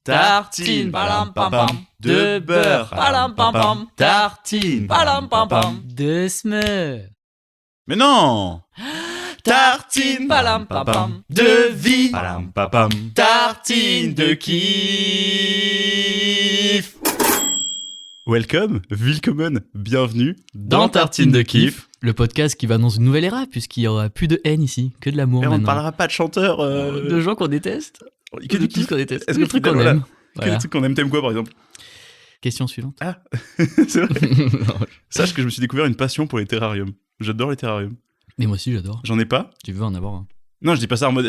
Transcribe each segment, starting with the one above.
Tartine, palam pam pam, de beurre, palam pam pam, tartine, palam pam pam, de smeur. Mais non! Tartine, palam pam pam, de vie, Palam papam. tartine de kiff. Welcome, willkommen, bienvenue dans Tartine de kiff. Le podcast qui va dans une nouvelle ère, puisqu'il y aura plus de haine ici, que de l'amour Et on ne maintenant. parlera pas de chanteurs. De gens qu'on déteste, Que de du tout ce kiff. qu'on déteste. Est-ce Le que truc tu qu'on voilà. aime. Que Voilà. des trucs qu'on aime, t'aimes quoi par exemple? Question suivante. Ah, c'est vrai. Sache que je me suis découvert une passion pour les terrariums. J'adore les terrariums. Mais moi aussi j'adore. J'en ai pas. Tu veux en avoir un? Non, je dis pas ça en mode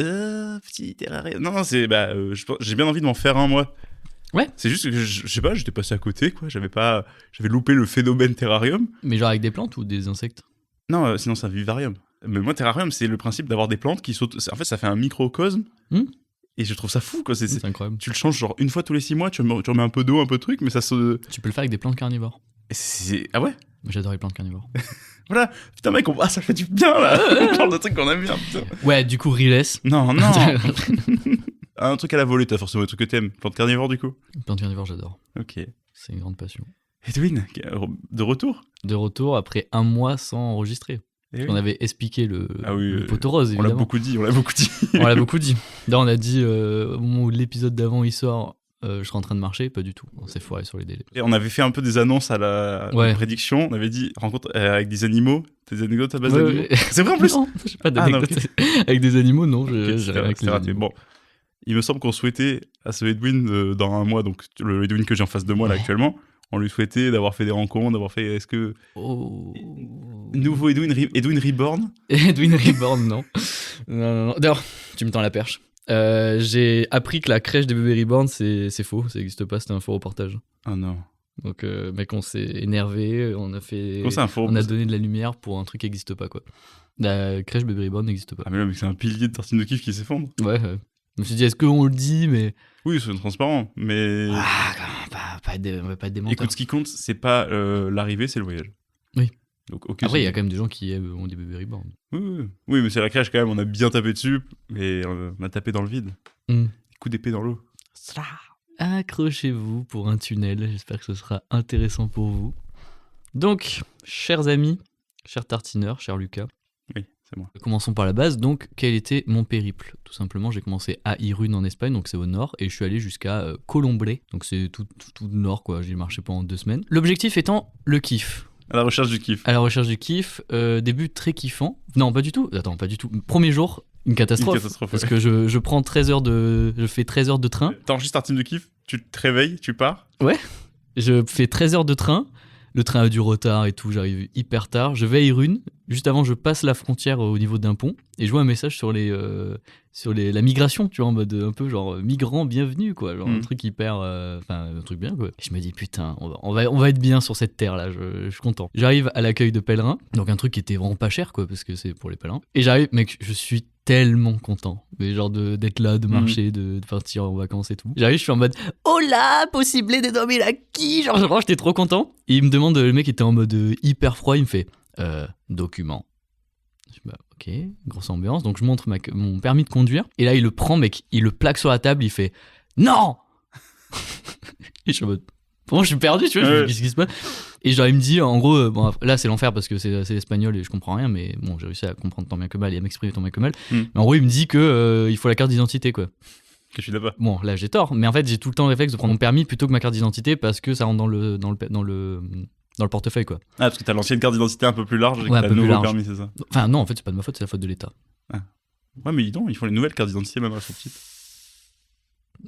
petit terrarium. Non, c'est j'ai bien envie de m'en faire un moi. Ouais. C'est juste que je sais pas, j'étais passé à côté quoi. J'avais loupé le phénomène terrarium. Mais genre avec des plantes ou des insectes? Non, sinon c'est un vivarium. Mais moi terrarium, c'est le principe d'avoir des plantes qui sautent. En fait, ça fait un microcosme. Et je trouve ça fou quoi. C'est incroyable. Tu le changes genre une fois tous les 6 mois. Tu remets un peu d'eau, un peu de truc, mais ça se. Tu peux le faire avec des plantes carnivores. Ah ouais. Moi j'adore les plantes carnivores. Voilà. Putain mec, ça fait du bien là. On parle de trucs qu'on aime bien. Putain. Ouais, du coup Riles. Non. Un truc à la volée, t'as forcément des trucs que t'aimes. Plante carnivore du coup. Plantes carnivores j'adore. Ok. C'est une grande passion. Edwin, de retour. De retour après un mois sans enregistrer. Eh Parce oui. qu'on avait expliqué le Oui, poteau rose, On évidemment. l'a beaucoup dit. On l'a beaucoup dit. Là, on a dit, au moment où l'épisode d'avant il sort, je serai en train de marcher. Pas du tout. On s'est foiré sur les délais. Et on avait fait un peu des annonces à la Ouais. prédiction. On avait dit rencontre avec des animaux. Des anecdotes à base Ouais, d'animaux. ouais. C'est vrai en plus. Non, j'ai pas Ah, non, d'anecdote. Avec des animaux, non. Ok, J'ai c'est rien avec les raté. animaux. Bon, il me semble qu'on souhaitait à ce Edwin dans un mois, donc le Edwin que j'ai en face de moi là actuellement, on lui souhaitait d'avoir fait des rencontres, d'avoir fait. Est-ce que Oh. nouveau Edwin Reborn? Edwin Reborn, non. Non. D'ailleurs, tu me tends la perche. J'ai appris que la crèche des bébés Reborn, c'est faux. Ça n'existe pas. C'était un faux reportage. Oh non. Donc, mec, on s'est énervé. On a fait. Comment c'est un faux? On a donné de la lumière pour un truc qui n'existe pas, quoi. La crèche bébé Reborn n'existe pas. Ah mais là, mais c'est un pilier de tartine de kiff qui s'effondre. Ouais. Je me suis dit, est-ce qu'on le dit, mais. Oui, c'est transparent, mais. Ah, on va pas être des menteurs. Écoute, ce qui compte, c'est pas l'arrivée, c'est le voyage. Oui. Donc, ok. Après, il y a c'est- quand même des gens qui ont des bébés Reborn. Oui, mais c'est la crèche quand même, on a bien tapé dessus, mais on a tapé dans le vide. Coup d'épée dans l'eau. Accrochez-vous pour un tunnel. J'espère que ce sera intéressant pour vous. Donc, chers amis, chers tartineurs, cher Lucas, Oui, c'est moi. commençons par la base. Donc, quel était mon périple? Tout simplement, j'ai commencé à Irún en Espagne, donc c'est au nord, et je suis allé jusqu'à Colombré, donc c'est tout le nord, quoi. J'ai marché pendant 2 semaines. L'objectif étant le kiff. À la recherche du kiff. À la recherche du kiff, début très kiffant. Non, pas du tout. Attends, pas du tout. Premier jour, une catastrophe. Une catastrophe, Parce ouais. que je prends 13 heures je fais 13 heures de train. T'enregistres Tartine de kiff, tu te réveilles, tu pars. Je fais 13 heures de train. Le train a du retard et tout. J'arrive hyper tard. Je vais à Irún. Juste avant, je passe la frontière au niveau d'un pont. Et je vois un message sur la migration, tu vois, en mode un peu genre migrant, bienvenue, quoi. Genre un truc hyper. Enfin, un truc bien, quoi. Et je me dis, putain, on va être bien sur cette terre-là. Je suis content. J'arrive à l'accueil de pèlerins. Donc, un truc qui était vraiment pas cher, quoi, parce que c'est pour les pèlerins. Et j'arrive, mec, je suis tellement content. Mais genre d'être là, de marcher, de partir en vacances et tout. J'arrive, je suis en mode, oh là, possible de dormir qui? Genre, vraiment, j'étais trop content. Et il me demande, le mec était en mode hyper froid, il me fait, document. Je dis, bah, ok, grosse ambiance. Donc je montre mon permis de conduire. Et là, il le prend, mec, il le plaque sur la table, il fait, non. Et je suis en mode, bon, je suis perdu, tu vois, je me dis, qu'est-ce qui se passe? Et genre, il me dit, en gros, bon, là, c'est l'enfer parce que c'est l'espagnol et je comprends rien, mais bon, j'ai réussi à comprendre tant bien que mal et à m'exprimer tant bien que mal. Mais en gros, il me dit que il faut la carte d'identité, quoi. Que je suis là-bas. Bon, là, j'ai tort, mais en fait, j'ai tout le temps le réflexe de prendre mon permis plutôt que ma carte d'identité parce que ça rentre dans le portefeuille, quoi. Ah, parce que t'as l'ancienne carte d'identité un peu plus large et que Ouais, un t'as peu le plus nouveau large. permis, c'est ça? Enfin, non, en fait, c'est pas de ma faute, c'est la faute de l'État. Ouais, mais dis donc, ils font les nouvelles cartes d'identité même elles sont petites.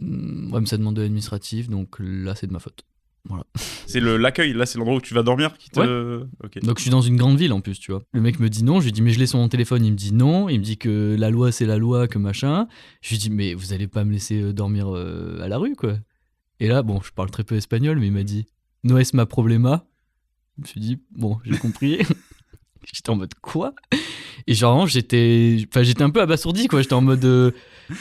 Ouais, mais ça demande de l'administratif, donc là, c'est de ma faute. Voilà. C'est l'accueil, là c'est l'endroit où tu vas dormir qui te. Ok. Donc je suis dans une grande ville en plus, tu vois. Le mec me dit non, je lui dis mais je l'ai sur mon téléphone, il me dit non, il me dit que la loi c'est la loi, que machin. Je lui dis mais vous allez pas me laisser dormir à la rue, quoi. Et là, bon, je parle très peu espagnol, mais il m'a dit no es ma problema. Je me suis dit bon, j'ai compris. J'étais en mode quoi? Et genre, vraiment, j'étais un peu abasourdi, quoi. J'étais en mode,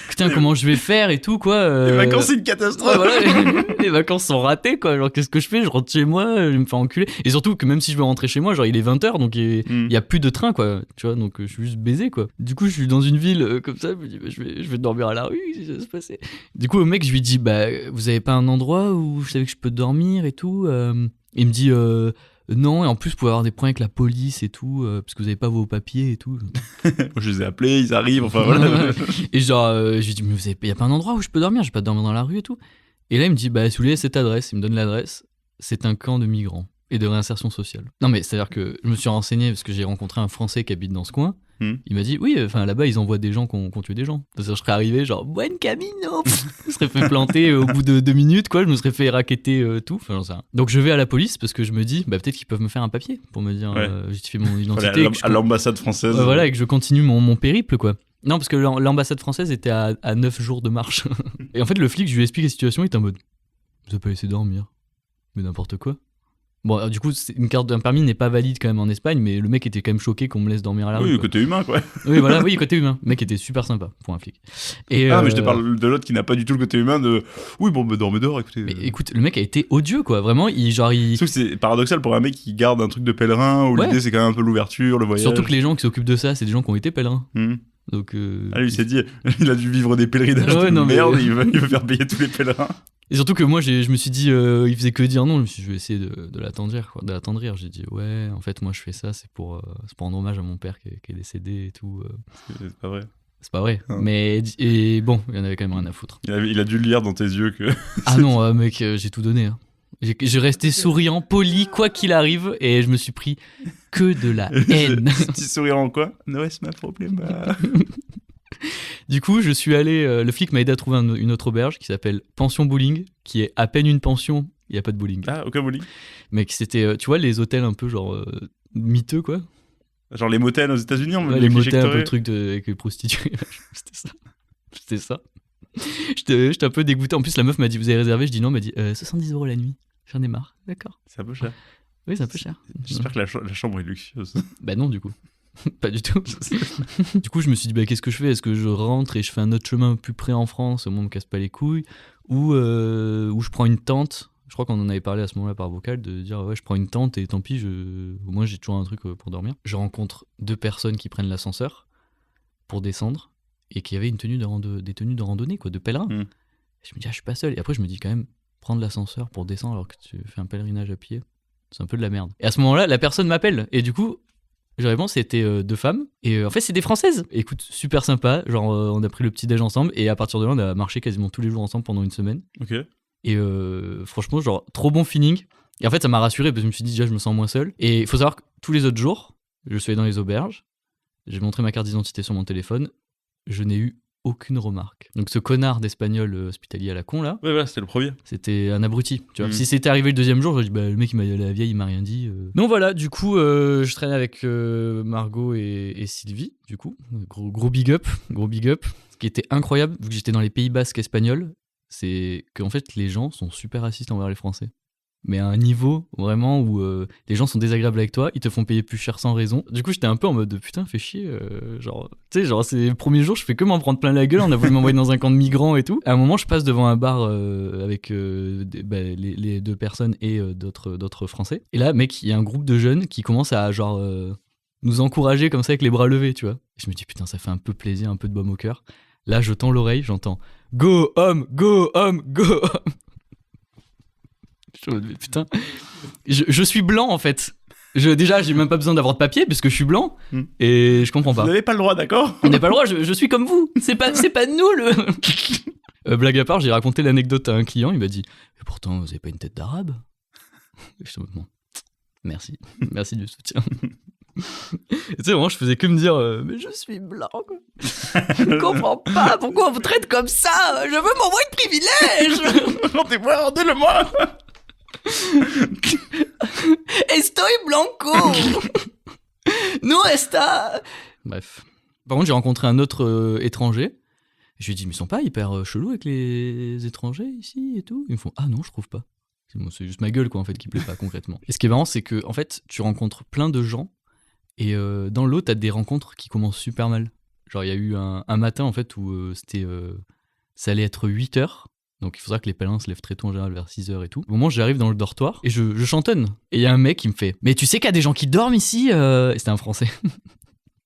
putain, comment je vais faire et tout, quoi. Les vacances, c'est une catastrophe. Ouais, voilà, les vacances sont ratées, quoi. Genre, qu'est-ce que je fais? Je rentre chez moi, je me fais enculer. Et surtout que même si je veux rentrer chez moi, genre, il est 20h, donc il y a plus de train, quoi. Tu vois, donc je suis juste baisé, quoi. Du coup, je suis dans une ville comme ça, je me dis, bah, je vais dormir à la rue, qu'est-ce qui va se passer? Du coup, au mec, je lui dis, bah, vous avez pas un endroit où je savais que je peux dormir et tout? Il me dit, non, et en plus, vous pouvez avoir des problèmes avec la police et tout, parce que vous avez pas vos papiers et tout. Moi, je les ai appelés, ils arrivent, enfin voilà. Et genre, je lui dis, mais y a pas un endroit où je peux dormir? Je vais pas dormir dans la rue et tout. Et là, il me dit, bah, si vous voulez cette adresse, il me donne l'adresse. C'est un camp de migrants et de réinsertion sociale. Non, mais c'est-à-dire que je me suis renseigné parce que j'ai rencontré un Français qui habite dans ce coin. Il m'a dit, oui, enfin là-bas, ils envoient des gens qui ont tué des gens. Parce que je serais arrivé, genre, buen camino. Je me serais fait planter au bout de 2 minutes, quoi. Je me serais fait racketter tout. Enfin, j'en sais rien. Donc, je vais à la police parce que je me dis, bah, peut-être qu'ils peuvent me faire un papier pour me dire, justifier mon identité. À l'ambassade française. Voilà, et que je continue mon périple, quoi. Non, parce que l'ambassade française était à 9 jours de marche. Et en fait, le flic, je lui explique la situation, il est en mode, vous avez pas laissé dormir. Mais n'importe quoi. Bon, du coup, une carte d'un permis n'est pas valide quand même en Espagne, mais le mec était quand même choqué qu'on me laisse dormir à la rue. Oui, côté humain, quoi. Oui, voilà, oui, côté humain. Le mec était super sympa pour un flic. Et, mais je te parle de l'autre qui n'a pas du tout le côté humain de. Oui, bon, dormez dehors, écoutez. Mais écoute, le mec a été odieux, quoi. Vraiment, il. Je trouve que c'est paradoxal pour un mec qui garde un truc de pèlerin où l'idée c'est quand même un peu l'ouverture, le voyage. Surtout que les gens qui s'occupent de ça, c'est des gens qui ont été pèlerins. Donc. Lui, il s'est dit, il a dû vivre des pèlerinages de merde, il veut faire payer tous les pèlerins. Et surtout que moi, je me suis dit, il faisait que dire non. Je me suis dit, je vais essayer de l'attendrir, quoi, de l'attendrir. J'ai dit, ouais, en fait, moi, je fais ça, c'est pour rendre hommage à mon père qui est décédé et tout. C'est pas vrai. C'est pas vrai. Mais et bon, il y en avait quand même rien à foutre. Il a dû lire dans tes yeux que. Ah non, mec, j'ai tout donné. Hein. J'ai resté souriant, poli, quoi qu'il arrive, et je me suis pris que de la haine. Petit sourire en quoi? No es ma problème. Du coup, je suis allé. Le flic m'a aidé à trouver une autre auberge qui s'appelle Pension Bowling, qui est à peine une pension. Il y a pas de bowling. Ah, aucun bowling. Mec, c'était, tu vois, les hôtels un peu genre miteux, quoi. Genre les motels aux États-Unis, les motels, un peu le truc avec les prostituées. C'était ça. J'étais un peu dégoûté. En plus, la meuf m'a dit, vous avez réservé? Je dis non, elle m'a dit 70 € la nuit. J'en ai marre. D'accord. C'est un peu cher. Oui, c'est un peu cher. J'espère que la chambre est luxueuse. Bah non, du coup. Pas du tout. Du coup, je me suis dit, bah, qu'est-ce que je fais? Est-ce que je rentre et je fais un autre chemin plus près en France, au moins on me casse pas les couilles, ou je prends une tente? Je crois qu'on en avait parlé à ce moment-là par vocal, de dire, ouais, je prends une tente et tant pis, au moins j'ai toujours un truc pour dormir. Je rencontre 2 personnes qui prennent l'ascenseur pour descendre et qui avaient des tenues de randonnée, quoi, de pèlerin. Je me dis, je suis pas seul. Et après, je me dis quand même, prendre l'ascenseur pour descendre alors que tu fais un pèlerinage à pied, c'est un peu de la merde. Et à ce moment-là, la personne m'appelle. Et du coup, je réponds, c'était 2 femmes. Et en fait, c'est des Françaises. Écoute, super sympa. Genre, on a pris le petit-déj ensemble. Et à partir de là, on a marché quasiment tous les jours ensemble pendant une semaine. Ok. Et franchement, genre, trop bon feeling. Et en fait, ça m'a rassuré parce que je me suis dit, déjà, je me sens moins seul. Et il faut savoir que tous les autres jours, je suis allé dans les auberges. J'ai montré ma carte d'identité sur mon téléphone. Je n'ai eu aucune remarque. Donc ce connard d'espagnol hospitalier à la con là, ouais, voilà, c'était le premier. C'était un abruti, tu vois. Si c'était arrivé le deuxième jour, je me dis bah le mec la vieille il m'a rien dit. Donc voilà, du coup je traîne avec Margot et Sylvie, du coup gros big up. Ce qui était incroyable vu que j'étais dans les Pays Basques espagnols, c'est qu'en fait les gens sont super racistes envers les Français. Mais à un niveau vraiment où les gens sont désagréables avec toi, ils te font payer plus cher sans raison. Du coup, j'étais un peu en mode de putain, fais chier. Genre, tu sais, genre, c'est le premier jour, je fais que m'en prendre plein la gueule. On a voulu m'envoyer dans un camp de migrants et tout. À un moment, je passe devant un bar avec les 2 personnes et d'autres Français. Et là, mec, il y a un groupe de jeunes qui commencent à genre nous encourager comme ça avec les bras levés, tu vois. Et je me dis putain, ça fait un peu plaisir, un peu de baume au cœur. Là, je tends l'oreille, j'entends go homme, go homme, go homme. Putain, je suis blanc en fait. Déjà, j'ai même pas besoin d'avoir de papier parce que je suis blanc et je comprends pas. Vous n'avez pas le droit, d'accord? On n'a pas le droit, je suis comme vous. C'est pas nous le. Blague à part, j'ai raconté l'anecdote à un client, il m'a dit et pourtant, vous avez pas une tête d'arabe? Je te dis merci du soutien. Tu sais, moi je faisais que me dire mais je suis blanc quoi. Je comprends pas pourquoi on vous traite comme ça. Je veux mon moins de privilèges. Rendez-moi, rendez-le-moi. Estoy blanco. No está. Bref. Par contre, j'ai rencontré un autre étranger. Je lui ai dit, mais ils sont pas hyper chelous avec les étrangers ici et tout? Ils me font, ah non, je trouve pas. C'est juste ma gueule, quoi, en fait, qui plaît pas concrètement. Et ce qui est marrant, c'est que, en fait, tu rencontres plein de gens Et dans l'eau, t'as des rencontres qui commencent super mal. Genre, il y a eu un matin, en fait, où ça allait être 8h. Donc, il faudra que les pèlerins se lèvent très tôt, en général, vers 6h et tout. Au moment où j'arrive dans le dortoir, et je chantonne. Et il y a un mec qui me fait « Mais tu sais qu'il y a des gens qui dorment ici ?» Et c'était un Français.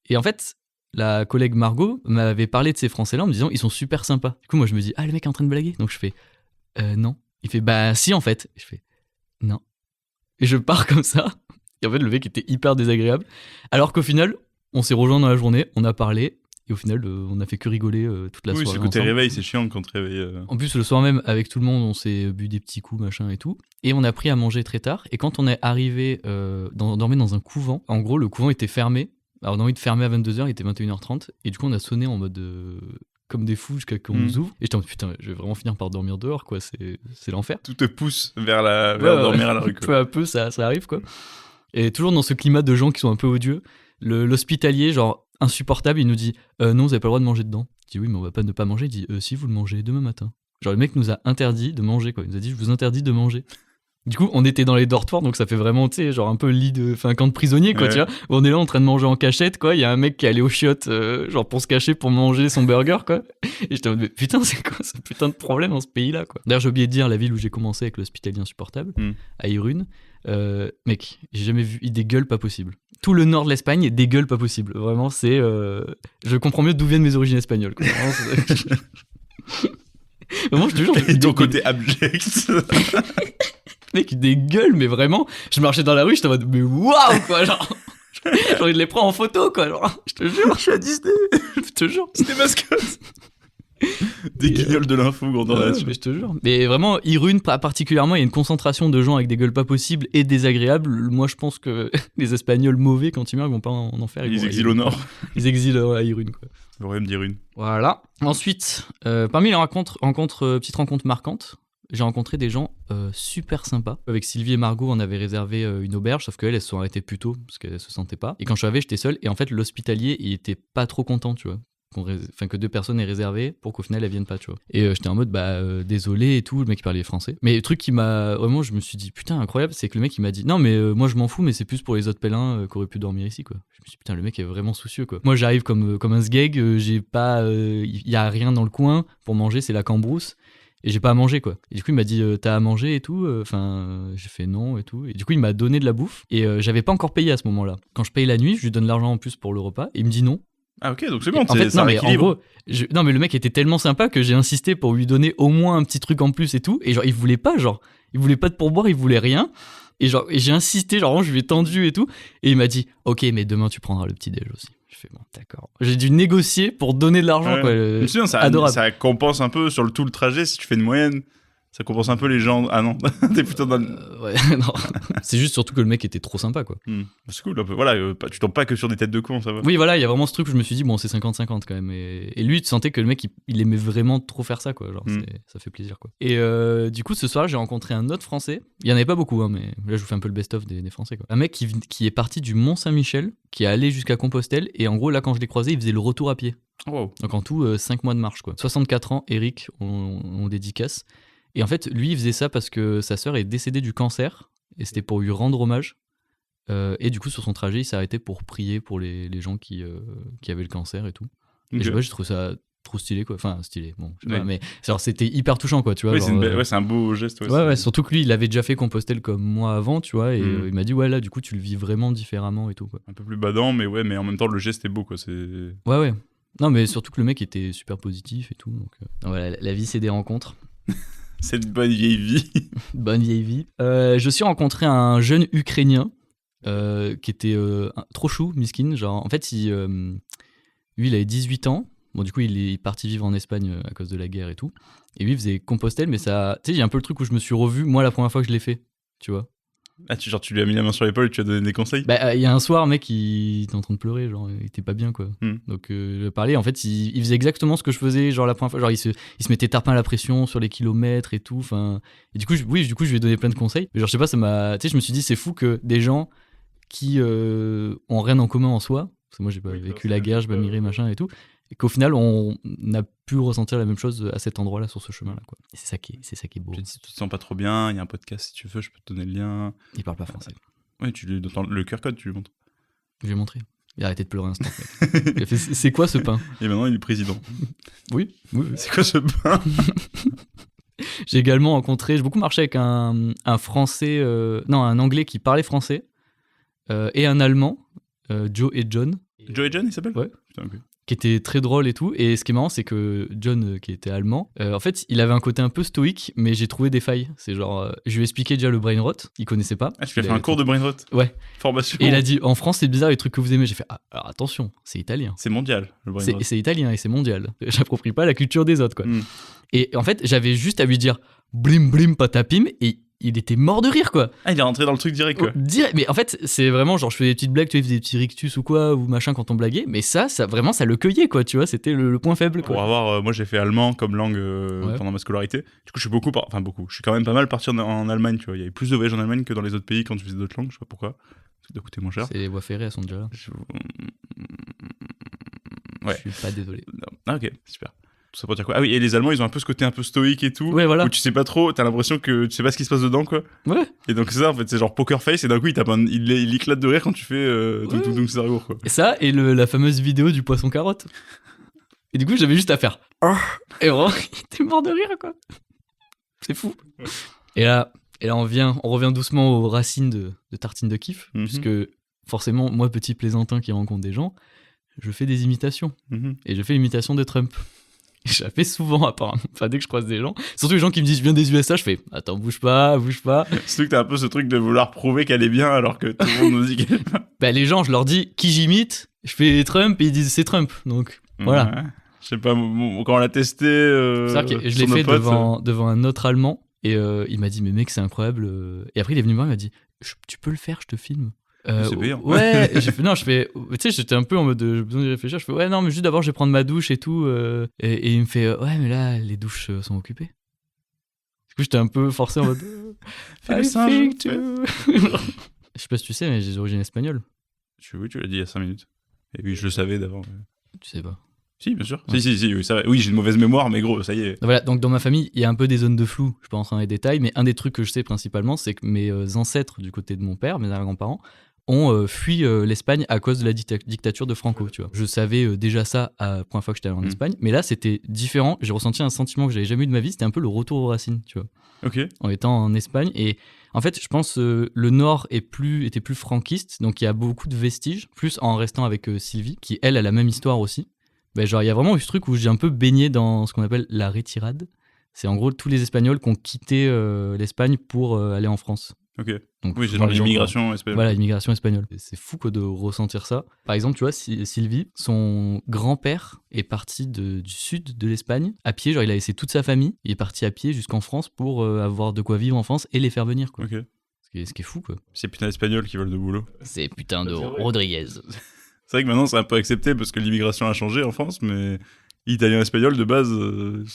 Et en fait, la collègue Margot m'avait parlé de ces Français-là en me disant « Ils sont super sympas. » Du coup, moi, je me dis « Ah, le mec est en train de blaguer ?» Donc, je fais « Non. » Il fait « Bah, si, en fait. » Et je fais « Non. » Et je pars comme ça. Et en fait, le mec était hyper désagréable. Alors qu'au final, on s'est rejoints dans la journée, on a parlé. Et au final, on a fait que rigoler toute la soirée. Oui, ce côté réveil, c'est chiant quand tu te réveilles. En plus, le soir même, avec tout le monde, on s'est bu des petits coups, machin et tout. Et on a pris à manger très tard. Et quand on est arrivé, on dormait dans un couvent. En gros, le couvent était fermé. Alors, on a envie de fermer à 22h, il était 21h30. Et du coup, on a sonné en mode comme des fous jusqu'à qu'on nous ouvre. Et j'étais en mode putain, je vais vraiment finir par dormir dehors, quoi. C'est l'enfer. Tout te pousse vers dormir à la rue, quoi. Peu à peu, ça arrive, quoi. Et toujours dans ce climat de gens qui sont un peu odieux. L'hospitalier, genre insupportable, il nous dit non, vous avez pas le droit de manger dedans. Je dis oui, mais on va pas ne pas manger. Il dit si, vous le mangez demain matin. Genre le mec nous a interdit de manger, quoi. Il nous a dit je vous interdis de manger. Du coup, on était dans les dortoirs, donc ça fait vraiment, tu sais, genre un peu un camp de prisonniers, quoi, tu vois. On est là en train de manger en cachette, quoi. Il y a un mec qui est allé aux chiottes, genre pour se cacher, pour manger son burger, quoi. Et j'étais en mode, mais putain, c'est quoi ce putain de problème dans ce pays-là, quoi. D'ailleurs, j'ai oublié de dire la ville où j'ai commencé avec l'hospitalier insupportable, à Irun. Mec, j'ai jamais vu des gueules pas possibles. Tout le nord de l'Espagne, des gueules pas possibles. Vraiment, c'est. Je comprends mieux d'où viennent mes origines espagnoles, quoi. Vraiment, je te jure. Et ton côté abject. Mec, des gueules, mais vraiment, je marchais dans la rue, j'étais en mode, mais waouh, quoi, genre, il les prend en photo, quoi, genre, je te jure, je suis à Disney, je te jure. C'est des mascottes. Des guignols de l'info, grandeur nature. Mais je te jure. Mais vraiment, Irun, particulièrement, il y a une concentration de gens avec des gueules pas possibles et désagréables. Moi, je pense que les Espagnols mauvais, quand ils meurent, ils vont pas en enfer. Ils exilent au nord. Ils exilent à Irun, quoi. Le royaume d'Irun. Voilà. Ensuite, parmi les petites rencontres marquantes, j'ai rencontré des gens super sympas. Avec Sylvie et Margot, on avait réservé une auberge, sauf qu'elles se sont arrêtées plus tôt parce qu'elles se sentaient pas. Et quand je suis arrivé, j'étais seul. Et en fait, l'hospitalier, il était pas trop content, tu vois. Que 2 personnes aient réservé pour qu'au final elles viennent pas, tu vois. Et j'étais en mode désolé et tout, le mec il parlait français. Mais le truc qui m'a vraiment, je me suis dit putain incroyable, c'est que le mec il m'a dit non mais moi je m'en fous, mais c'est plus pour les autres pèlerins qui auraient pu dormir ici, quoi. Je me suis dit putain, le mec est vraiment soucieux, quoi. Moi j'arrive comme un sgeg, j'ai pas y a rien dans le coin pour manger, c'est la cambrousse. Et j'ai pas à manger, quoi. Et du coup, il m'a dit t'as à manger et tout. Enfin, j'ai fait non et tout. Et du coup, il m'a donné de la bouffe. Et j'avais pas encore payé à ce moment-là. Quand je paye la nuit, je lui donne l'argent en plus pour le repas. Et il me dit non. Ah ok, donc c'est bon, en fait, ça non, mais en rééquilibre. gros, non, mais le mec était tellement sympa que j'ai insisté pour lui donner au moins un petit truc en plus et tout. Et genre, il voulait pas de pourboire, il voulait rien. Et genre, j'ai insisté, genre, je lui ai tendu et tout. Et il m'a dit ok, mais demain tu prendras le petit déj aussi. Je fais bon, d'accord. J'ai dû négocier pour donner de l'argent, quoi. Je me souviens, ça compense un peu sur tout le trajet si tu fais une moyenne. Ça compense un peu les gens. Ah non, t'es plutôt dans. Ouais, non. C'est juste surtout que le mec était trop sympa, quoi. C'est cool, un peu. Voilà, tu tombes pas que sur des têtes de cons, ça va. Oui, voilà, il y a vraiment ce truc où je me suis dit, bon, c'est 50-50 quand même. Et lui, tu sentais que le mec, il aimait vraiment trop faire ça, quoi. Genre, ça fait plaisir, quoi. Et du coup, ce soir, j'ai rencontré un autre Français. Il y en avait pas beaucoup, hein, mais là, je vous fais un peu le best-of des Français, quoi. Un mec qui est parti du Mont-Saint-Michel, qui est allé jusqu'à Compostelle. Et en gros, là, quand je l'ai croisé, il faisait le retour à pied. Wow. Donc en tout, 5 mois de marche, quoi. 64 ans, Eric, on dédicace. Et en fait, lui, il faisait ça parce que sa sœur est décédée du cancer, et c'était pour lui rendre hommage. Et du coup, sur son trajet, il s'est arrêté pour prier pour les gens qui avaient le cancer et tout. Okay. Et je sais pas, j'ai trouvé ça trop stylé, quoi. Enfin, stylé, bon, je sais pas, mais genre, c'était hyper touchant, quoi, tu vois. Oui, genre, c'est un beau geste. Ouais, surtout que lui, il avait déjà fait Compostelle comme moi avant, tu vois, et il m'a dit, ouais, là, du coup, tu le vis vraiment différemment et tout, quoi. Un peu plus badant, mais en même temps, le geste est beau, quoi. Ouais. Non, mais surtout que le mec était super positif et tout. Donc voilà, la vie, c'est des rencontres. Cette bonne vieille vie. Bonne vieille vie. Je suis rencontré un jeune Ukrainien qui était trop chou, miskin. Genre, en fait, lui, il avait 18 ans. Bon, du coup, il est parti vivre en Espagne à cause de la guerre et tout. Et lui, il faisait Compostelle, mais ça... Tu sais, il y a un peu le truc où je me suis revu, moi, la première fois que je l'ai fait, tu vois. Ah, tu lui as mis la main sur l'épaule et tu lui as donné des conseils? Bah, il y a un soir, mec, il était en train de pleurer, genre, il était pas bien, quoi. Donc, je parlais, en fait, il faisait exactement ce que je faisais, genre, la première fois. Genre, il se mettait tarpin à la pression sur les kilomètres et tout, enfin... Et du coup, je lui ai donné plein de conseils. Mais genre, je sais pas, ça m'a... Tu sais, je me suis dit, c'est fou que des gens qui ont rien en commun en soi, parce que moi, j'ai pas vécu la guerre, j'ai pas migré, machin et tout, et qu'au final, on a pu ressentir la même chose à cet endroit-là, sur ce chemin-là, quoi. Et c'est ça qui est beau. Si tu te sens pas trop bien, il y a un podcast, si tu veux, je peux te donner le lien. Il parle pas français. Oui, tu lui donnes le QR code, tu lui montres. Je lui ai montré. Il a arrêté de pleurer un instant. Il a fait, c'est quoi ce pain? Et maintenant, il est président. Oui. C'est quoi ce pain? J'ai également rencontré, j'ai beaucoup marché avec un Français, un Anglais qui parlait français et un Allemand, Joe et John. Joe et John, il s'appelle? Ouais. Putain, ok. Qui était très drôle et tout. Et ce qui est marrant, c'est que John, qui était allemand, en fait, il avait un côté un peu stoïque, mais j'ai trouvé des failles. C'est genre, je lui ai expliqué déjà le brain rot, il connaissait pas. Ah, tu lui as fait un cours de brain rot? Ouais. Formation. Et il a dit, en France, c'est bizarre les trucs que vous aimez. J'ai fait, alors attention, c'est italien. C'est mondial, le brain rot. C'est italien et c'est mondial. J'approprie pas la culture des autres, quoi. Mm. Et en fait, j'avais juste à lui dire, blim blim patapim, et il était mort de rire, quoi. Ah, il est rentré dans le truc direct, quoi. Mais en fait, c'est vraiment genre, je faisais des petites blagues, tu faisais des petits rictus ou quoi, ou machin quand on blaguait, mais ça vraiment, ça le cueillait, quoi, tu vois, c'était le point faible, quoi. Pour avoir, moi j'ai fait allemand comme langue Ouais. pendant ma scolarité. Du coup, je suis quand même pas mal parti en Allemagne, tu vois. Il y avait plus de voyages en Allemagne que dans les autres pays quand tu faisais d'autres langues, je sais pas pourquoi. Ça doit coûter moins cher. C'est les voies ferrées, elles sont déjà là. Ouais. Je suis pas désolé. Ah, ok, super. Tout ça pour dire quoi? Ah oui, et les Allemands, ils ont un peu ce côté un peu stoïque et tout. Ouais, voilà. Où tu sais pas trop, t'as l'impression que tu sais pas ce qui se passe dedans, quoi. Ouais. Et donc, c'est ça, en fait, c'est genre poker face, et d'un coup, il éclate de rire quand tu fais tout c'est rigolo, quoi. Et ça, et la fameuse vidéo du poisson carotte. Et du coup, j'avais juste à faire. Et vraiment, il était mort de rire, quoi. C'est fou. Et là, on revient doucement aux racines de Tartine de Kiff, Mhm. puisque forcément, moi, petit plaisantin qui rencontre des gens, je fais des imitations. Mhm. Et je fais l'imitation de Trump. Et je la fais souvent, apparemment. Enfin, dès que je croise des gens. Surtout les gens qui me disent, je viens des USA, je fais, attends, bouge pas. Surtout que t'as un peu ce truc de vouloir prouver qu'elle est bien alors que tout le monde nous dit qu'elle est bien. Bah, les gens, je leur dis, qui j'imite? Je fais Trump et ils disent, c'est Trump. Donc, voilà. Ouais. Je sais pas, quand on l'a testé. C'est-à-dire que je l'ai sur nos fait potes, devant un autre Allemand. Et il m'a dit, mais mec, c'est incroyable. Et après, il est venu me voir, il m'a dit, tu peux le faire, je te filme. C'est payant. Ouais, et j'ai fait, non, tu sais, j'étais un peu en mode, j'ai besoin de réfléchir. Je fais, ouais, non, mais juste d'abord, je vais prendre ma douche et tout. Et il me fait, ouais, mais là, les douches sont occupées. Du coup, j'étais un peu forcé en mode, Fais le I singe, think ouais. to- Je sais pas si tu sais, mais j'ai des origines espagnoles. Oui, tu l'as dit il y a 5 minutes. Et oui, je le savais d'avant. Tu sais pas. Si, bien sûr. Ouais. Si, oui, ça va. Oui, j'ai une mauvaise mémoire, mais gros, ça y est. Voilà, donc dans ma famille, il y a un peu des zones de flou. Je peux rentrer dans les détails, mais un des trucs que je sais principalement, c'est que mes ancêtres du côté de mon père, mes arrière-grands-parents, ont fui l'Espagne à cause de la dictature de Franco, tu vois. Je savais déjà ça à la première fois que j'étais allé en Espagne, mais là c'était différent. J'ai ressenti un sentiment que j'avais jamais eu de ma vie, c'était un peu le retour aux racines, tu vois, Ok. en étant en Espagne. Et en fait, je pense le Nord était plus franquiste, donc il y a beaucoup de vestiges, plus en restant avec Sylvie, qui elle a la même histoire aussi. Ben, genre, il y a vraiment eu ce truc où j'ai un peu baigné dans ce qu'on appelle la retirade. C'est en gros tous les Espagnols qui ont quitté l'Espagne pour aller en France. Ok. Donc, Oui, c'est souvent, genre les gens, l'immigration espagnole. voilà, l'immigration espagnole. Et c'est fou quoi, de ressentir ça. Par exemple, tu vois, Sylvie, son grand-père est parti du sud de l'Espagne à pied. Genre, il a laissé toute sa famille. Il est parti à pied jusqu'en France pour avoir de quoi vivre en France et les faire venir, quoi. Ok. Ce qui est fou, quoi. C'est putain d'Espagnols qui veulent de boulot. C'est putain de C'est vrai. Rodriguez. C'est vrai que maintenant c'est un peu accepté parce que l'immigration a changé en France, mais italien-espagnol de base,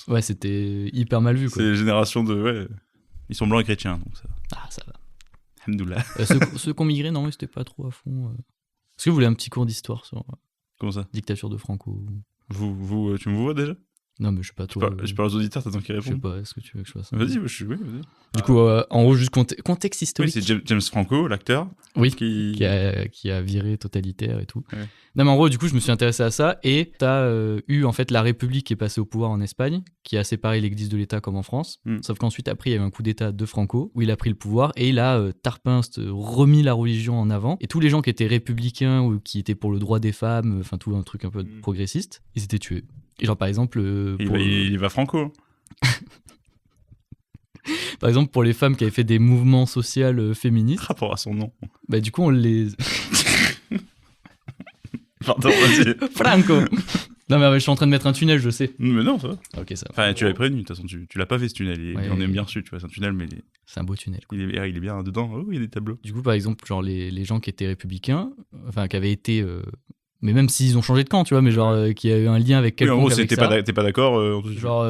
Ouais, c'était hyper mal vu, quoi. c'est les générations de. Ouais. Ils sont blancs et chrétiens, donc ça. Ah, ça va. Alhamdoulilah. Ceux qui ont migré, non, c'était pas trop à fond. Est-ce que vous voulez un petit cours d'histoire sur Comment ça? dictature de Franco? Tu me vois déjà? Non, mais je sais pas trop. Je parle aux auditeurs, t'attends qu'ils Je sais répondent. pas, est-ce que tu veux que je fasse ça? Vas-y, oui, vas-y. Du coup, en gros, juste contexte Oui, historique. c'est James Franco, l'acteur. Oui, Qui... qui a viré totalitaire et tout. Ouais. Non, mais en gros, du coup, je me suis intéressé à ça et t'as eu en fait la République qui est passée au pouvoir en Espagne, qui a séparé l'Église de l'État comme en France. Sauf qu'ensuite, après, il y a eu un coup d'État de Franco où il a pris le pouvoir et il a tarpinste remis la religion en avant. Et tous les gens qui étaient républicains ou qui étaient pour le droit des femmes, enfin tout un truc un peu progressiste, ils étaient tués. Et genre, par exemple, Il va Franco. par exemple, pour les femmes qui avaient fait des mouvements sociaux féministes, Rapport à son nom. bah du coup, on les. Pardon, vas-y. Franco. Non, mais je suis en train de mettre un tunnel, je sais. Mais non, ça va. Ok, ça va. Enfin, tu l'avais prévenu, de toute façon, tu l'as pas fait ce tunnel. Ouais. On aime bien reçu, tu vois, c'est un tunnel, mais C'est un beau tunnel. il est bien dedans. Oh, il y a des tableaux. Du coup, par exemple, genre les gens qui étaient républicains, enfin qui avaient été, mais même s'ils ont changé de camp, tu vois, mais genre qui a eu un lien avec Oui, en quelqu'un gros, avec t'es ça. pas d'accord. Genre,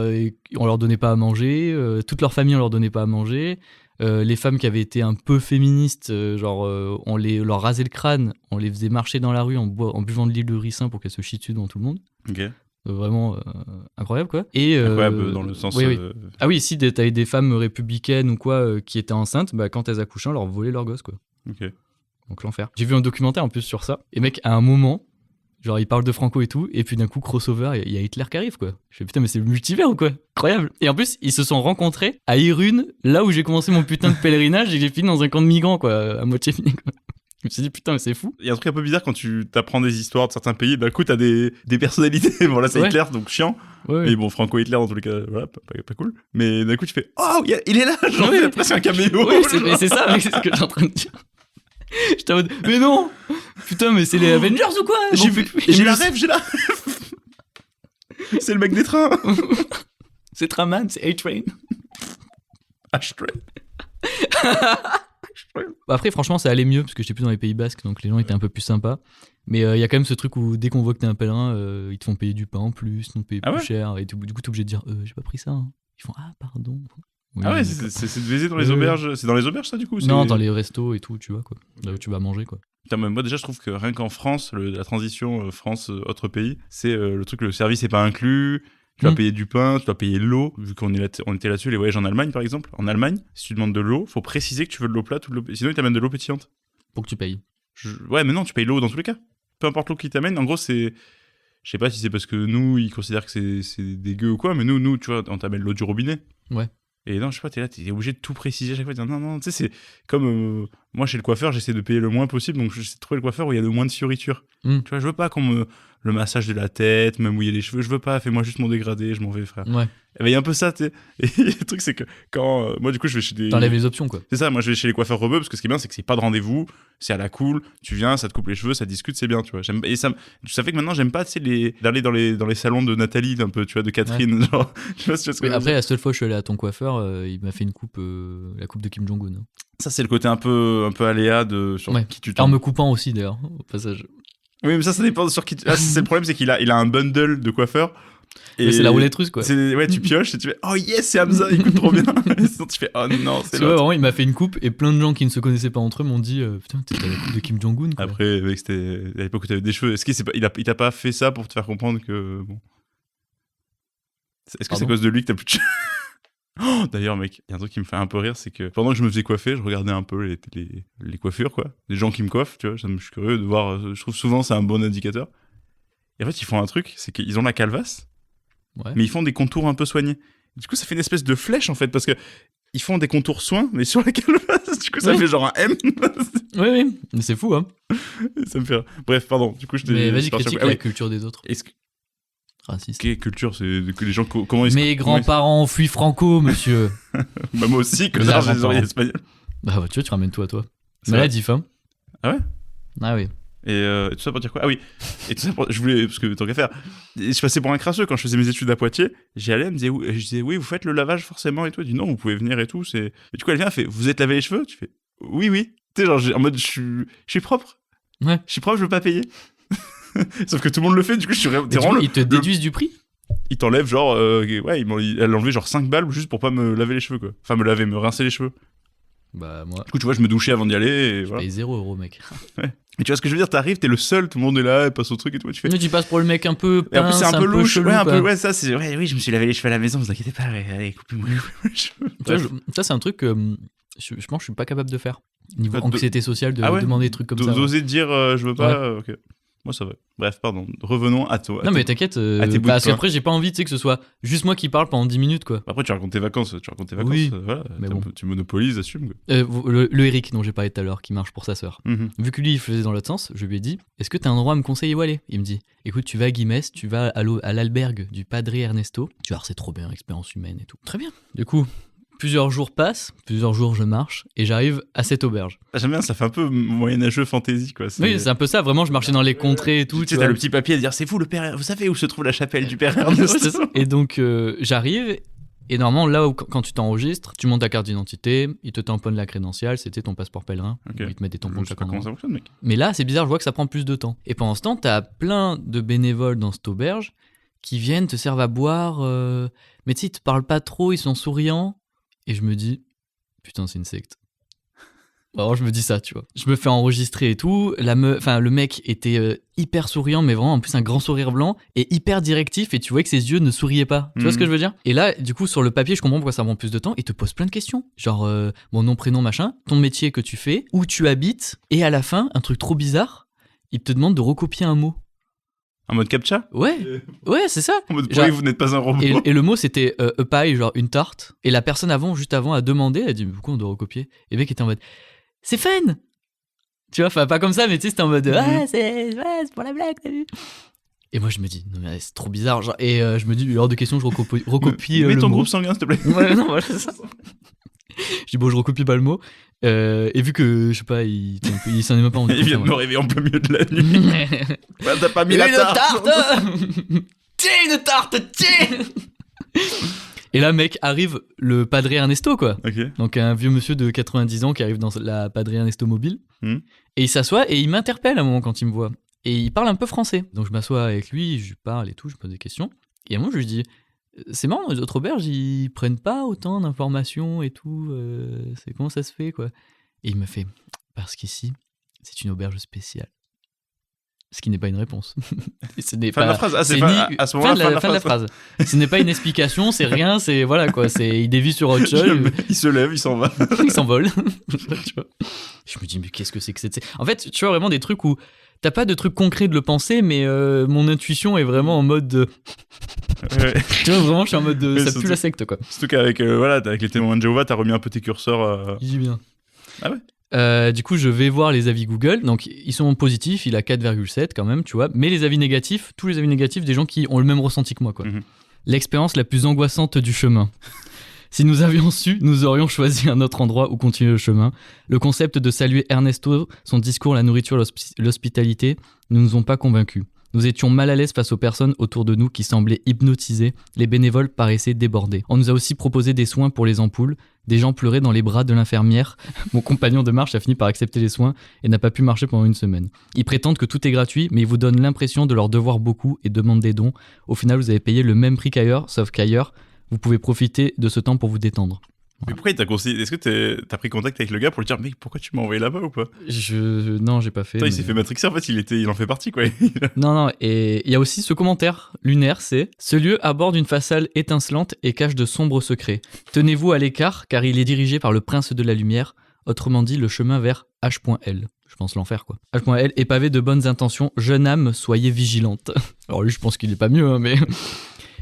on leur donnait pas à manger, toute leur famille on leur donnait pas à manger. Les femmes qui avaient été un peu féministes, on leur rasait le crâne, on les faisait marcher dans la rue en buvant de l'huile de ricin pour qu'elles se chient dessus devant tout le monde. Ok. Vraiment incroyable quoi. Et, Incroyable dans le sens. oui, oui. Ah oui, si t'avais des femmes républicaines ou quoi qui étaient enceintes, bah, quand elles accouchaient, on leur volait leur gosse quoi. Ok. Donc l'enfer. J'ai vu un documentaire en plus sur ça. Et mec, à un moment, genre il parle de Franco et tout, et puis d'un coup, crossover, il y a Hitler qui arrive, quoi. Je fais putain, mais c'est le multivers ou quoi? Incroyable. Et en plus, ils se sont rencontrés à Irun, là où j'ai commencé mon putain de pèlerinage, et que j'ai fini dans un camp de migrants, quoi, à moitié fini, quoi. Je me suis dit putain, mais c'est fou. Il y a un truc un peu bizarre quand tu t'apprends des histoires de certains pays, d'un coup t'as des personnalités. Bon là c'est Ouais. Hitler, donc chiant. Ouais. Et bon, Franco-Hitler dans tous les cas, voilà, pas cool. Mais d'un coup tu fais oh, il est là, genre Ouais. c'est presque un caméo. Oui, mais c'est ça, mec, c'est ce que j'ai en train de dire. J'étais en mode, mais non! Putain, mais c'est les Avengers ou quoi? J'ai la rêve, j'ai la C'est le mec des trains. C'est Traman, c'est A-Train. H-Train. Bah après, franchement, ça allait mieux parce que j'étais plus dans les Pays Basques, donc les gens étaient un peu plus sympas. Mais il y a quand même ce truc où dès qu'on voit que t'es un pèlerin, ils te font payer du pain en plus, non payer Ah plus ouais cher. Et du coup, t'es obligé de dire, j'ai pas pris ça. Hein. Ils font, ah, pardon. Oui, Ah ouais, d'accord. c'est de baiser dans les auberges. C'est dans les auberges ça du coup? Non, dans les restos et tout, tu vois quoi. Là où tu vas manger quoi. Putain, mais moi déjà je trouve que rien qu'en France, la transition France autre pays, c'est le truc, le service est pas inclus. Tu vas payer du pain, tu dois payer l'eau. Vu qu'on on était là-dessus, les voyages en Allemagne par exemple. En Allemagne, si tu demandes de l'eau, faut préciser que tu veux de l'eau plate ou de l'eau. Sinon ils t'amènent de l'eau pétillante. Pour que tu payes. Ouais, mais non, tu payes l'eau dans tous les cas. Peu importe l'eau qu'ils t'amènent. En gros, c'est. Je sais pas si c'est parce que nous, ils considèrent que c'est dégueu ou quoi, mais nous, tu vois, on t'amène l'eau du robinet. Ouais. Et non, je sais pas, t'es obligé de tout préciser à chaque fois. De dire, non, tu sais, c'est comme moi chez le coiffeur, j'essaie de payer le moins possible, donc j'essaie de trouver le coiffeur où il y a le moins de fioritures. Tu vois, je veux pas qu'on me. Le massage de la tête, même où il y a les cheveux, je veux pas, fais-moi juste mon dégradé, je m'en vais, frère. Ouais. Et ben, il y a un peu ça, tu sais. Et le truc, c'est que quand. Moi, du coup, je vais chez des. T'enlèves les options quoi. C'est ça, moi je vais chez les coiffeurs rebeux parce que ce qui est bien, c'est que c'est pas de rendez-vous, c'est à la cool, tu viens, ça te coupe les cheveux, ça discute, c'est bien, tu vois. Et ça fait que maintenant j'aime pas, tu sais, d'aller dans les salons de Nathalie, un peu, tu vois, de Catherine, genre. Je sais pas si tu vois ce que je veux Après, dire. la seule fois où je suis allé à ton coiffeur, il m'a fait une coupe, la coupe de Kim Jong-un. Hein. Ça, c'est le côté un peu aléa de sur Ouais. qui tu En tombes. me coupant aussi d'ailleurs, au passage. Oui, mais ça dépend sur qui tu. Ah, c'est le problème, c'est qu'il a un bundle de coiffeurs. Mais c'est la roulette russe quoi. Ouais, tu pioches et tu fais oh yes, c'est Hamza, il coûte trop bien. Et sinon tu fais oh non, c'est Tu vois, l'autre. vraiment, il m'a fait une coupe et plein de gens qui ne se connaissaient pas entre eux m'ont dit putain, t'as la coupe de Kim Jong-un quoi. Après, mec, c'était à l'époque où t'avais des cheveux. Est-ce qu'il il t'a pas fait ça pour te faire comprendre que bon. Est-ce que c'est à cause de lui que t'as plus de cheveux? Oh, d'ailleurs, mec, il y a un truc qui me fait un peu rire, c'est que pendant que je me faisais coiffer, je regardais un peu les coiffures, quoi. Les gens qui me coiffent, tu vois, je suis curieux de voir. Je trouve souvent c'est un bon indicateur. Et en fait, ils font un truc, c'est qu'ils ont la calvasse, Ouais. mais ils font des contours un peu soignés. Du coup, ça fait une espèce de flèche, en fait, parce que ils font des contours soins, mais sur la calvasse. Du coup, ça Oui. fait genre un M. Oui, mais c'est fou hein. Ça me fait rire. Bref, pardon, du coup, je t'ai. Mais je vas-y, suis parti critique après. Ah la oui. culture des autres. Est-ce que. Raciste. Quelle culture, c'est que les gens. Comment ils se. Mes grands-parents ont fui Franco, monsieur. Bah, moi aussi, que Mes ça, j'ai des grands-parents. oreilles espagnoles. Bah, tu vois, tu ramènes tout à toi. C'est Maladif, hein. Ah ouais? Ah oui. Et tout ça pour dire quoi? Ah oui. Et tout ça pour. Je voulais. Parce que tant qu'à faire. Et je passais pour un crasseux quand je faisais mes études à Poitiers. J'y allais, elle me disait. Je disais, oui, vous faites le lavage forcément et tout. Elle dit, non, vous pouvez venir et tout. Et du coup, elle vient, elle fait, vous êtes lavé les cheveux? Tu fais, oui. Tu sais, genre, en mode, je suis propre. Ouais. Je suis propre, je veux pas payer. Sauf que tout le monde le fait, du coup, je suis Et vraiment. du coup, ils te déduisent du prix? Il t'enlève genre. Ouais, elle a enlevé genre 5 balles juste pour pas me laver les cheveux, quoi. Enfin, me rincer les cheveux. Bah, moi, Du coup, tu vois, je me douchais avant d'y aller. Et je voilà. paye 0 €, mec. Et tu vois ce que je veux dire? T'arrives, t'es le seul, tout le monde est là, elle passe au truc et tout. Et tu fais. Mais tu passes pour le mec un peu Et en plus, pince, c'est un peu louche. chelou, Ouais, un quoi. peu. Ouais, ça, c'est. Ouais, oui, je me suis lavé les cheveux à la maison, vous inquiétez pas. Allez, coupez-moi les cheveux. Tu vois, Bref. ça, c'est un truc que je pense que je suis pas capable de faire. Niveau De- anxiété sociale, de Ah ouais demander des trucs comme ça. Ouais. D'oser dire je veux pas. Ok. Moi, ça va. Bref, pardon. Revenons à toi. Non, mais t'inquiète, à tes bouts de parce pain. qu'après, j'ai pas envie, tu sais, que ce soit juste moi qui parle pendant 10 minutes, quoi. Après, tu racontes tes vacances. Oui, Voilà. mais bon. Tu monopolises, assume. Quoi. Le Eric dont j'ai parlé tout à l'heure, qui marche pour sa sœur. Mhm. Vu que lui, il faisait dans l'autre sens, je lui ai dit, est-ce que t'as un endroit à me conseiller où aller? Il me dit, écoute, tu vas à Guimès, tu vas à l'albergue du Padre Ernesto. Tu vas voir, c'est trop bien, expérience humaine et tout. Très bien. Du coup, plusieurs jours passent, plusieurs jours je marche, et j'arrive à cette auberge. Ah, j'aime bien, ça fait un peu moyenâgeux fantasy, quoi. Oui, c'est un peu ça, vraiment, je marchais dans les contrées et tout. Tu sais, vois. t'as le petit papier à dire c'est vous le père. Vous savez où se trouve la chapelle du père Ouais, Ernesto? c'est ça. Et donc, j'arrive, et normalement, là où quand tu t'enregistres, tu montes ta carte d'identité, ils te tamponnent la crédentiale, c'était ton passeport pèlerin, Ok. ils te mettent des tampons Je sais de pas chaque comment endroit. ça fonctionne, mec. Mais là, c'est bizarre, je vois que ça prend plus de temps. Et pendant ce temps, t'as plein de bénévoles dans cette auberge qui viennent, te servent à boire, mais tu sais, ils te parlent pas trop, ils sont souriants. Et je me dis, putain, c'est une secte. Alors je me dis ça, tu vois. Je me fais enregistrer et tout. Le mec était hyper souriant, mais vraiment en plus un grand sourire blanc et hyper directif. Et tu vois que ses yeux ne souriaient pas. Tu vois ce que je veux dire? Et là, du coup, sur le papier, je comprends pourquoi ça prend plus de temps. Il te pose plein de questions. Genre, mon nom, prénom, machin, ton métier que tu fais, où tu habites. Et à la fin, un truc trop bizarre, il te demande de recopier un mot. En mode captcha? Ouais, c'est ça. En mode, vous n'êtes pas un robot. Et le mot, c'était a pie, genre une tarte. Et la personne juste avant, a demandé, elle a dit, mais pourquoi on doit recopier? Et le mec était en mode, c'est fun! Tu vois, enfin, pas comme ça, mais tu sais, c'était en mode, c'est pour la blague, t'as vu? Et moi, je me dis, non, mais c'est trop bizarre. Genre, et je me dis, hors de question, je recopie Mets le ton mot. groupe sanguin, s'il te plaît. Ouais, non, voilà, c'est ça. Je dis, bon, je recopie pas le mot. Et vu que, je sais pas, il s'en est même pas rendu compte. Il vient de me réveiller en plein milieu de la nuit. Ouais, t'as pas mis la tarte. Tiens, une tarte, tiens. Et là, mec, arrive le Padre Ernesto, quoi. Ok. Donc, un vieux monsieur de 90 ans qui arrive dans la Padre Ernesto mobile. Et il s'assoit et il m'interpelle à un moment quand il me voit. Et il parle un peu français. Donc, je m'assois avec lui, je lui parle et tout, je pose des questions. Et à un moment, je lui dis, c'est marrant, les autres auberges, ils prennent pas autant d'informations et tout. C'est comment ça se fait, quoi? Et il me fait, parce qu'ici, c'est une auberge spéciale. Ce qui n'est pas une réponse. Ce n'est fin de la phrase. Ah, c'est à ce moment-là, fin de la phrase. Ce n'est pas une explication, c'est rien, c'est voilà quoi. Il dévie sur autre chose. Il se lève, il s'en va. Il s'envole. Tu vois. Je me dis, mais qu'est-ce que c'est que c'est? En fait, tu vois vraiment des trucs où t'as pas de truc concret de le penser, mais mon intuition est vraiment en mode. Ouais. Tu vois, vraiment, je suis en mode. Ça surtout, pue la secte, quoi. Surtout qu'avec avec les témoins de Jéhovah, t'as remis un peu tes curseurs. J'y bien. Ah ouais? Du coup, je vais voir les avis Google. Donc, ils sont positifs, il a 4,7 quand même, tu vois. Mais les avis négatifs, tous les avis négatifs des gens qui ont le même ressenti que moi, quoi. L'expérience la plus angoissante du chemin. Si nous avions su, nous aurions choisi un autre endroit où continuer le chemin. Le concept de saluer Ernesto, son discours, la nourriture, l'hospitalité, ne nous ont pas convaincus. Nous étions mal à l'aise face aux personnes autour de nous qui semblaient hypnotisées. Les bénévoles paraissaient débordés. On nous a aussi proposé des soins pour les ampoules. Des gens pleuraient dans les bras de l'infirmière. Mon compagnon de marche a fini par accepter les soins et n'a pas pu marcher pendant une semaine. Ils prétendent que tout est gratuit, mais ils vous donnent l'impression de leur devoir beaucoup et demandent des dons. Au final, vous avez payé le même prix qu'ailleurs, sauf qu'ailleurs, vous pouvez profiter de ce temps pour vous détendre. Mais pourquoi il t'a conseillé? Est-ce que t'as pris contact avec le gars pour lui dire, mec, pourquoi tu m'as envoyé là-bas ou pas? Non, j'ai pas fait. Toi, il s'est fait matrixer, en fait, il en fait partie, quoi. Non, et il y a aussi ce commentaire lunaire, c'est « Ce lieu aborde une façade étincelante et cache de sombres secrets. Tenez-vous à l'écart, car il est dirigé par le prince de la lumière, autrement dit, le chemin vers H.L. » Je pense l'enfer, quoi. H.L. est pavé de bonnes intentions. Jeune âme, soyez vigilante. Alors lui, je pense qu'il est pas mieux, hein, mais...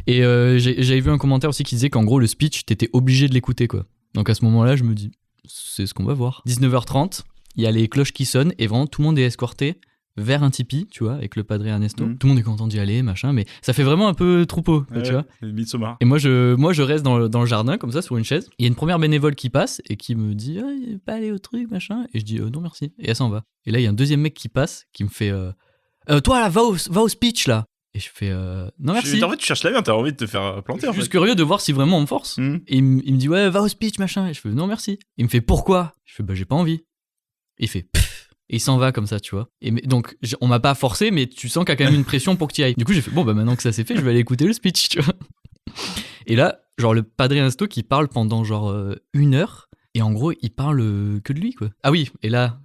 Et j'avais vu un commentaire aussi qui disait qu'en gros, le speech, t'étais obligé de l'écouter, quoi. Donc à ce moment-là, je me dis, c'est ce qu'on va voir. 19h30, il y a les cloches qui sonnent et vraiment tout le monde est escorté vers un tipi, tu vois, avec le Padre Ernesto. Tout le monde est content d'y aller, machin, mais ça fait vraiment un peu troupeau, tu vois. C'est Midsommar. Et moi, je reste dans le jardin, comme ça, sur une chaise. Il y a une première bénévole qui passe et qui me dit, il veut pas aller au truc, machin. Et je dis, non, merci. Et elle s'en va. Et là, il y a un deuxième mec qui passe, qui me fait, toi, là, va au speech, là. Et je fais non merci. En fait, tu cherches la merde, t'as envie de te faire planter. Je suis juste curieux de voir si vraiment on me force. Et il me dit ouais, va au speech machin. Et je fais non merci. Il me fait pourquoi? Je fais bah j'ai pas envie. Et il fait pff. Et il s'en va comme ça, tu vois. Et donc on m'a pas forcé, mais tu sens qu'il y a quand même une pression pour que tu y ailles. Du coup j'ai fait bon bah maintenant que ça c'est fait, je vais aller écouter le speech, tu vois. Et là genre le Padre Ernesto qui parle pendant genre 1 heure. Et en gros, il parle que de lui, quoi. Ah oui, et là,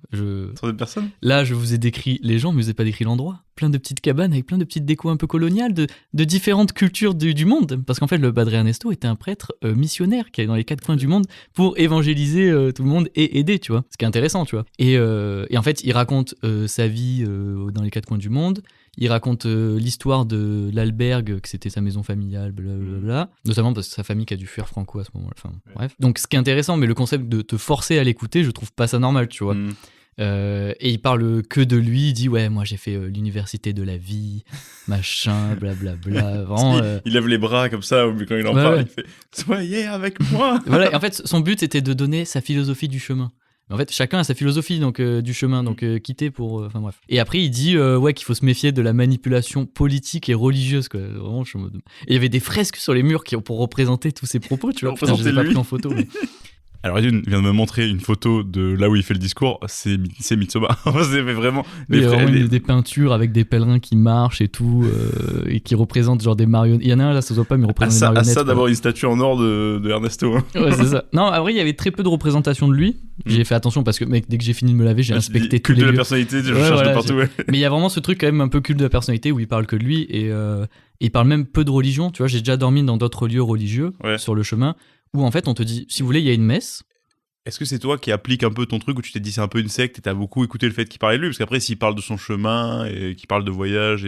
Là, je vous ai décrit les gens, mais je vous ai pas décrit l'endroit. Plein de petites cabanes avec plein de petites décos un peu coloniales de différentes cultures du monde. Parce qu'en fait, le Padre Ernesto était un prêtre missionnaire qui allait dans les 4 coins du monde pour évangéliser tout le monde et aider, tu vois. Ce qui est intéressant, tu vois. Et en fait, il raconte sa vie dans les 4 coins du monde. Il raconte l'histoire de l'albergue, que c'était sa maison familiale, blablabla. Notamment parce que sa famille qui a dû fuir Franco à ce moment-là. Enfin, bref. Donc, ce qui est intéressant, mais le concept de te forcer à l'écouter, je trouve pas ça normal, tu vois. Et il parle que de lui, il dit ouais moi j'ai fait l'université de la vie, machin, blablabla. Vraiment, il lève les bras comme ça quand il en parle, il fait soyez avec moi. Voilà, et en fait son but c'était de donner sa philosophie du chemin. En fait, chacun a sa philosophie donc du chemin, donc quitter pour, enfin bref. Et après il dit ouais qu'il faut se méfier de la manipulation politique et religieuse, quoi. Vraiment, je suis en mode... Et il y avait des fresques sur les murs pour représenter tous ses propos, tu vois. Putain, je les ai pas pris en photo. Mais... Alors Edwin vient de me montrer une photo de là où il fait le discours, c'est Mitsoba. C'est vraiment il y a vraiment des peintures avec des pèlerins qui marchent et tout, et qui représentent genre des marionnettes. Il y en a un là, ça se voit pas, mais il représente des marionnettes. À ça d'avoir une statue en or de Ernesto. Hein. Ouais, c'est ça. Non, après, il y avait très peu de représentation de lui. J'ai fait attention parce que, mec, dès que j'ai fini de me laver, j'ai inspecté tous les lieux. Culte de la personnalité, je cherche de partout. Ouais. Mais il y a vraiment ce truc quand même un peu culte de la personnalité où il parle que de lui et il parle même peu de religion. Tu vois, j'ai déjà dormi dans d'autres lieux religieux sur le chemin où en fait on te dit, si vous voulez, il y a une messe. Est-ce que c'est toi qui appliques un peu ton truc où tu t'es dit c'est un peu une secte et t'as beaucoup écouté le fait qu'il parlait de lui? Parce qu'après, s'il parle de son chemin et qu'il parle de voyage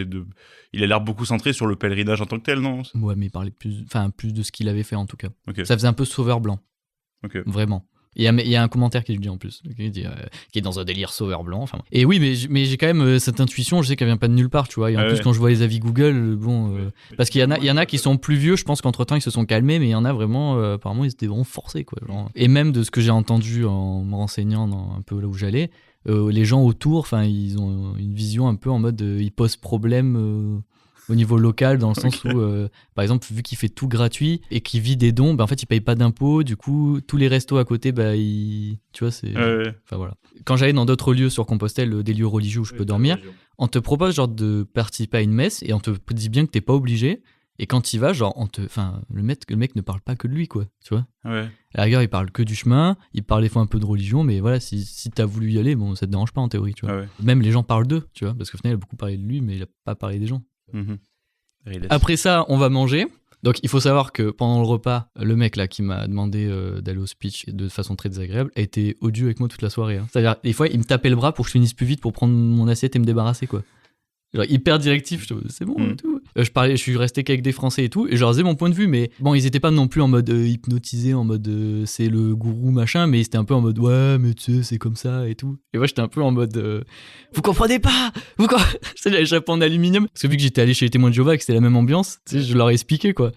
il a l'air beaucoup centré sur le pèlerinage en tant que tel, non? Ouais, mais il parlait plus de ce qu'il avait fait en tout cas. Okay. Ça faisait un peu sauveur blanc. Okay. Vraiment. Il y a un commentaire qui le dit en plus, qui est dans un délire sauveur blanc. Enfin. Et oui, mais j'ai quand même cette intuition, je sais qu'elle vient pas de nulle part, tu vois. Et en plus, quand je vois les avis Google, parce qu'il y en a qui sont plus vieux, je pense qu'entre-temps ils se sont calmés, mais il y en a vraiment, apparemment, ils étaient vraiment forcés, quoi. Genre. Et même de ce que j'ai entendu en me renseignant dans un peu là où j'allais, les gens autour, ils ont une vision un peu en mode, ils posent problème. Au niveau local, dans le sens où, par exemple, vu qu'il fait tout gratuit et qu'il vit des dons, en fait, il paye pas d'impôts. Du coup, tous les restos à côté, tu vois, c'est... Enfin, voilà. Quand j'allais dans d'autres lieux sur Compostelle, des lieux religieux où je peux dormir, on te propose genre de participer à une messe et on te dit bien que t'es pas obligé. Et quand il va, genre, le mec ne parle pas que de lui, quoi, tu vois. Ouais. À la rigueur, il parle que du chemin, il parle des fois un peu de religion, mais voilà, si t'as voulu y aller, bon, ça te dérange pas en théorie, tu vois. Même les gens parlent d'eux, tu vois, parce qu'au final, il a beaucoup parlé de lui, mais il a pas parlé des gens. Après ça, on va manger. Donc il faut savoir que pendant le repas, le mec là qui m'a demandé d'aller au speech de façon très désagréable a été odieux avec moi toute la soirée. Hein. C'est-à-dire, des fois, il me tapait le bras pour que je finisse plus vite pour prendre mon assiette et me débarrasser, quoi. Genre hyper directif, c'est bon et tout. Je suis resté qu'avec des Français et tout, et je leur disais mon point de vue, mais bon, ils étaient pas non plus en mode hypnotisé, en mode c'est le gourou machin, mais ils étaient un peu en mode ouais, mais tu sais, c'est comme ça et tout. Et moi, j'étais un peu en mode vous comprenez pas, j'avais le chapeau en aluminium, parce que vu que j'étais allé chez les témoins de Jéhovah et que c'était la même ambiance, tu sais, je leur ai expliqué quoi.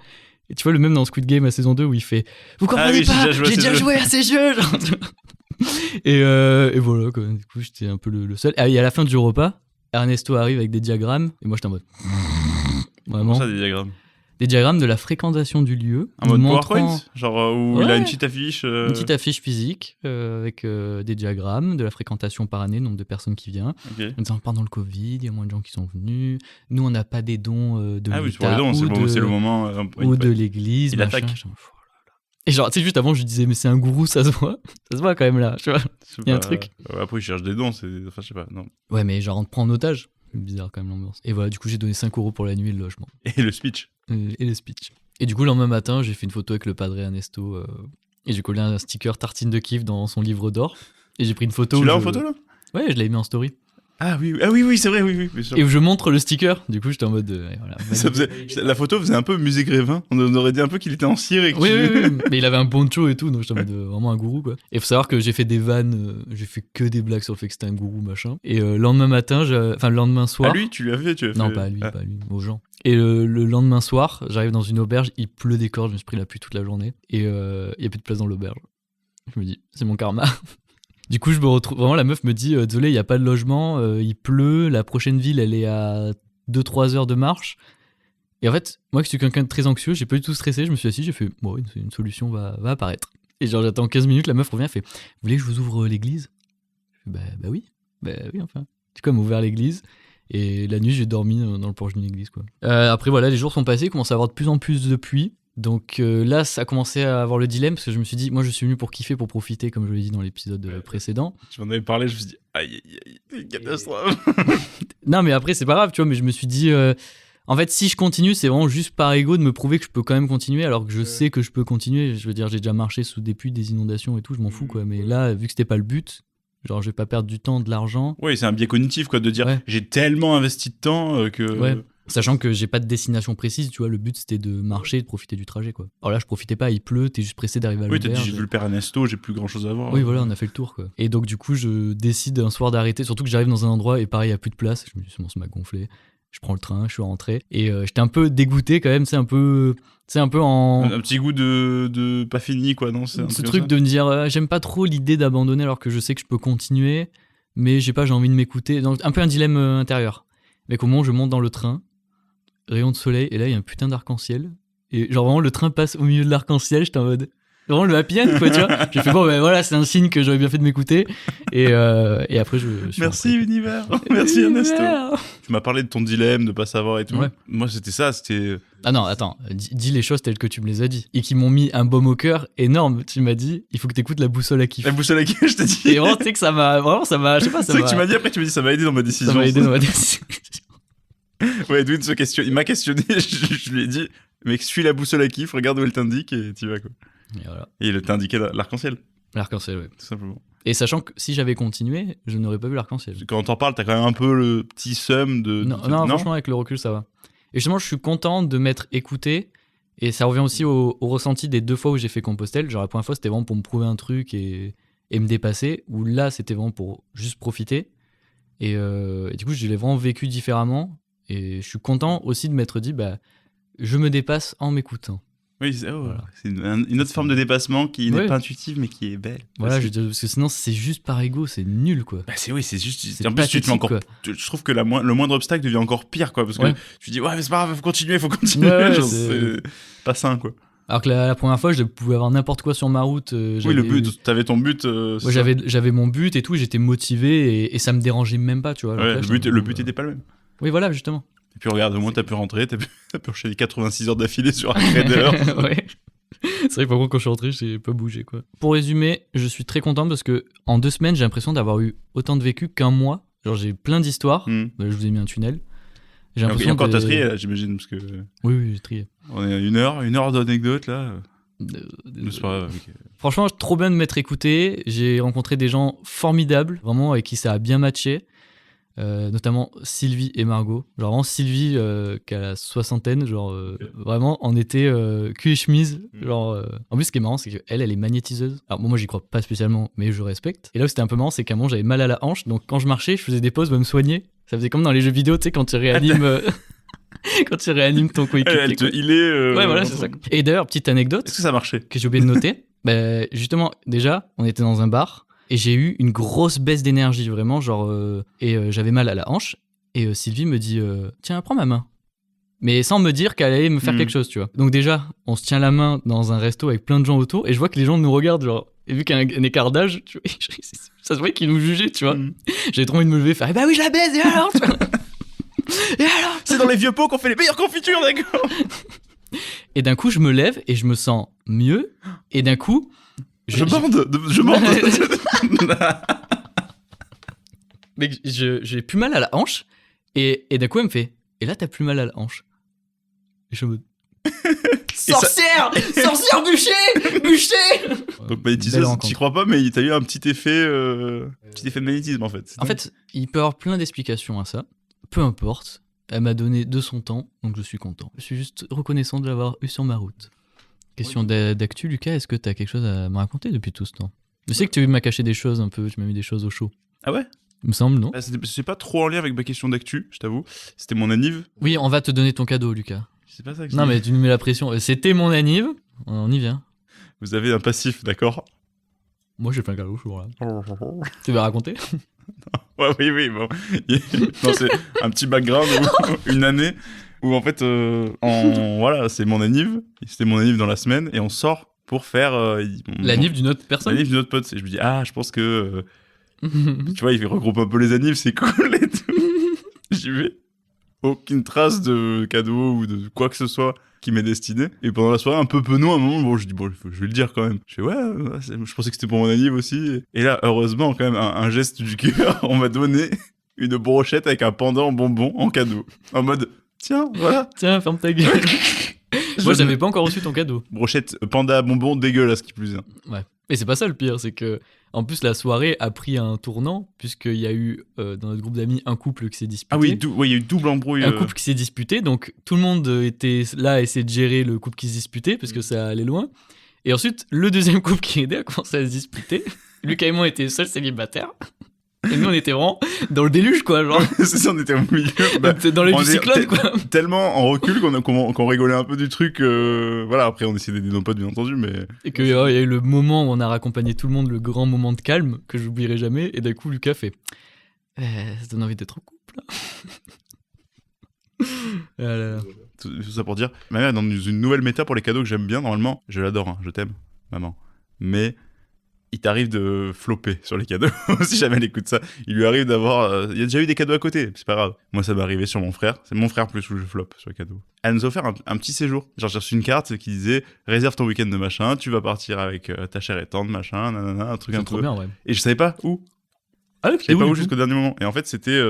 Et tu vois, le même dans Squid Game à saison 2 où il fait vous comprenez pas, j'ai déjà joué à ces jeux, genre. et voilà quoi. Du coup, j'étais un peu le seul. Ah, et à la fin du repas, Ernesto arrive avec des diagrammes et moi j'étais en mode vraiment. Comment ça, des diagrammes? Des diagrammes de la fréquentation du lieu. Un mode PowerPoint, genre où il a une petite affiche. Une petite affiche physique avec des diagrammes de la fréquentation par année, nombre de personnes qui viennent. Okay. En disant pendant le Covid, il y a moins de gens qui sont venus. Nous on n'a pas des dons de l'État oui, pour les dons, c'est le moment ou de l'église. Il attaque. Et genre, tu sais, juste avant, je lui disais, mais c'est un gourou, ça se voit quand même là, tu vois. Il y a un truc. Après, il cherche des dons, enfin, je sais pas, non. Ouais, mais genre, on te prend en otage. C'est bizarre quand même l'ambiance. Et voilà, du coup, j'ai donné 5 € pour la nuit et le logement. Et le speech. Et le speech. Et du coup, le lendemain matin, j'ai fait une photo avec le padre Ernesto et j'ai collé un sticker tartine de kiff dans son livre d'or. Et j'ai pris une photo. Tu l'as en photo là? Ouais, je l'avais mis en story. Ah oui, c'est vrai, oui, bien sûr. Et je montre le sticker, du coup j'étais en mode... voilà, la photo faisait un peu musée Grévin, on aurait dit un peu qu'il était en cire et que oui, mais il avait un poncho et tout, donc j'étais en mode vraiment un gourou quoi. Et faut savoir que j'ai fait des vannes, j'ai fait que des blagues sur le fait que c'était un gourou machin. Et le lendemain matin, le lendemain soir... À lui, tu l'as fait? Non, pas à lui, aux gens. Et le lendemain soir, j'arrive dans une auberge, il pleut des cordes, je me suis pris la pluie toute la journée, et il y a plus de place dans l'auberge. Je me dis, c'est mon karma. Du coup, je me retrouve. Vraiment, la meuf me dit désolé, il n'y a pas de logement, il pleut, la prochaine ville, elle est à 2-3 heures de marche. Et en fait, moi, qui suis quelqu'un de très anxieux, j'ai pas du tout stressé, je me suis assis, j'ai fait bon, une solution va apparaître. Et genre, j'attends 15 minutes, la meuf revient, elle fait vous voulez que je vous ouvre l'église? Je fais bah oui, enfin. Du coup, elle m'a ouvert l'église. Et la nuit, j'ai dormi dans le porche d'une église, quoi. Après, voilà, les jours sont passés, il commence à avoir de plus en plus de pluie. Donc là, ça a commencé à avoir le dilemme parce que je me suis dit, moi je suis venu pour kiffer, pour profiter, comme je l'ai dit dans l'épisode précédent. Tu m'en avais parlé, je me suis dit, aïe, c'est une catastrophe. Non, mais après, c'est pas grave, tu vois, mais je me suis dit, en fait, si je continue, c'est vraiment juste par ego de me prouver que je peux quand même continuer, alors que je sais que je peux continuer. Je veux dire, j'ai déjà marché sous des pluies, des inondations et tout, je m'en fous, quoi. Mais là, vu que c'était pas le but, genre, je vais pas perdre du temps, de l'argent. Oui, c'est un biais cognitif, quoi, de dire, j'ai tellement investi de temps que. Ouais. Sachant que j'ai pas de destination précise, tu vois, le but c'était de marcher et de profiter du trajet, quoi. Alors là, je profitais pas, il pleut, t'es juste pressé d'arriver à l'auberge. Oui, t'as dit, j'ai vu le père Ernesto, j'ai plus grand chose à voir. Oui, voilà, on a fait le tour, quoi. Et donc, du coup, je décide un soir d'arrêter, surtout que j'arrive dans un endroit et pareil, il y a plus de place. Je me dis, bon, ça m'a gonflé. Je prends le train, je suis rentré. Et j'étais un peu dégoûté quand même, c'est un peu en. Un petit goût de pas fini, quoi, non? C'est ce truc de me dire, j'aime pas trop l'idée d'abandonner alors que je sais que je peux continuer, mais j'ai envie de m'écouter. Donc, un peu un dilemme intérieur. Mais au moment où je monte dans le train, rayon de soleil, et là il y a un putain d'arc-en-ciel, et genre vraiment le train passe au milieu de l'arc-en-ciel, j'étais en mode vraiment le happy end, quoi, tu vois. J'ai fait bon, ben voilà, c'est un signe que j'aurais bien fait de m'écouter. Et après, je suis Merci rentré. univers. Merci Ernesto. Univers. Tu m'as parlé de ton dilemme, de pas savoir et tout. Ouais. Moi, c'était ça, c'était... Ah non, attends, dis les choses telles que tu me les as dit. Et qui m'ont mis un baume au cœur énorme. Tu m'as dit, il faut que t'écoutes la boussole à kiff. La boussole à qui je t'ai dit. Et vraiment, tu sais que ça m'a, je sais pas, C'est vrai que tu m'as dit, après tu m'as dit, ça m'a aidé dans ma décision. ça m'a aidé dans ma décision. Ouais, Edwin se questionne. Il m'a questionné, je lui ai dit, mec, suis la boussole à kiff, regarde où elle t'indique et tu vas, quoi. Et voilà. Et il t'a indiqué l'arc-en-ciel, L'arc-en-ciel, ouais. tout simplement. Et sachant que si j'avais continué, je n'aurais pas vu l'arc-en-ciel. Quand t'en parles, t'as quand même un peu le petit seum de... Non, franchement, avec le recul, ça va. Et justement, je suis content de m'être écouté. Et ça revient aussi au ressenti des 2 fois où j'ai fait Compostelle. Genre, la première fois, c'était vraiment pour me prouver un truc et me dépasser. Où là, c'était vraiment pour juste profiter. Et du coup, je l'ai vraiment vécu différemment. Et je suis content aussi de m'être dit, bah, je me dépasse en m'écoutant. Oui, Voilà. c'est une autre forme de dépassement qui n'est Ouais. pas intuitive, mais qui est belle. Voilà, Parce que- parce que sinon, c'est juste par ego, c'est nul, quoi. Bah c'est juste... C'est En plus, tu te mets pathétique, encore... quoi. Je trouve que le moindre obstacle devient encore pire, quoi. Parce que Ouais. tu dis, ouais, mais c'est pas grave, faut continuer. Ouais, Genre, c'est- c'est pas sain, quoi. Alors que la première fois, je pouvais avoir n'importe quoi sur ma route. Oui, j'avais- le but, t'avais ton but. Moi, c'est ça. j'avais mon but et tout, j'étais motivé et ça me dérangeait même pas, tu vois. Alors Ouais, que là, le j'étais but était pas le même. Oui, voilà, justement. Et puis regarde, au moins t'as pu rentrer, t'as pu enchaîner 86 heures d'affilée sur un trader. Ouais. C'est vrai que par contre, quand je suis rentré, j'ai pas bougé, quoi. Pour résumer, je suis très content parce que en 2 semaines, j'ai l'impression d'avoir eu autant de vécu qu'un mois. Genre, j'ai plein d'histoires. Hmm. Je vous ai mis un tunnel. J'ai Et l'impression encore de... t'as trié là, j'imagine, parce que Oui, oui, j'ai trié. on est à une heure d'anecdotes là. C'est pas grave, ok. Franchement, trop bien de m'être écouté. J'ai rencontré des gens formidables, vraiment, avec qui ça a bien matché. Notamment Sylvie et Margot. Genre vraiment Sylvie qui a la 60aine, genre vraiment on était cul et chemise. Genre, en plus ce qui est marrant c'est qu'elle elle est magnétiseuse. Alors moi j'y crois pas spécialement mais je respecte. Et là où c'était un peu marrant c'est qu'à un moment j'avais mal à la hanche donc quand je marchais je faisais des pauses pour me soigner. Ça faisait comme dans les jeux vidéo tu sais quand tu réanimes quand tu réanimes ton coéquipier. Elle te healait. Ouais voilà c'est ça. Et d'ailleurs petite anecdote Est-ce que ça marchait? que j'ai oublié de noter. Bah, justement, déjà, on était dans un bar et j'ai eu une grosse baisse d'énergie, vraiment, genre, j'avais mal à la hanche. Et Sylvie me dit tiens, prends ma main. Mais sans me dire qu'elle allait me faire quelque chose, tu vois. Donc, déjà, on se tient la main dans un resto avec plein de gens autour et je vois que les gens nous regardent, genre, et vu qu'il y a un écart d'âge, tu vois, ça se voit qu'ils nous jugeaient, tu vois. J'avais trop envie de me lever et faire bah oui, je la baise, et alors tu vois. Et alors C'est dans les vieux pots qu'on fait les meilleures confitures, d'accord? Et d'un coup, je me lève et je me sens mieux. Et d'un coup, Je bande. Mec, j'ai plus mal à la hanche. Et d'un coup, elle me fait et là, t'as plus mal à la hanche. Et je suis en mode sorcière Sorcière bûcher Donc Belle magnétiseuse, rencontre. t'y crois pas, mais t'as eu un petit effet de magnétisme en fait. En fait, il peut y avoir plein d'explications à ça. Peu importe. Elle m'a donné de son temps, donc je suis content. Je suis juste reconnaissant de l'avoir eu sur ma route. Question d'actu, Lucas, est-ce que t'as quelque chose à me raconter depuis tout ce temps? Je sais que tu m'as caché des choses un peu, tu m'as mis des choses au chaud. Ah ouais? Il me semble, non? C'est pas trop en lien avec ma question d'actu, je t'avoue. C'était mon anniv. Oui, on va te donner ton cadeau, Lucas. C'est pas ça que je Non, dis. mais tu nous mets la pression. C'était mon anniv, on y vient. Vous avez un passif, d'accord? Moi, j'ai fait un cadeau, je suis là. Tu veux raconter? Ouais, oui, bon. Non, c'est un petit background, une année où en fait, voilà, c'est mon anniv. C'était mon anniv dans la semaine et on sort pour faire L'anniv d'une autre personne? l'anniv d'une autre pote. Et je me dis, je pense que tu vois, il regroupe un peu les annives, c'est cool et tout. J'y vais. Aucune trace de cadeau ou de quoi que ce soit qui m'est destiné. Et pendant la soirée, un peu penaud, à un moment, bon, je dis, bon, je vais le dire quand même. Je fais, je pensais que c'était pour mon anniv aussi. Et là, heureusement, quand même, un geste du cœur, on m'a donné une brochette avec un pendant bonbon en cadeau. En mode, tiens, voilà. Tiens, ferme ta gueule. Moi, j'avais pas encore reçu ton cadeau. Brochette panda bonbon dégueulasse, qui plus est. Ouais. Et c'est pas ça le pire, c'est que en plus la soirée a pris un tournant puisqu'il y a eu dans notre groupe d'amis un couple qui s'est disputé. Ah oui, il y a eu double embrouille. Un couple qui s'est disputé, donc tout le monde était là à essayer de gérer le couple qui se disputait parce que ça allait loin. Et ensuite, le deuxième couple qui aidait a commencé à se disputer. Lucas et moi étaient seuls célibataires. Et nous, on était vraiment dans le déluge, quoi. Genre. C'est ça, on était au milieu. Dans les on du est cyclone, quoi. Tellement en recul qu'on rigolait un peu du truc. Voilà, après, on essayait d'aider nos potes, bien entendu, mais. Et qu'il y a eu le moment où on a raccompagné tout le monde, le grand moment de calme que j'oublierai jamais. Et d'un coup, Lucas fait ça donne envie d'être en couple. Ah là là. Tout ça pour dire, ma mère est dans une nouvelle méta pour les cadeaux que j'aime bien, normalement. Je l'adore, hein, je t'aime. maman. Mais il t'arrive de flopper sur les cadeaux. Si jamais elle écoute ça, il lui arrive d'avoir... il y a déjà eu des cadeaux à côté, c'est pas grave. Moi, ça m'est arrivé sur mon frère. C'est mon frère plus où je floppe sur les cadeaux. Elle nous a offert un petit séjour. Genre, j'ai reçu une carte qui disait « Réserve ton week-end de machin, tu vas partir avec ta chère et tante, machin, nanana, un truc un peu... » trop bien, ouais. Et je savais pas où. Ah, Je savais pas où jusqu'au dernier moment. Et en fait, c'était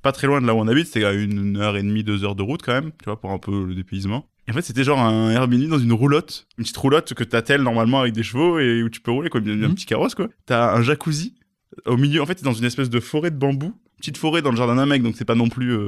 pas très loin de là où on habite. C'était à 1h30, 2 heures de route quand même, tu vois, pour un peu le dépaysement. Et en fait, c'était genre un Airbnb dans une roulotte. Une petite roulotte que t'attelles normalement avec des chevaux et où tu peux rouler, quoi. Un petit carrosse, quoi. T'as un jacuzzi au milieu. En fait, t'es dans une espèce de forêt de bambou. Petite forêt dans le jardin d'un mec, donc c'est pas non plus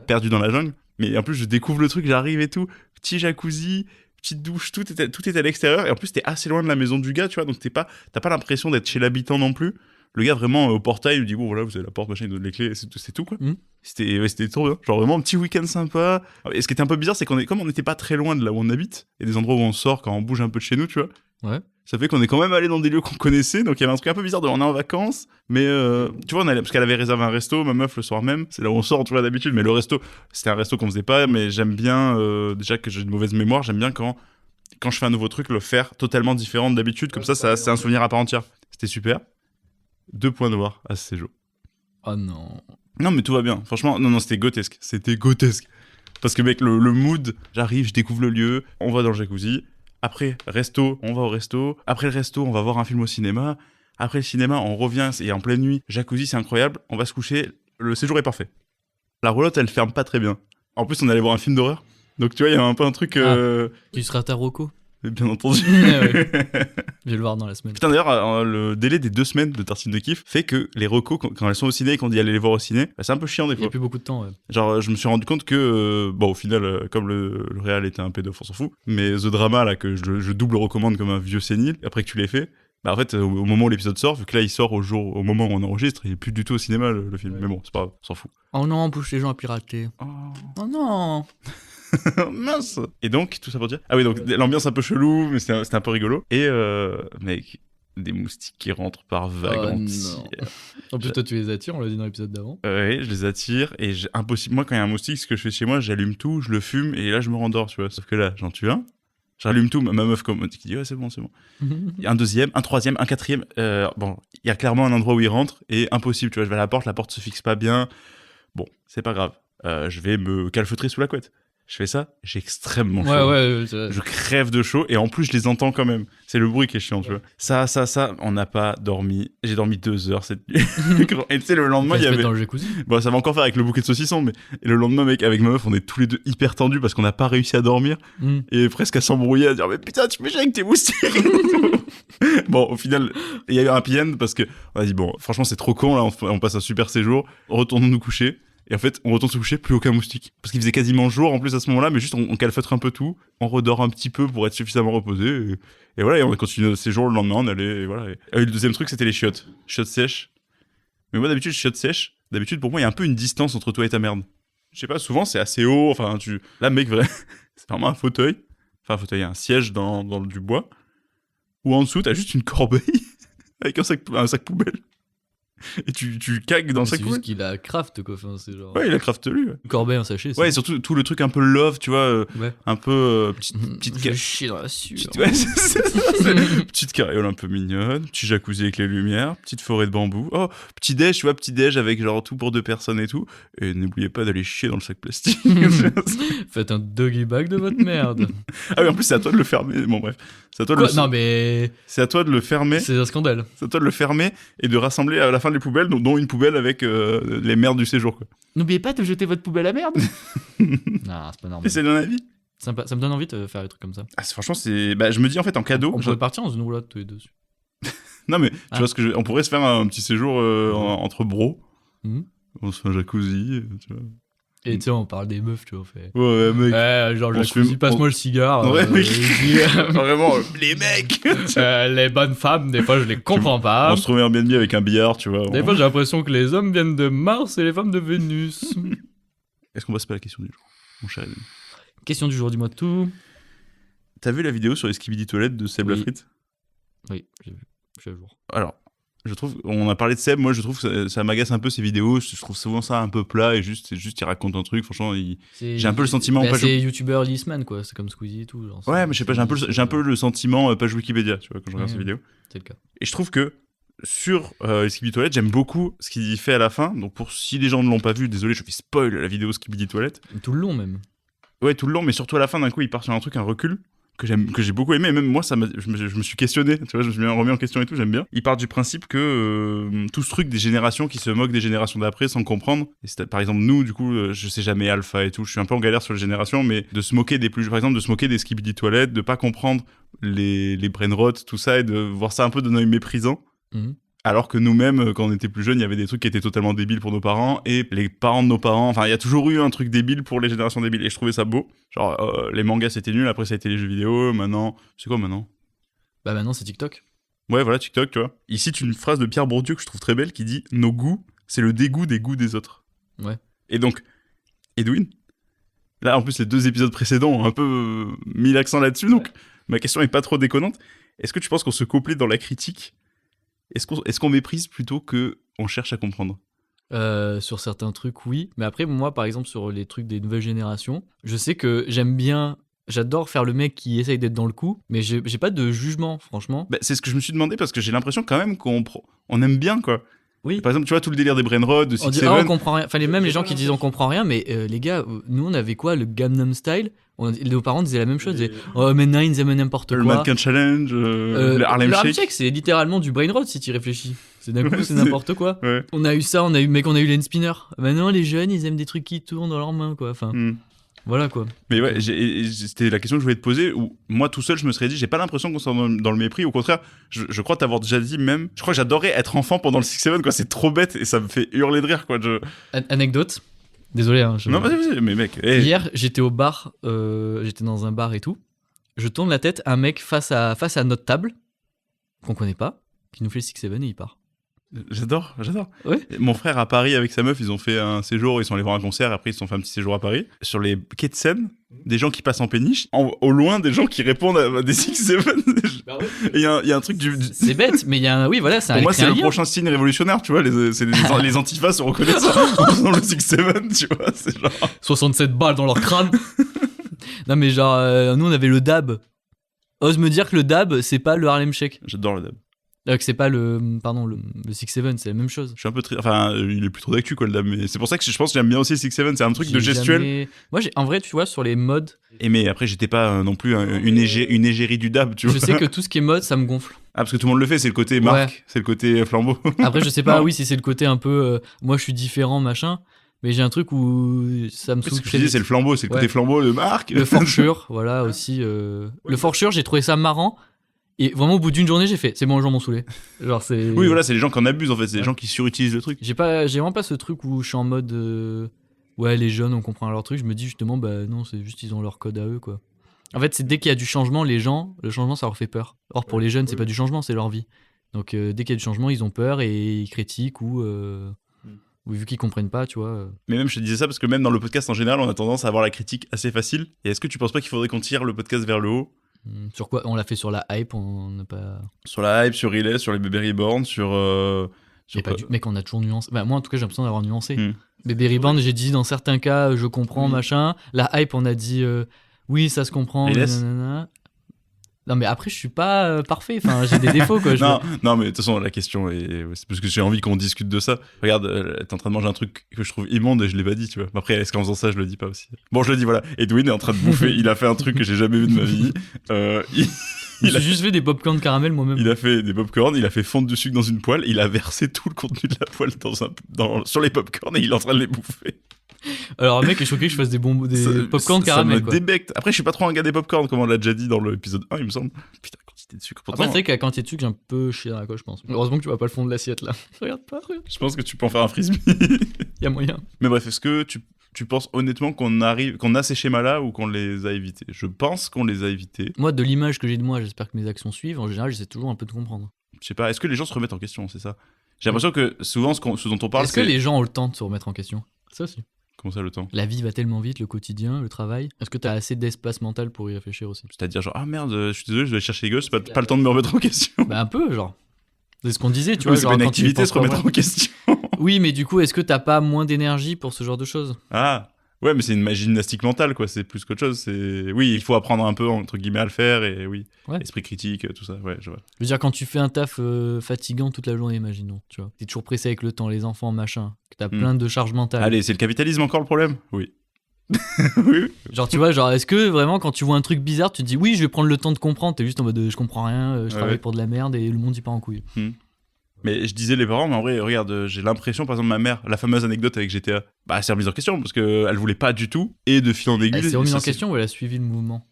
perdu dans la jungle. Mais en plus, je découvre le truc, j'arrive et tout. Petit jacuzzi, petite douche, tout était à l'extérieur. Et en plus, t'es assez loin de la maison du gars, tu vois. Donc t'as pas l'impression d'être chez l'habitant non plus. Le gars, vraiment, au portail, il nous dit, bon, voilà, vous avez la porte, machin, il donne les clés, c'est tout, quoi. C'était trop bien. Genre, vraiment, un petit week-end sympa. Et ce qui était un peu bizarre, c'est comme on n'était pas très loin de là où on habite, et des endroits où on sort quand on bouge un peu de chez nous, tu vois. Ouais. Ça fait qu'on est quand même allé dans des lieux qu'on connaissait, donc il y avait un truc un peu bizarre de on est en vacances, mais tu vois, parce qu'elle avait réservé un resto, ma meuf, le soir même, c'est là où on sort, tu vois, d'habitude, mais le resto, c'était un resto qu'on faisait pas, mais j'aime bien, déjà que j'ai une mauvaise mémoire, j'aime bien quand je fais un nouveau truc, le faire totalement différent d'habitude, comme ça c'est un souvenir à part entière. C'était super. 2 points noirs à ce séjour. Oh non. Non, mais tout va bien. Franchement, non, c'était grotesque. C'était grotesque. Parce que, mec, le mood, j'arrive, je découvre le lieu, on va dans le jacuzzi. Après, resto, on va au resto. Après le resto, on va voir un film au cinéma. Après le cinéma, on revient, c'est en pleine nuit. Jacuzzi, c'est incroyable. On va se coucher. Le séjour est parfait. La roulotte, elle ferme pas très bien. En plus, on allait voir un film d'horreur. Donc, tu vois, il y a un peu un truc... Tu seras ta Rocco. Bien entendu. Ouais. Je vais le voir dans la semaine. Putain, d'ailleurs, le délai des 2 semaines de Tartine de Kiff fait que les recos, quand elles sont au ciné et qu'on dit aller les voir au ciné, bah, c'est un peu chiant des Il fois. y a plus beaucoup de temps, ouais. Genre, je me suis rendu compte que, bon, au final, comme le réal était un pédophile, on s'en fout, mais The Drama, là, que je double recommande comme un vieux sénile, après que tu l'aies fait, bah en fait, au moment où l'épisode sort, vu que là, il sort au moment où on enregistre, il est plus du tout au cinéma, le film. Ouais. Mais bon, c'est pas grave, on s'en fout. Oh non, on pousse les gens à pirater. Oh non. Mince. Et donc, tout ça pour dire... Ah oui, donc l'ambiance un peu chelou, mais c'était un peu rigolo. Et, mec, des moustiques qui rentrent par vagues entières. En plus, toi, tu les attires, on l'a dit dans l'épisode d'avant. Ouais, je les attire, et impossible. Moi, quand il y a un moustique, ce que je fais chez moi, j'allume tout, je le fume, et là, je me rendors, tu vois. Sauf que là, j'en tue un, j'allume tout, ma meuf qui dit, ouais, c'est bon. Il y a un deuxième, un troisième, un quatrième. Bon, il y a clairement un endroit où il rentre, et impossible, tu vois. Je vais à la porte se fixe pas bien. Bon, c'est pas grave. Je vais me calfeutrer sous la couette. Je fais ça, j'ai extrêmement chaud. Ouais, je crève de chaud et en plus je les entends quand même. C'est le bruit qui est chiant, tu vois. Ça, on n'a pas dormi. J'ai dormi 2 heures cette nuit. Et tu sais, le lendemain, il y avait... dans le jacuzzi. Bon, ça va encore faire avec le bouquet de saucisson, mais et le lendemain, mec, avec ma meuf, on est tous les deux hyper tendus parce qu'on n'a pas réussi à dormir et presque à s'embrouiller, à dire mais putain, tu me gênes avec tes moustiques. Bon, au final, il y a eu un happy end parce que on a dit bon, franchement, c'est trop con là, on passe un super séjour, retournons nous coucher. Et en fait, on retourne se coucher, plus aucun moustique. Parce qu'il faisait quasiment jour en plus à ce moment-là, mais juste on calfeutre un peu tout, on redort un petit peu pour être suffisamment reposé. Et voilà, et on a continué notre séjour le lendemain, on allait, et voilà. Et le deuxième truc, c'était les chiottes. Chiottes sèches. Mais moi, d'habitude, chiottes sèches, pour moi, il y a un peu une distance entre toi et ta merde. Je sais pas, souvent, c'est assez haut, enfin, Là, mec, vrai, c'est vraiment un fauteuil. Enfin, un fauteuil, un siège dans du bois. Ou en dessous, t'as juste une corbeille avec un sac poubelle. Et tu cagues dans sa couille. C'est juste qu'il a craft, quoi. Enfin, c'est genre... Ouais, il a craft lui. Ouais. Corbeille en sachet. Ouais, et surtout tout le truc un peu love, tu vois. Un peu petite Je chie dans la sueur. Ouais, c'est ça. Petite carriole un peu mignonne. Petit jacuzzi avec les lumières. Petite forêt de bambou. Oh, petit déj, tu vois, petit déj avec genre tout pour 2 personnes et tout. Et n'oubliez pas d'aller chier dans le sac plastique. Faites un doggy bag de votre merde. Ah oui, en plus, c'est à toi de le fermer. Bon, bref. C'est à toi de Non, mais. C'est à toi de le fermer. C'est un scandale. C'est à toi de le fermer et de rassembler à la fin les poubelles, dont une poubelle avec les merdes du séjour, quoi. N'oubliez pas de jeter votre poubelle à merde. Non, c'est pas normal. Et c'est ton avis? Ça me donne envie de faire des trucs comme ça. Ah, franchement, c'est. Bah, je me dis en fait en cadeau. On pourrait partir dans une roulotte tous les deux. Non, mais tu vois ce que on pourrait se faire un petit séjour entre bros. On se fait un jacuzzi, tu vois. Et tu sais, on parle des meufs, tu vois. Fait... Ouais, mec. Genre, jacuzzi, passe-moi le cigare. Ouais, mec. Vraiment, les mecs. Les bonnes femmes, des fois, je les comprends pas. On se trouvait Airbnb avec un billard, tu vois. Des fois, j'ai l'impression que les hommes viennent de Mars et les femmes de Vénus. Est-ce qu'on passe pas à la question du jour, mon cher Eden? Question du jour, dis-moi tout. T'as vu la vidéo sur les skibidi toilettes de Seb Lafrite? Oui, j'ai vu. Je suis à jour. Alors, Je trouve, on a parlé de Seb, moi je trouve que ça m'agace un peu ces vidéos, je trouve souvent ça un peu plat et juste il raconte un truc, franchement, j'ai un peu le sentiment... c'est youtubeur Leastman, quoi, c'est comme Squeezie et tout. Genre, ouais, mais je sais pas, j'ai un peu le sentiment page Wikipédia, tu vois, quand je regarde ces vidéos. C'est le cas. Et je trouve que sur Skibidi Toilette, j'aime beaucoup ce qu'il fait à la fin, donc si les gens ne l'ont pas vu, désolé, je fais spoil la vidéo Skibidi Toilette. Tout le long même. Ouais, tout le long, mais surtout à la fin, d'un coup, il part sur un truc, un recul, que j'ai beaucoup aimé, et même moi, je me suis questionné, tu vois, je me suis remis en question et tout, j'aime bien. Il part du principe que tout ce truc des générations qui se moquent des générations d'après sans comprendre, et par exemple, nous, du coup, je sais jamais alpha et tout, je suis un peu en galère sur les générations, mais de se moquer des plus, par exemple, de se moquer des Skibidi Toilettes, de pas comprendre les brain rot, tout ça, et de voir ça un peu d'un œil méprisant. Alors que nous-mêmes, quand on était plus jeunes, il y avait des trucs qui étaient totalement débiles pour nos parents, et les parents de nos parents, enfin, il y a toujours eu un truc débile pour les générations débiles, et je trouvais ça beau. Genre, les mangas c'était nul, après ça a été les jeux vidéo, maintenant... C'est quoi maintenant ? Bah maintenant c'est TikTok. Ouais, voilà, TikTok, tu vois. Il cite une phrase de Pierre Bourdieu que je trouve très belle, qui dit « Nos goûts, c'est le dégoût des goûts des autres. » Ouais. Et donc, Edwin, là, en plus, les 2 épisodes précédents ont un peu mis l'accent là-dessus, donc ma question est pas trop déconnante. Est-ce que tu penses qu'on se complète dans la critique ? Est-ce qu'on méprise plutôt qu'on cherche à comprendre ? Sur certains trucs, oui. Mais après, moi, par exemple, sur les trucs des nouvelles générations, je sais que j'adore faire le mec qui essaye d'être dans le coup, mais j'ai pas de jugement, franchement. Bah, c'est ce que je me suis demandé, parce que j'ai l'impression quand même qu'on aime bien, quoi. Oui. Par exemple, tu vois, tout le délire des brain-rot, de On dit, 6-7... on comprend rien. Enfin, même les gens qui disent on comprend rien, mais les gars, nous, on avait quoi, le Gangnam Style ? Nos parents disaient la même chose. Ils disaient, oh, maintenant, ils aiment n'importe quoi. Le Mannequin Challenge, le Harlem Shake. C'est littéralement du brain rot si tu y réfléchis. C'est d'un coup, c'est n'importe quoi. Ouais. On a eu ça, on a eu Lane Spinner. Maintenant, les jeunes, ils aiment des trucs qui tournent dans leurs mains, quoi. Enfin, voilà, quoi. Mais ouais, c'était la question que je voulais te poser, où moi, tout seul, je me serais dit, j'ai pas l'impression qu'on soit dans le mépris. Au contraire, je crois t'avoir déjà dit même... Je crois que j'adorais être enfant pendant le 6-7, quoi. C'est trop bête, et ça me fait hurler de rire, quoi. Anecdote. Désolé, hein. Non, vas-y, mais mec... Hier, j'étais au bar, j'étais dans un bar et tout. Je tourne la tête, un mec face à notre table, qu'on connaît pas, qui nous fait le 6-7 et il part. J'adore. Ouais. Mon frère à Paris avec sa meuf, ils ont fait un séjour, ils sont allés voir un concert, après ils se sont fait un petit séjour à Paris. Sur les quais de Seine, des gens qui passent en péniche, au loin des gens qui répondent à des 6-7. Bah ouais. Et il y a un truc du... C'est bête, mais il y a un... Oui, voilà, Pour moi, c'est le prochain signe révolutionnaire, tu vois, les antifas se reconnaissent en faisant le 6-7, tu vois, c'est genre... 67 balles dans leur crâne. Non mais genre, nous on avait le dab. Ose me dire que le dab, c'est pas le Harlem Shake. J'adore le dab. Que c'est pas le 6-7, c'est la même chose. Je suis un peu enfin, il est plus trop d'actu, quoi, le dab, mais c'est pour ça que je pense que j'aime bien aussi 6-7, c'est un truc de gestuel. Moi, en vrai, tu vois, sur les modes... Mais après, j'étais pas non plus une égérie du dab, tu vois. Je sais que tout ce qui est mode, ça me gonfle. Ah, parce que tout le monde le fait, c'est le côté marque, c'est le côté flambeau. Après, je sais pas, oui, si c'est le côté un peu... moi, je suis différent, machin... Mais j'ai un truc où ça me saoule. Ce que je disais, c'est le flambeau, c'est le côté flambeau de marque. Le forchure, voilà, aussi. Le forchure, j'ai trouvé ça marrant. Et vraiment, au bout d'une journée, j'ai fait, c'est bon, les gens m'ont saoulé. Genre, c'est... Oui, voilà, c'est les gens qui en abusent, en fait. C'est les gens qui surutilisent le truc. J'ai vraiment pas ce truc où je suis en mode... ouais, les jeunes, on comprend leur truc. Je me dis justement, bah non, c'est juste, ils ont leur code à eux, quoi. En fait, c'est dès qu'il y a du changement, le changement, ça leur fait peur. Or, pour les jeunes, c'est pas du changement, c'est leur vie. Donc, dès qu'il y a du changement, ils ont peur et ils critiquent ou vu qu'ils comprennent pas, tu vois. Mais même, je te disais ça parce que même dans le podcast en général, on a tendance à avoir la critique assez facile. Et est-ce que tu penses pas qu'il faudrait qu'on tire le podcast vers le haut ? Sur quoi ? On l'a fait sur la hype, on n'a pas... Sur la hype, sur Relay, sur les Bébé Reborn, sur mec, on a toujours nuancé. Bah, moi, en tout cas, j'ai l'impression d'avoir nuancé. Bébé Reborn, j'ai dit, dans certains cas, je comprends, machin. La hype, on a dit, oui, ça se comprend. Non, mais après, je suis pas parfait. Enfin, j'ai des défauts, quoi. Non, mais de toute façon, la question c'est parce que j'ai envie qu'on discute de ça. Regarde, t'es en train de manger un truc que je trouve immonde et je l'ai pas dit, tu vois. Après, est-ce qu'en faisant ça, je le dis pas aussi ? Bon, je le dis, voilà. Edwin est en train de bouffer. Il a fait un truc que j'ai jamais vu de ma vie. Il a juste fait des popcorn caramel moi-même. Il a fait des popcorn, il a fait fondre du sucre dans une poêle, il a versé tout le contenu de la poêle sur les popcorn et il est en train de les bouffer. Alors, le mec est choqué que je fasse des popcorn caramel. Ça me débecte. Après, je suis pas trop un gars des popcorn, comme on l'a déjà dit dans l'épisode 1, il me semble. Putain, quantité de sucre. Pourtant, après, c'est vrai qu'à la quantité de sucre, j'ai un peu chié dans la coche, je pense. Heureusement que tu vas pas le fond de l'assiette là. Regarde pas. Je pense que tu peux en faire un frisbee. Y a moyen. Mais bref, est-ce que tu penses honnêtement qu'on a ces schémas-là ou qu'on les a évités ? Je pense qu'on les a évités. Moi, de l'image que j'ai de moi, j'espère que mes actions suivent. En général, j'essaie toujours un peu de comprendre. Je sais pas, est-ce que les gens se remettent en question, c'est ça ? J'ai l'impression que souvent, ce dont on parle, est-ce que les gens ont le temps de se remettre en question ? Ça aussi. Comment ça, le temps ? La vie va tellement vite, le quotidien, le travail. Est-ce que t'as assez d'espace mental pour y réfléchir aussi ? C'est-à-dire genre, ah merde, je suis désolé, je vais aller chercher les gosses, pas le temps de me remettre en question. Bah un peu, genre. C'est ce qu'on disait, tu Ouais, vois. c'est Genre, pas une quand tu y activité, penses se pas remettre vraiment. en question. Oui, mais du coup, est-ce que t'as pas moins d'énergie pour ce genre de choses? Ah, ouais, mais c'est une gymnastique mentale, quoi. C'est plus qu'autre chose. Oui, il faut apprendre un peu, entre guillemets, à le faire, et oui, Ouais. esprit critique, tout ça, ouais, je vois. Je veux dire, quand tu fais un taf fatigant toute la journée, imaginons, tu vois. T'es toujours pressé avec le temps, les enfants, machin. Que t'as plein de charges mentales. Allez, c'est le capitalisme encore le problème? Oui. Oui. Genre, tu vois, genre, est-ce que vraiment, quand tu vois un truc bizarre, tu te dis oui, je vais prendre le temps de comprendre. T'es juste en mode je comprends rien, je travaille Ouais. pour de la merde et le monde y part en couille. Mais je disais les parents, mais en vrai, regarde, j'ai l'impression, par exemple, ma mère, la fameuse anecdote avec GTA, bah, elle s'est remise en question parce qu'elle voulait pas du tout, et de fil en aiguille. Elle s'est remise ça en question ou elle a suivi le mouvement?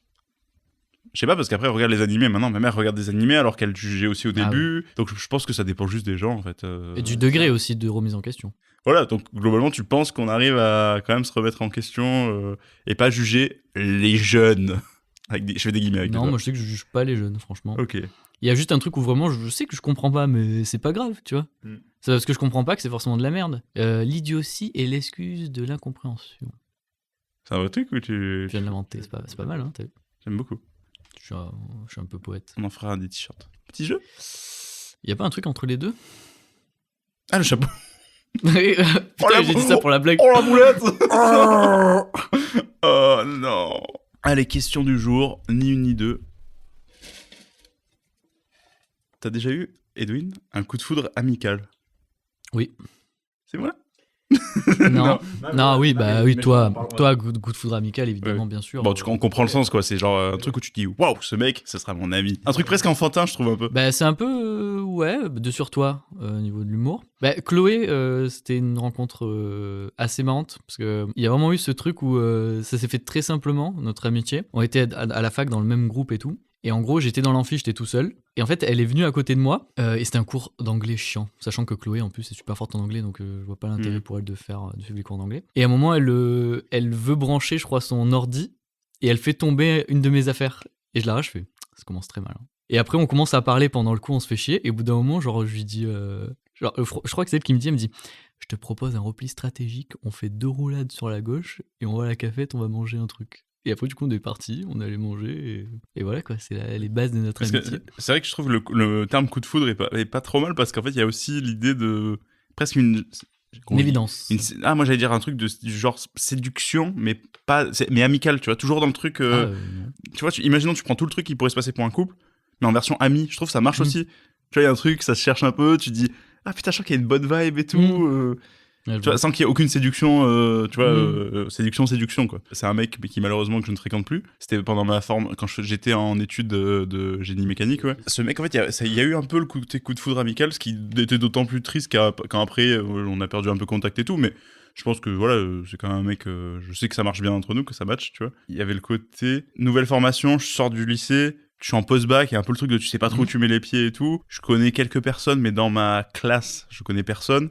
Je sais pas, parce qu'après, regarde les animés. Maintenant, ma mère regarde des animés alors qu'elle jugeait aussi au Ah début. Donc, je pense que ça dépend juste des gens, en fait. Et du degré aussi de remise en question. Voilà, donc globalement, tu penses qu'on arrive à quand même se remettre en question et pas juger les jeunes. Je fais des guillemets avec les Non, doigts. moi je sais que je juge pas les jeunes, franchement. Ok. Il y a juste un truc où vraiment je sais que je comprends pas, mais c'est pas grave, tu vois. C'est parce que je comprends pas que c'est forcément de la merde. L'idiotie est l'excuse de l'incompréhension. C'est un vrai truc ou Je viens de l'inventer, c'est pas mal, hein, t'as vu. J'aime beaucoup. Je suis un peu poète. On en fera des t-shirts. Petit jeu. Y a pas un truc entre les deux? Ah, le chapeau. Putain, j'ai dit ça pour la blague. Oh, la boulette. Oh non. Allez, question du jour. Ni une ni deux. T'as déjà eu, Edwin, un coup de foudre amical? Oui. C'est moi? Non, oui, bah oui, mais toi, pardon, coup de foudre amical, évidemment, Ouais. bien sûr. Bon, on comprend le sens, quoi. C'est genre un truc où tu te dis, waouh, ce mec, ce sera mon ami. Un truc presque enfantin, je trouve un peu. Bah, c'est un peu, ouais, de sur toi, au niveau de l'humour. Bah, Chloé, c'était une rencontre assez marrante, parce qu'il y a vraiment eu ce truc où ça s'est fait très simplement, notre amitié. On était à la fac dans le même groupe et tout. Et en gros, j'étais dans l'amphi, j'étais tout seul. Et en fait, elle est venue à côté de moi. Et c'était un cours d'anglais chiant. Sachant que Chloé, en plus, est super forte en anglais. Donc, je vois pas l'intérêt pour elle de suivre les cours d'anglais. Et à un moment, elle veut brancher, je crois, son ordi. Et elle fait tomber une de mes affaires. Et je l'arrache, je fais, ça commence très mal. Hein. Et après, on commence à parler pendant le cours, on se fait chier. Et au bout d'un moment, genre, je lui dis... je crois que c'est elle qui me dit, je te propose un repli stratégique. On fait 2 roulades sur la gauche. Et on va à la cafette, on va manger un truc. Et après, du coup, on est parti, on allait manger, et voilà, quoi, c'est les bases de notre amitié. C'est vrai que je trouve le terme coup de foudre est pas trop mal, parce qu'en fait, il y a aussi l'idée de presque une évidence. Moi, j'allais dire un truc du genre séduction, mais amical, tu vois, toujours dans le truc. Tu vois, imaginons, tu prends tout le truc qui pourrait se passer pour un couple, mais en version ami, je trouve que ça marche aussi. Tu vois, il y a un truc, ça se cherche un peu, tu te dis, ah putain, je sens qu'il y a une bonne vibe et tout. Tu vois, sans qu'il y ait aucune séduction, tu vois, séduction, quoi. C'est un mec qui malheureusement que je ne fréquente plus. C'était pendant ma forme, quand j'étais en études de génie mécanique, ouais. Ce mec, en fait, il y a eu un peu le coup de foudre amical, ce qui était d'autant plus triste quand après, on a perdu un peu contact et tout, mais je pense que voilà, c'est quand même un mec, je sais que ça marche bien entre nous, que ça match, tu vois. Il y avait le côté nouvelle formation, je sors du lycée, je suis en post-bac, il y a un peu le truc de tu sais pas trop où tu mets les pieds et tout. Je connais quelques personnes, mais dans ma classe, je connais personne.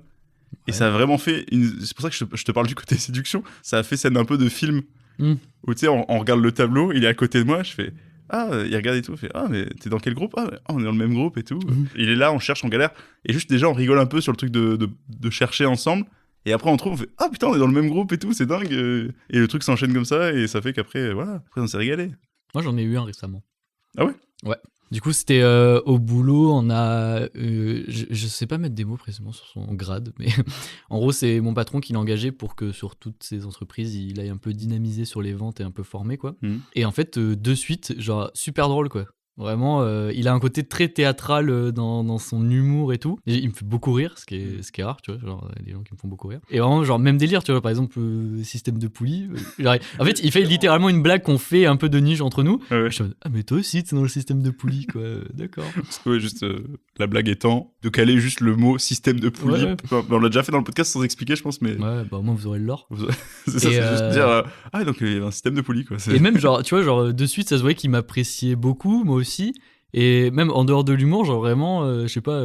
Et ça a vraiment fait c'est pour ça que je te parle du côté séduction. Ça a fait scène un peu de film où tu sais, on regarde le tableau, il est à côté de moi, je fais il regarde et tout, il fait mais t'es dans quel groupe? On est dans le même groupe et tout. Il est là, on cherche, on galère, et juste déjà on rigole un peu sur le truc de chercher ensemble. Et après on trouve, on fait putain, on est dans le même groupe et tout, c'est dingue. Et le truc s'enchaîne comme ça, et ça fait qu'après voilà, après on s'est régalé. Moi j'en ai eu un récemment. Ah ouais? Ouais. Du coup, c'était au boulot, on a... je sais pas mettre des mots précisément sur son grade, mais en gros, c'est mon patron qui l'a engagé pour que sur toutes ces entreprises, il aille un peu dynamiser sur les ventes et un peu former, quoi. Et en fait, de suite, genre, super drôle, quoi. Vraiment, il a un côté très théâtral dans son humour et tout. Et il me fait beaucoup rire, ce qui est rare, tu vois. Genre, il y a des gens qui me font beaucoup rire. Et vraiment, genre, même délire, tu vois. Par exemple, système de poulie. Genre, en fait, il fait littéralement une blague qu'on fait un peu de niche entre nous. Ouais. Je suis en mode, mais toi aussi, t'es dans le système de poulie, quoi. D'accord. Ouais, juste la blague étant de caler juste le mot système de poulie. Ouais. On l'a déjà fait dans le podcast sans expliquer, je pense, mais. Ouais, bah au moins vous aurez le lore. C'est ça, c'est juste dire donc il y a un système de poulie, quoi. Et même, genre, tu vois, genre, de suite, ça se voyait qu'il m'appréciait beaucoup, moi aussi. Et même en dehors de l'humour, genre vraiment, je sais pas,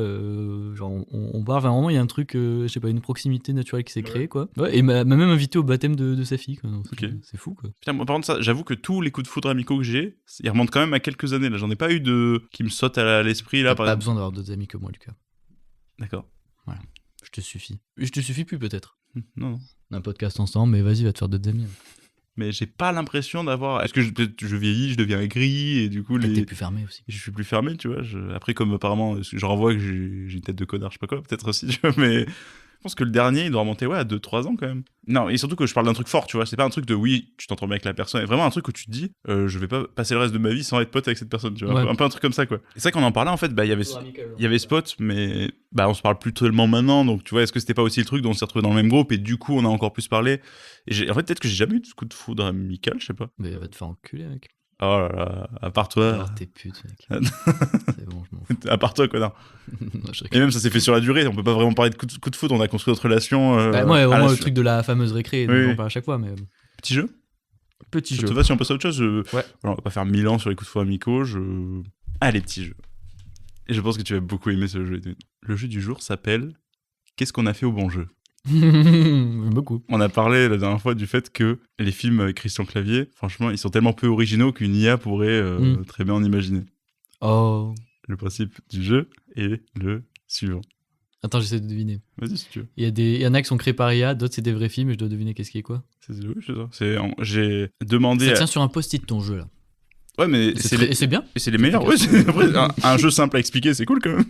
genre on parle, enfin vraiment il y a un truc, je sais pas, une proximité naturelle qui s'est créée, quoi. Ouais, et m'a même invité au baptême de sa fille, quoi. Donc, c'est fou, quoi. Putain, moi, par contre, ça, j'avoue que tous les coups de foudre amicaux que j'ai, ils remontent quand même à quelques années, là. J'en ai pas eu qui me sautent à l'esprit, là, T'as par pas exemple. besoin d'avoir d'autres amis que moi, Lucas. D'accord. Voilà. Je te suffis plus, peut-être. Non. On a un podcast ensemble, mais vas-y, va te faire d'autres amis. mais j'ai pas l'impression d'avoir. Est-ce que peut-être je vieillis, je deviens gris et du coup T'es plus fermé aussi. je suis plus fermé, tu vois. Après, comme apparemment, je renvoie que j'ai une tête de connard, je sais pas quoi, peut-être aussi, tu vois, mais je pense que le dernier, il doit remonter à 2-3 ans quand même. Non, et surtout que je parle d'un truc fort, tu vois. C'est pas un truc de oui, tu t'entends bien avec la personne. C'est vraiment un truc où tu te dis, je vais pas passer le reste de ma vie sans être pote avec cette personne, tu vois. Ouais. Un peu un truc comme ça, quoi. C'est ça qu'on en parlait en fait, il y avait Spot, mais on se parle plus tellement maintenant, donc tu vois, est-ce que c'était pas aussi le truc dont on s'est retrouvé dans le même groupe et du coup on a encore plus parlé. En fait, peut-être que j'ai jamais eu de coup de foudre amical, je sais pas. Mais va te faire enculer, mec. Oh là là, à part toi. Alors t'es pute, mec. C'est bon, je m'en fous. À part toi, connard. Non, je Et rigole. même ça s'est fait sur la durée, on peut pas vraiment parler de coup de foudre, on a construit notre relation. Bah, moi, à vraiment, la le truc de la fameuse récré, dont Oui. j'en parle à chaque fois, mais. Petit jeu. Petit Ça jeu. te va si on passe à autre chose Ouais. Alors, on va pas faire 1000 ans sur les coups de foudre amicaux. Allez, petit jeu. Et je pense que tu vas beaucoup aimer ce jeu. Le jeu du jour s'appelle Qu'est-ce qu'on a fait au bon jeu? Beaucoup. On a parlé la dernière fois du fait que les films avec Christian Clavier, franchement, ils sont tellement peu originaux qu'une IA pourrait très bien en imaginer. Oh. Le principe du jeu est le suivant. Attends, j'essaie de deviner. Vas-y si tu veux. Il y en a qui sont créés par IA, d'autres c'est des vrais films et je dois deviner qu'est-ce qui est quoi. Oui, c'est ça. J'ai demandé. Ça tient sur un post-it ton jeu là. Ouais, mais Et c'est bien. Et c'est les meilleurs. Ouais, après, un jeu simple à expliquer, c'est cool quand même.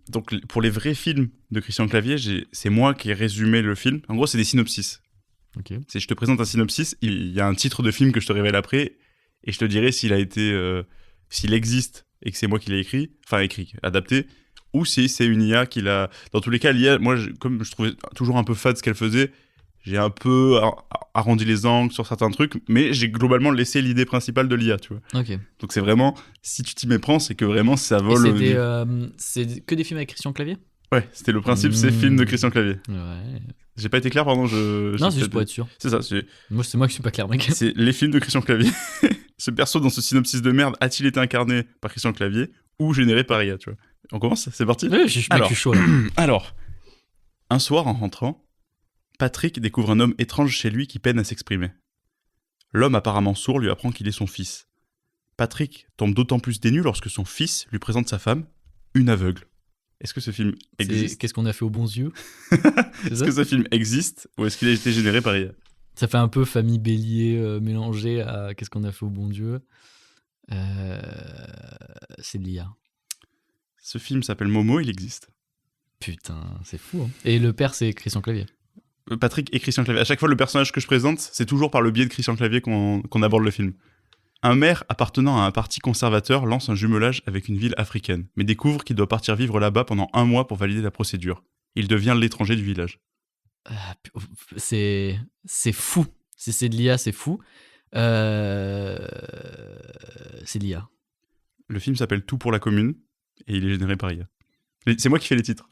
Donc, pour les vrais films de Christian Clavier, c'est moi qui ai résumé le film. En gros, c'est des synopsis. Ok. Je te présente un synopsis, il y a un titre de film que je te révèle après, et je te dirai s'il a été, s'il existe et que c'est moi qui l'ai écrit, adapté, ou si c'est une IA qui l'a. Dans tous les cas, l'IA, moi, comme je trouvais toujours un peu fade ce qu'elle faisait, j'ai un peu arrondi les angles sur certains trucs, mais j'ai globalement laissé l'idée principale de l'IA, tu vois. Ok. Donc c'est vraiment, si tu t'y méprends, c'est que vraiment ça Et vole. c'est que des films avec Christian Clavier. Ouais, c'était le principe, c'est film de Christian Clavier. Ouais. J'ai pas été clair, pardon. Non, c'est juste pour être sûr. C'est ça, Moi, c'est moi qui suis pas clair, mec. c'est les films de Christian Clavier. Ce perso dans ce synopsis de merde a-t-il été incarné par Christian Clavier ou généré par IA, tu vois. On commence, c'est parti. Ouais, je suis chaud là. Alors, un soir en rentrant, Patrick découvre un homme étrange chez lui qui peine à s'exprimer. L'homme apparemment sourd lui apprend qu'il est son fils. Patrick tombe d'autant plus dénu lorsque son fils lui présente sa femme, une aveugle. Est-ce que ce film existe? Qu'est-ce qu'on a fait aux bons yeux? Est-ce que ce film existe ou est-ce qu'il a été généré par IA? Ça fait un peu famille Bélier mélangé à qu'est-ce qu'on a fait au bon Dieu. C'est de l'IA. Ce film s'appelle Momo, il existe. Putain, c'est fou. Hein. Et le père, c'est Christian Clavier. Patrick et Christian Clavier. À chaque fois, le personnage que je présente, c'est toujours par le biais de Christian Clavier qu'on aborde le film. Un maire appartenant à un parti conservateur lance un jumelage avec une ville africaine, mais découvre qu'il doit partir vivre là-bas pendant 1 mois pour valider la procédure. Il devient l'étranger du village. C'est fou. Si c'est de l'IA, c'est fou. C'est de l'IA. Le film s'appelle Tout pour la commune et il est généré par IA. C'est moi qui fais les titres.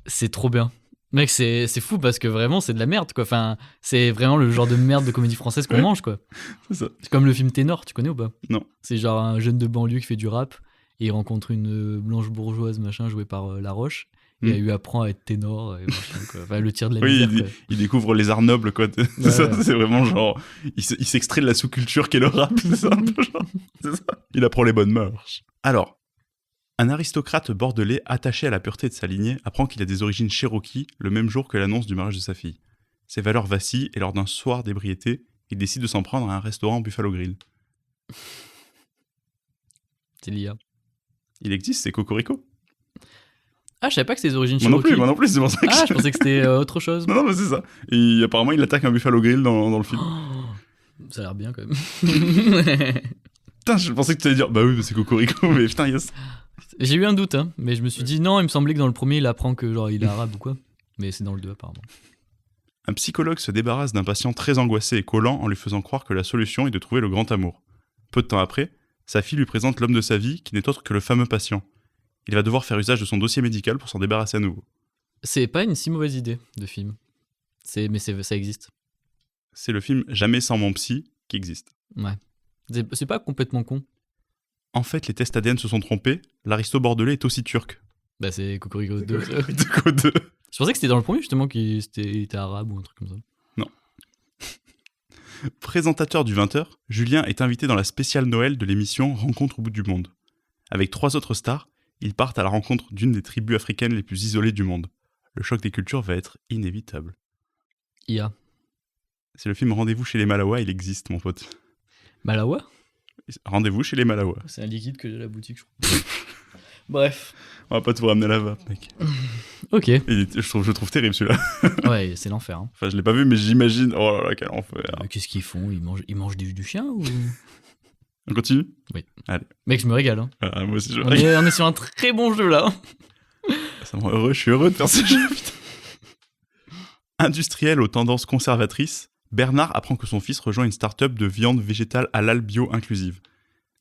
C'est trop bien. Mec, c'est fou parce que vraiment, c'est de la merde, quoi. Enfin, c'est vraiment le genre de merde de comédie française qu'on mange, quoi. C'est ça. C'est comme le film Ténor, tu connais ou pas? Non. C'est genre un jeune de banlieue qui fait du rap et il rencontre une blanche bourgeoise, machin, jouée par La Roche. Et elle lui apprend à être ténor et machin, quoi. Enfin, le tir de la misère, quoi. Il découvre les arts nobles, quoi. Ouais. C'est vraiment genre... Il s'extrait de la sous-culture qu'est le rap, c'est ça, un peu genre. C'est ça. Il apprend les bonnes mœurs. Alors, un aristocrate bordelais attaché à la pureté de sa lignée apprend qu'il a des origines Cherokee le même jour que l'annonce du mariage de sa fille. Ses valeurs vacillent et lors d'un soir d'ébriété, il décide de s'en prendre à un restaurant Buffalo Grill. C'est l'IA. Il existe, c'est Cocorico. Ah, je savais pas que c'était des origines Moi Cherokee. non plus, c'est pour ça que... Ah, je pensais que c'était autre chose. Non, mais c'est ça. Et apparemment, il attaque un Buffalo Grill dans le film. Oh, ça a l'air bien, quand même. Putain, je pensais que tu allais dire, bah oui, c'est Cocorico, mais putain, yes. J'ai eu un doute, hein, mais je me suis dit, non, il me semblait que dans le premier, il apprend que genre il est arabe ou quoi. Mais c'est dans le 2, apparemment. Un psychologue se débarrasse d'un patient très angoissé et collant en lui faisant croire que la solution est de trouver le grand amour. Peu de temps après, sa fille lui présente l'homme de sa vie qui n'est autre que le fameux patient. Il va devoir faire usage de son dossier médical pour s'en débarrasser à nouveau. C'est pas une si mauvaise idée de film. Mais ça existe. C'est le film Jamais sans mon psy qui existe. Ouais. C'est pas complètement con. En fait, les tests ADN se sont trompés, l'aristo bordelais est aussi turc. Bah, c'est Cocorico 2. Cocorico 2. Je pensais que c'était dans le premier, justement, qu'il était arabe ou un truc comme ça. Non. Présentateur du 20h, Julien est invité dans la spéciale Noël de l'émission Rencontre au bout du monde. Avec 3 autres stars, ils partent à la rencontre d'une des tribus africaines les plus isolées du monde. Le choc des cultures va être inévitable. IA. C'est le film Rendez-vous chez les Malawa, il existe, mon pote. Malawa ? Rendez-vous chez les Malawa. C'est un liquide que j'ai à la boutique, je crois. Bref. On va pas te ramener la vape, mec. Ok. Je trouve terrible celui-là. Ouais, c'est l'enfer. Hein. Enfin, je l'ai pas vu, mais j'imagine. Oh là là, quel enfer. Qu'est-ce qu'ils font ? Ils mangent du chien ou... On continue ? Oui. Allez. Mec, je me régale. Hein. Ah, moi aussi, je On est sur un très bon jeu là. Ça me rend heureux, je suis heureux de faire ce jeu, putain. Industriel aux tendances conservatrices, Bernard apprend que son fils rejoint une start-up de viande végétale halal bio inclusive.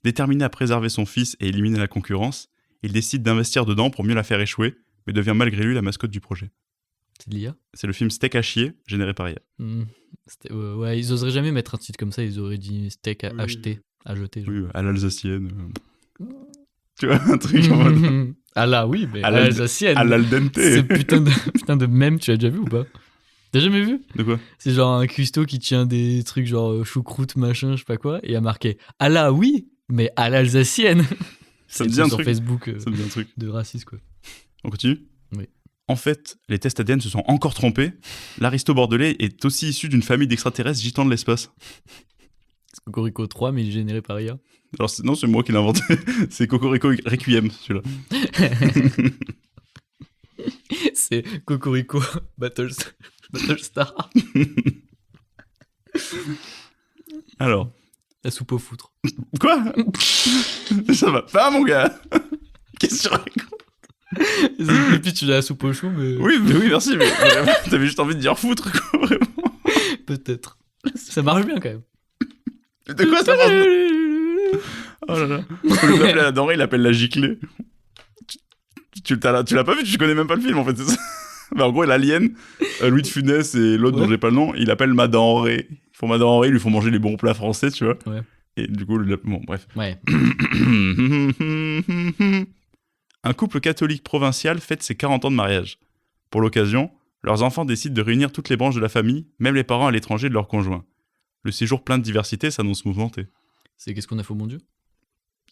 Déterminé à préserver son fils et éliminer la concurrence, il décide d'investir dedans pour mieux la faire échouer, mais devient malgré lui la mascotte du projet. C'est de l'IA ? C'est le film Steak à chier, généré par IA. Ouais, ils oseraient jamais mettre un titre comme ça, ils auraient dit steak à acheter, à jeter. Genre. Oui, à l'alsacienne. Tu vois, un truc en mode... Ah là, oui, mais à l'alsacienne. À l'al dente. C'est putain de mème, tu as déjà vu ou pas ? T'as jamais vu ? De quoi ? C'est genre un cuistot qui tient des trucs genre choucroute, machin, je sais pas quoi, et a marqué « Ah là, oui, mais à l'alsacienne !» Ça me dit un sur truc. Facebook Ça me dit un truc. de racisme, quoi. On continue ? Oui. En fait, les tests ADN se sont encore trompés. L'aristo bordelais est aussi issu d'une famille d'extraterrestres gitans de l'espace. C'est Cocorico 3, mais il est généré par IA. Alors, non, c'est moi qui l'ai inventé. C'est Cocorico Requiem, celui-là. C'est Cocorico Battlestar. Alors. La soupe au foutre. Quoi ? Ça va pas, mon gars. Qu'est-ce que tu racontes ? Et puis tu as la soupe au chou, mais... Oui, merci, mais vraiment, t'avais juste envie de dire foutre, quoi, vraiment. Peut-être. Ça marche bien, quand même. De quoi ça marche bien ? Oh là là. Au lieu d'appeler la denrée, il appelle la giclée. Tu l'as pas vu, tu connais même pas le film, en fait, c'est ça. Bah, en gros, l'alien, Louis de Funès et l'autre dont j'ai pas le nom, il appelle ma denrée. Ils font ma denrée, ils lui font manger les bons plats français, tu vois. Ouais. Et du coup, bon, bref. Ouais. Un couple catholique provincial fête ses 40 ans de mariage. Pour l'occasion, leurs enfants décident de réunir toutes les branches de la famille, même les parents à l'étranger de leurs conjoints. Le séjour plein de diversité s'annonce mouvementé. C'est Qu'est-ce qu'on a fait au bon Dieu ?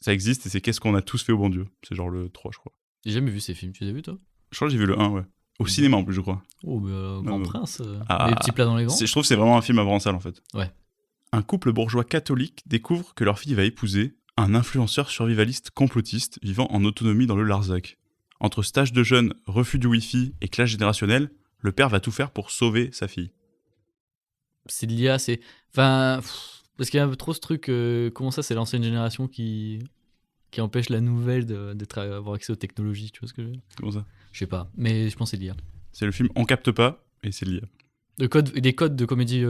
Ça existe et c'est Qu'est-ce qu'on a tous fait au bon Dieu. C'est genre le 3, je crois. J'ai jamais vu ces films, tu les as vus, toi ? Je crois que j'ai vu le 1, ouais. Au cinéma en plus, je crois. Oh, bah, Grand Prince. Ah, les petits plats dans les grands. Je trouve que c'est vraiment un film à voir en salle, en fait. Ouais. Un couple bourgeois catholique découvre que leur fille va épouser un influenceur survivaliste complotiste vivant en autonomie dans le Larzac. Entre stage de jeunes, refus du Wi-Fi et clash générationnel, le père va tout faire pour sauver sa fille. C'est de l'IA, c'est... Enfin... Parce qu'il y a un peu trop ce truc... comment ça, c'est l'ancienne génération qui empêche la nouvelle d'avoir accès aux technologies, tu vois ce que je veux dire ? Comment ça ? Je sais pas, mais je pense que c'est l'IA. C'est le film On capte pas, et c'est l'IA. Les codes de comédie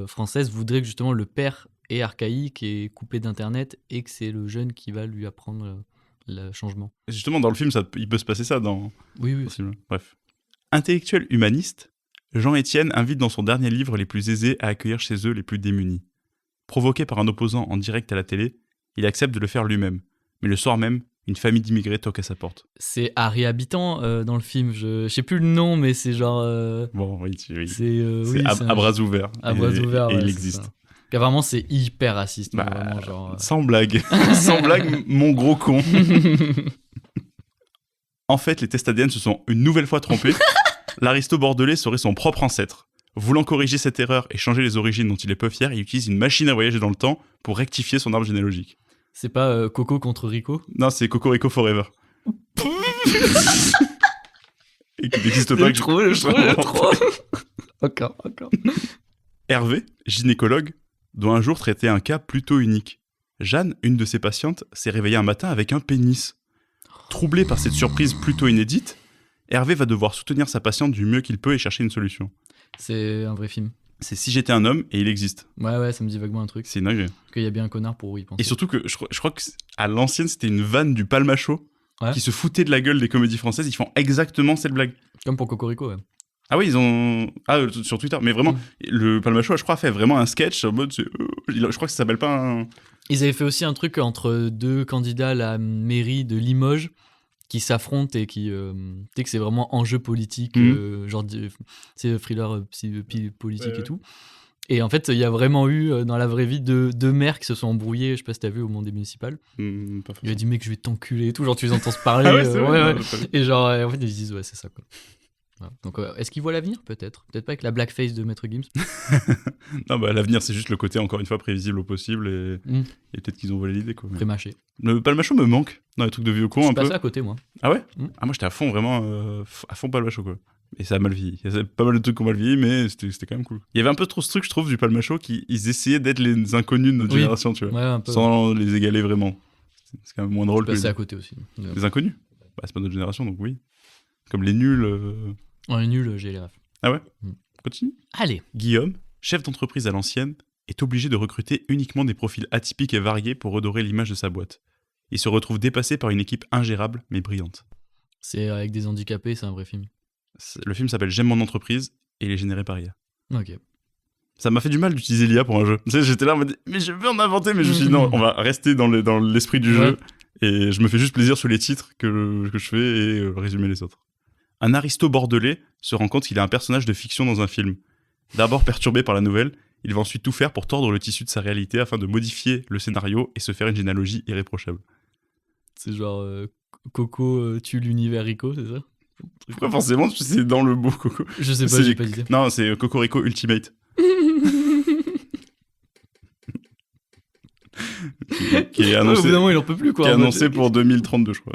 française voudraient que justement le père est archaïque et coupé d'internet et que c'est le jeune qui va lui apprendre le changement. Et justement, dans le film, il peut se passer ça dans... Oui. Bref. Intellectuel humaniste, Jean-Étienne invite dans son dernier livre les plus aisés à accueillir chez eux les plus démunis. Provoqué par un opposant en direct à la télé, il accepte de le faire lui-même. Mais le soir même, une famille d'immigrés toque à sa porte. C'est Harry Habitant dans le film. Je sais plus le nom, mais c'est genre... Bon, oui. C'est à bras ouverts. À bras ouverts, et ouais, il existe. Et vraiment, c'est hyper raciste. Bah, vraiment, genre... Sans blague. Sans blague, mon gros con. En fait, les tests ADN se sont une nouvelle fois trompés. L'aristo bordelais serait son propre ancêtre. Voulant corriger cette erreur et changer les origines dont il est peu fier, il utilise une machine à voyager dans le temps pour rectifier son arbre généalogique. C'est pas Coco contre Rico ? Non, c'est Cocorico Forever. Et qui n'existe pas. Le trop. Encore. Hervé, gynécologue, doit un jour traiter un cas plutôt unique. Jeanne, une de ses patientes, s'est réveillée un matin avec un pénis. Troublé par cette surprise plutôt inédite, Hervé va devoir soutenir sa patiente du mieux qu'il peut et chercher une solution. C'est un vrai film. C'est Si j'étais un homme et il existe. Ouais, ça me dit vaguement un truc. C'est une dinguerie. Parce qu'il y a bien un connard pour y penser. Et surtout que je crois que à l'ancienne, c'était une vanne du Palmacho qui se foutait de la gueule des comédies françaises. Ils font exactement cette blague. Comme pour Cocorico, ouais. Ah oui, ils ont... Ah, sur Twitter. Mais vraiment, le Palmacho, je crois, a fait vraiment un sketch en mode... je crois que ça s'appelle pas un... Ils avaient fait aussi un truc entre deux candidats à la mairie de Limoges qui s'affrontent et qui... tu sais que c'est vraiment enjeu politique, genre, c'est thriller politique et tout. Et en fait, il y a vraiment eu, dans la vraie vie, deux maires qui se sont embrouillés, je sais pas si t'as vu, au monde des municipales. Il a dit, mec, je vais t'enculer et tout, genre tu les entends se parler. Ah ouais, c'est vrai. Et genre, en fait, ils se disent, ouais, c'est ça, quoi. Voilà. Donc, est-ce qu'il voit l'avenir, peut-être pas avec la blackface de Maître Gims. Non, bah l'avenir, c'est juste le côté, encore une fois, prévisible au possible, et peut-être qu'ils ont volé l'idée, quoi. Pré-mâché. Le Palmacho me manque dans les trucs de vieux cons, Je un suis peu. passé à côté, moi. Ah ouais? Mm. Moi, j'étais à fond, vraiment, à fond Palmacho, quoi. Et ça a mal vieilli. Il y a pas mal de trucs qui ont mal vieilli, mais c'était quand même cool. Il y avait un peu trop ce truc, je trouve, du Palmacho, ils essayaient d'être les inconnus de notre génération, tu vois. Ouais, un peu. Sans les égaler vraiment. C'est quand même moins drôle Je que suis passé à côté aussi. les inconnus. Bah, c'est pas notre génération, donc oui. Comme les nuls. On est nul, j'ai les refs. Ah ouais? Continue. Allez. Guillaume, chef d'entreprise à l'ancienne, est obligé de recruter uniquement des profils atypiques et variés pour redorer l'image de sa boîte. Il se retrouve dépassé par une équipe ingérable mais brillante. C'est avec des handicapés, c'est un vrai film. Le film s'appelle J'aime mon entreprise et il est généré par IA. Ok. Ça m'a fait du mal d'utiliser l'IA pour un jeu. Tu sais, j'étais là en mode, mais je veux en inventer, mais je me suis dit non, on va rester dans l'esprit du jeu. Et je me fais juste plaisir sur les titres que je fais et résumer les autres. Un aristo bordelais se rend compte qu'il est un personnage de fiction dans un film. D'abord perturbé par la nouvelle, il va ensuite tout faire pour tordre le tissu de sa réalité afin de modifier le scénario et se faire une généalogie irréprochable. C'est genre Coco tue l'univers Rico, c'est ça? Pourquoi forcément c'est dans le beau Coco? Je sais pas, j'ai pas d'idée. Non, c'est Cocorico Ultimate. qui est annoncé, évidemment, il en peut plus, quoi. Qui est annoncé pour 2032, je crois.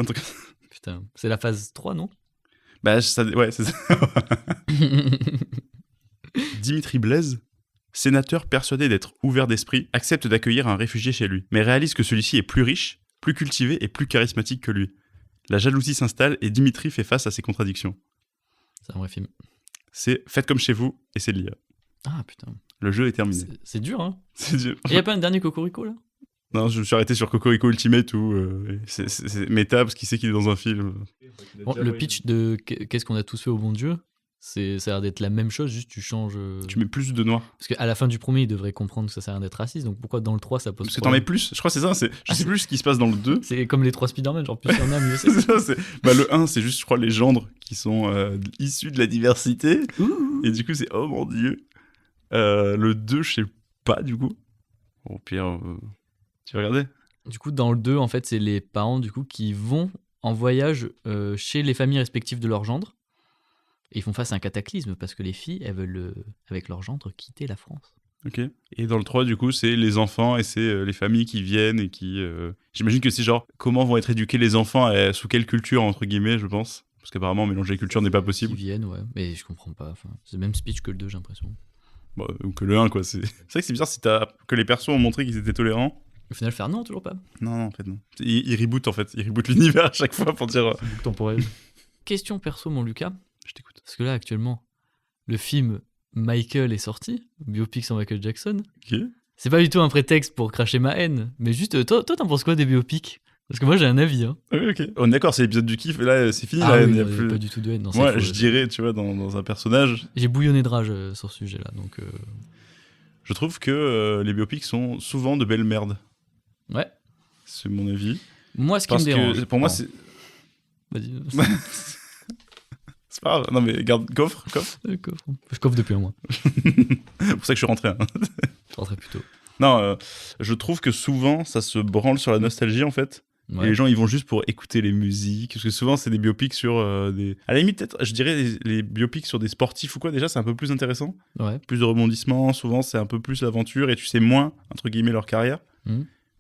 Putain, c'est la phase 3, non? Bah, ouais, c'est ça. Dimitri Blaise, sénateur persuadé d'être ouvert d'esprit, accepte d'accueillir un réfugié chez lui, mais réalise que celui-ci est plus riche, plus cultivé et plus charismatique que lui. La jalousie s'installe et Dimitri fait face à ses contradictions. C'est un vrai film. C'est Faites comme chez vous et c'est de l'IA. Ah putain. Le jeu est terminé. C'est dur, hein. C'est dur. Et y a pas un dernier Cocorico, là? Non, je me suis arrêté sur Cocorico Ultimate où c'est méta parce qu'il sait qu'il est dans un film. Bon, le pitch de Qu'est-ce qu'on a tous fait au bon Dieu, ça a l'air d'être la même chose, juste tu changes. Tu mets plus de noir. Parce qu'à la fin du premier, il devrait comprendre que ça sert à rien d'être raciste, donc pourquoi dans le 3 ça pose Parce que t'en mets plus, je crois que c'est ça, je sais plus ce qui se passe dans le 2. C'est comme les 3 Spider-Man, genre plus il y en a, mieux c'est. C'est ça, le 1, c'est juste, je crois, les gendres qui sont issus de la diversité. Et du coup, c'est oh mon dieu. Le 2, je sais pas, du coup. Au pire, tu vas regarder. Du coup, dans le 2, en fait, c'est les parents du coup qui vont en voyage chez les familles respectives de leur gendre. Et ils font face à un cataclysme parce que les filles, elles veulent, avec leur gendre, quitter la France. Ok. Et dans le 3, du coup, c'est les enfants et c'est les familles qui viennent et qui... J'imagine que c'est genre, comment vont être éduqués les enfants sous quelle culture, entre guillemets, je pense. Parce qu'apparemment, mélanger les cultures n'est pas possible. Ils viennent, ouais. Mais je comprends pas. Enfin, c'est le même speech que le 2, j'ai l'impression. Bon, ou que le 1, quoi. C'est vrai que c'est bizarre que les persos ont montré qu'ils étaient tolérants. Au final, faire non, toujours pas. Non, en fait, non. Ils rebootent, en fait. Ils rebootent l'univers à chaque fois pour dire... temporel. Question perso, mon Lucas. Je t'écoute. Parce que là, actuellement, le film Michael est sorti, biopic sur Michael Jackson. Ok. C'est pas du tout un prétexte pour cracher ma haine, mais juste, toi t'en penses quoi des biopics? Parce que moi, j'ai un avis, hein. Oui, ok. On est d'accord, c'est l'épisode du kiff, et là, c'est fini, Ah la oui, haine. Y a non, plus... pas du tout de haine. Non, Moi, faux, je dirais, tu vois, dans un personnage... J'ai bouillonné de rage sur ce sujet-là, donc... Je trouve que les biopics sont souvent de belles merdes. Ouais. C'est mon avis. Moi, ce qui Parce me dérange... que pour moi, c'est... Vas-y. C'est pas grave. Non, mais garde, coffre. Je coffre depuis un mois. C'est pour ça que je suis rentré. Hein. Je rentrais plus tôt. Non, je trouve que souvent, ça se branle sur la nostalgie, en fait. Ouais. Et les gens, ils vont juste pour écouter les musiques. Parce que souvent, c'est des biopics sur des... À la limite, peut-être, je dirais, les biopics sur des sportifs ou quoi, déjà, c'est un peu plus intéressant. Ouais. Plus de rebondissements. Souvent, c'est un peu plus l'aventure et tu sais moins, entre guillemets, leur carrière.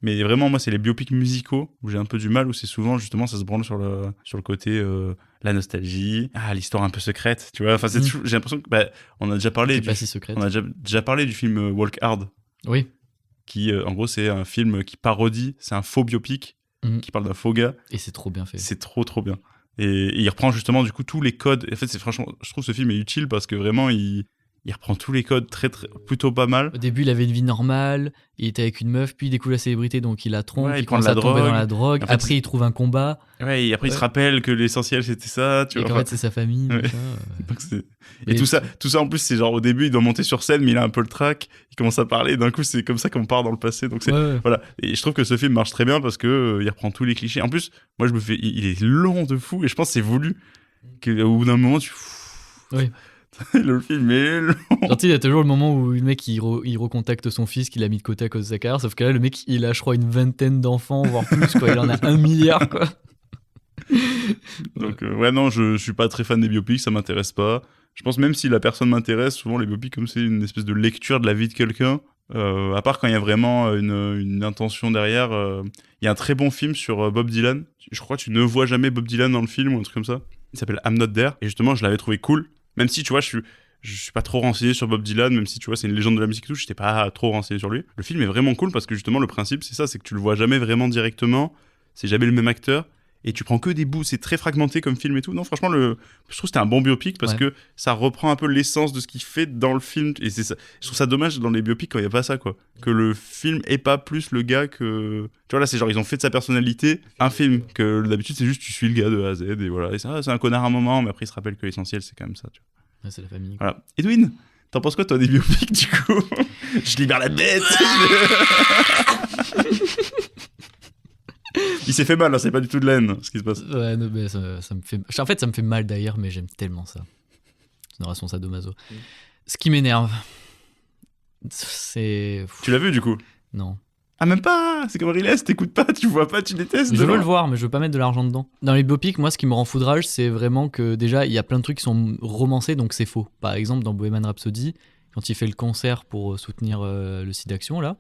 Mais vraiment, moi, c'est les biopics musicaux où j'ai un peu du mal, où c'est souvent, justement, ça se branle sur le côté la nostalgie, l'histoire un peu secrète, tu vois. Enfin, c'est j'ai l'impression que, on a déjà parlé... C'est pas si secrète. On a déjà parlé du film Walk Hard. Oui. Qui, en gros, c'est un film qui parodie, c'est un faux biopic qui parle d'un faux gars. Et c'est trop bien fait. C'est trop bien. Et il reprend justement, du coup, tous les codes. En fait, franchement, je trouve ce film est utile parce que vraiment, il reprend tous les codes plutôt pas mal. Au début, il avait une vie normale, il était avec une meuf, puis il découvre la célébrité, donc il la trompe, il commence à tomber dans la drogue. En fait, après, il trouve un combat. Ouais, et après, il se rappelle que l'essentiel, c'était ça. Tu et vois, qu'en fait, c'est sa famille. Ouais. Donc et tout ça, en plus, c'est genre au début, il doit monter sur scène, mais il a un peu le trac. Il commence à parler, et d'un coup, c'est comme ça qu'on part dans le passé. Donc, voilà. Et je trouve que ce film marche très bien parce que il reprend tous les clichés. En plus, moi, il est long de fou, et je pense que c'est voulu. Qu'au bout d'un moment, Oui. Le film est long. Genre, il y a toujours le moment où le mec il recontacte son fils qu'il a mis de côté à cause de sa carrière, sauf que là le mec il a je crois une vingtaine d'enfants voire plus quoi, il en a 1 milliard quoi. Donc, ouais, non, je suis pas très fan des biopics, ça m'intéresse pas. Je pense même si la personne m'intéresse, souvent les biopics, comme c'est une espèce de lecture de la vie de quelqu'un, à part quand il y a vraiment une intention derrière. Il y a un très bon film sur Bob Dylan. Je crois que tu ne vois jamais Bob Dylan dans le film ou un truc comme ça. Il s'appelle I'm Not There. Et justement, je l'avais trouvé cool. Même si, tu vois, je suis pas trop renseigné sur Bob Dylan, même si, tu vois, c'est une légende de la musique et tout, j'étais pas trop renseigné sur lui. Le film est vraiment cool parce que justement, le principe, c'est ça, c'est que tu le vois jamais vraiment directement. C'est jamais le même acteur. Et tu prends que des bouts, c'est très fragmenté comme film et tout. Non, franchement, je trouve que c'était un bon biopic parce que ça reprend un peu l'essence de ce qu'il fait dans le film. Et c'est ça. Je trouve ça dommage dans les biopics quand il n'y a pas ça, quoi. Que le film ait pas plus le gars que. Tu vois, là, c'est genre, ils ont fait de sa personnalité un film. Que d'habitude, c'est juste, tu suis le gars de A à Z et voilà. Et ça, c'est un connard à un moment, mais après, il se rappelle que l'essentiel, c'est quand même ça, tu vois. Ouais, c'est la famille. Voilà. Edwin, t'en penses quoi, toi, des biopics, du coup? Je libère la bête. Il s'est fait mal, hein, c'est pas du tout de la haine, ce qui se passe. Ouais, non, mais ça me fait... En fait, ça me fait mal d'ailleurs, mais j'aime tellement ça. C'est une relation sadomaso. Ce qui m'énerve, c'est... Tu l'as vu, du coup? Non. Ah, même pas. C'est comme Riles, t'écoutes pas, tu vois pas, tu détestes. Je veux le voir, mais je veux pas mettre de l'argent dedans. Dans les biopics, moi, ce qui me rend foudrage, c'est vraiment que déjà, il y a plein de trucs qui sont romancés, donc c'est faux. Par exemple, dans Bohemian Rhapsody, quand il fait le concert pour soutenir le SIDAction, là,